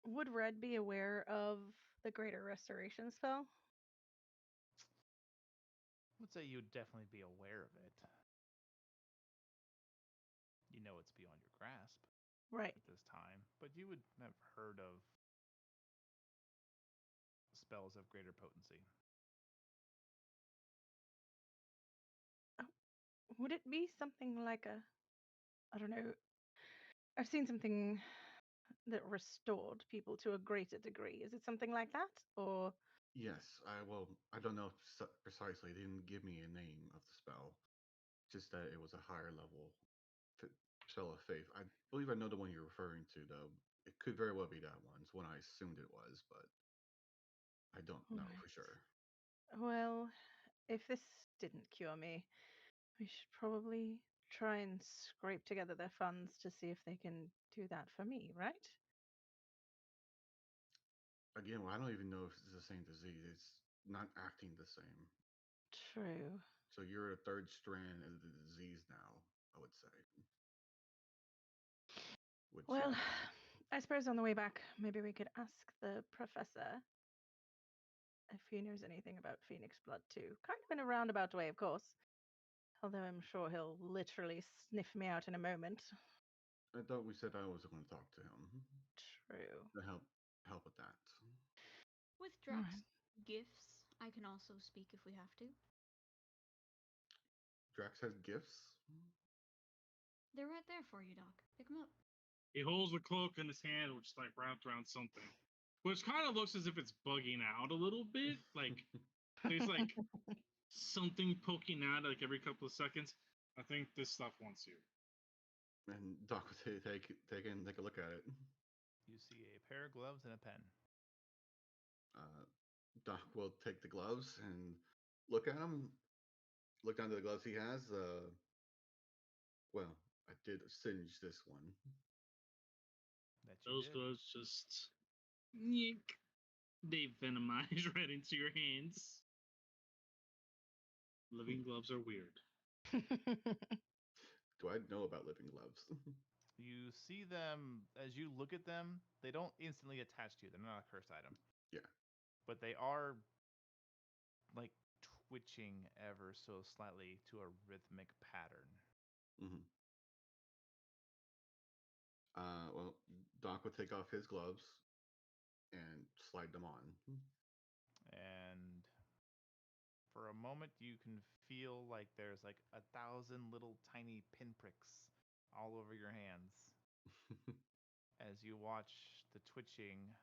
Would Red be aware of the Greater Restoration spell? I would say you would definitely be aware of it. You know it's beyond your grasp. Right. At this time. But you would have heard of spells of greater potency. Would it be something like I don't know, I've seen something that restored people to a greater degree. Is it something like that? Or yes, I don't know precisely. They didn't give me a name of the spell, just that it was a higher level spell of faith. I believe I know the one you're referring to, though. It could very well be that one. It's one I assumed it was, but I don't know for sure. Well, if this didn't cure me, we should probably try and scrape together their funds to see if they can do that for me, right? Again, I don't even know if it's the same disease. It's not acting the same. True. So you're a third strand of the disease now, I would say. Well, I suppose on the way back, maybe we could ask the professor if he knows anything about Phoenix blood too. Kind of in a roundabout way, of course. Although I'm sure he'll literally sniff me out in a moment. I thought we said I was going to talk to him. True. To help with that. With Drax gifts, I can also speak if we have to. Drax has gifts? They're right there for you, Doc. Pick them up. He holds the cloak in his hand, which is like wrapped around something, which kind of looks as if it's bugging out a little bit. Like there's like something poking out like every couple of seconds. I think this stuff wants you. And Doc will take a look at it. You see a pair of gloves and a pen. Doc will take the gloves and look at them. Look down to the gloves he has. Well, I did singe this one. Those gloves just yeek. They venomize right into your hands. Living gloves are weird. Do I know about living gloves? You see them as you look at them. They don't instantly attach to you. They're not a cursed item. Yeah. But they are like twitching ever so slightly to a rhythmic pattern. Mm-hmm. Well, Doc would take off his gloves and slide them on. And for a moment, you can feel like there's like 1,000 little tiny pinpricks all over your hands as you watch the twitching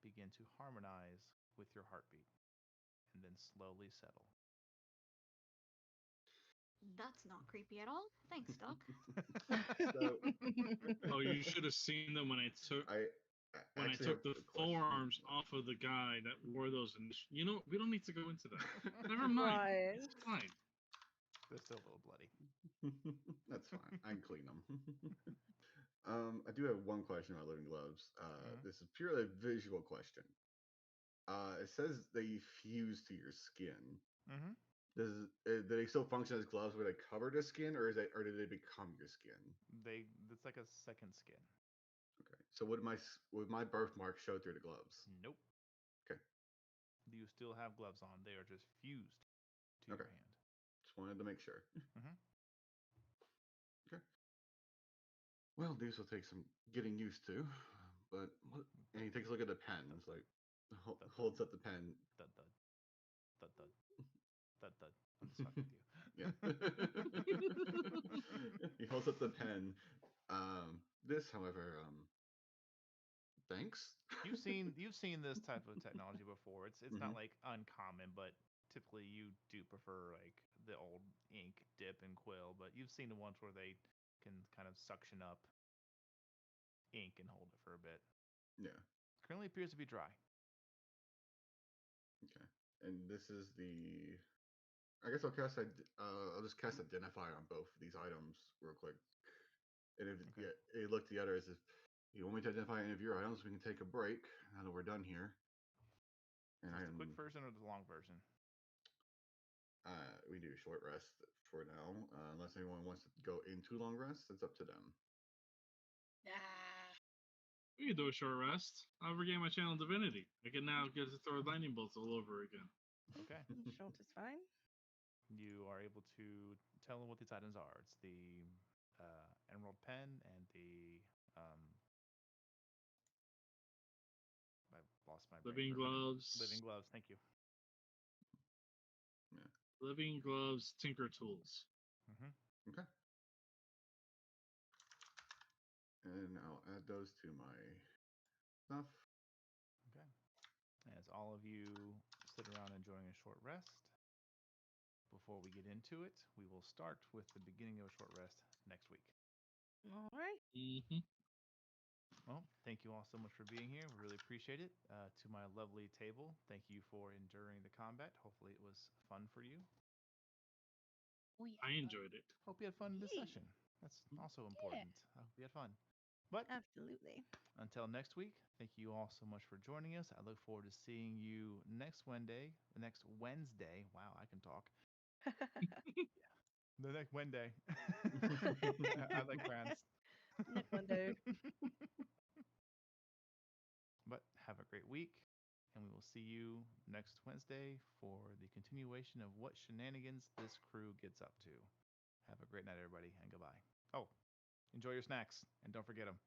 begin to harmonize with your heartbeat and then slowly settle. That's not creepy at all. Thanks, Doc. Oh, you should have seen them when I took the forearms off of the guy that wore those. And you know, we don't need to go into that. Never mind. Right. It's fine. They're still a little bloody. That's fine. I can clean them. I do have one question about living gloves. This is purely a visual question. It says they fuse to your skin. Mm-hmm. Do they still function as gloves where they cover the skin, or do they become your skin? It's like a second skin. Okay. So would my birthmark show through the gloves? Nope. Okay. You still have gloves on. They are just fused to your hand. Just wanted to make sure. Mm-hmm. Okay. Well, these will take some getting used to, but and he takes a look at the pen. It's like holds up the pen. Dud dud. Dud dud. Dud dud. I'm just fucking with you. Yeah. He holds up the pen. This, however, thanks. You've seen this type of technology before. It's not like uncommon, but typically you do prefer like the old ink dip and quill. But you've seen the ones where they can kind of suction up ink and hold it for a bit. Yeah. Currently appears to be dry. Okay. And this is the. I guess I'll just cast Identify on both of these items real quick. And if you look at the others, if you want me to identify any of your items, we can take a break now that we're done here. And the quick version or the long version? We do short rest for now, unless anyone wants to go into long rest. It's up to them. We can do a short rest. I'll regain my channel divinity. I can now get to throw lightning bolts all over again. Okay. Short is fine. You are able to tell them what these items are. It's the emerald pen and the I lost my living gloves. Living gloves. Thank you. Yeah. Living gloves, tinker tools. Mm-hmm. Okay. And I'll add those to my stuff. Okay. As all of you sit around enjoying a short rest, before we get into it, we will start with the beginning of a short rest next week. All right. Mm-hmm. Well, thank you all so much for being here. We really appreciate it. To my lovely table, thank you for enduring the combat. Hopefully it was fun for you. I enjoyed it. Hope you had fun this session. That's also important. I hope you had fun. But absolutely. Until next week, thank you all so much for joining us. I look forward to seeing you next Wednesday. Wow, I can talk. The next Wednesday. I like France. Next Wednesday. But have a great week, and we will see you next Wednesday for the continuation of what shenanigans this crew gets up to. Have a great night, everybody, and goodbye. Oh, enjoy your snacks, and don't forget them.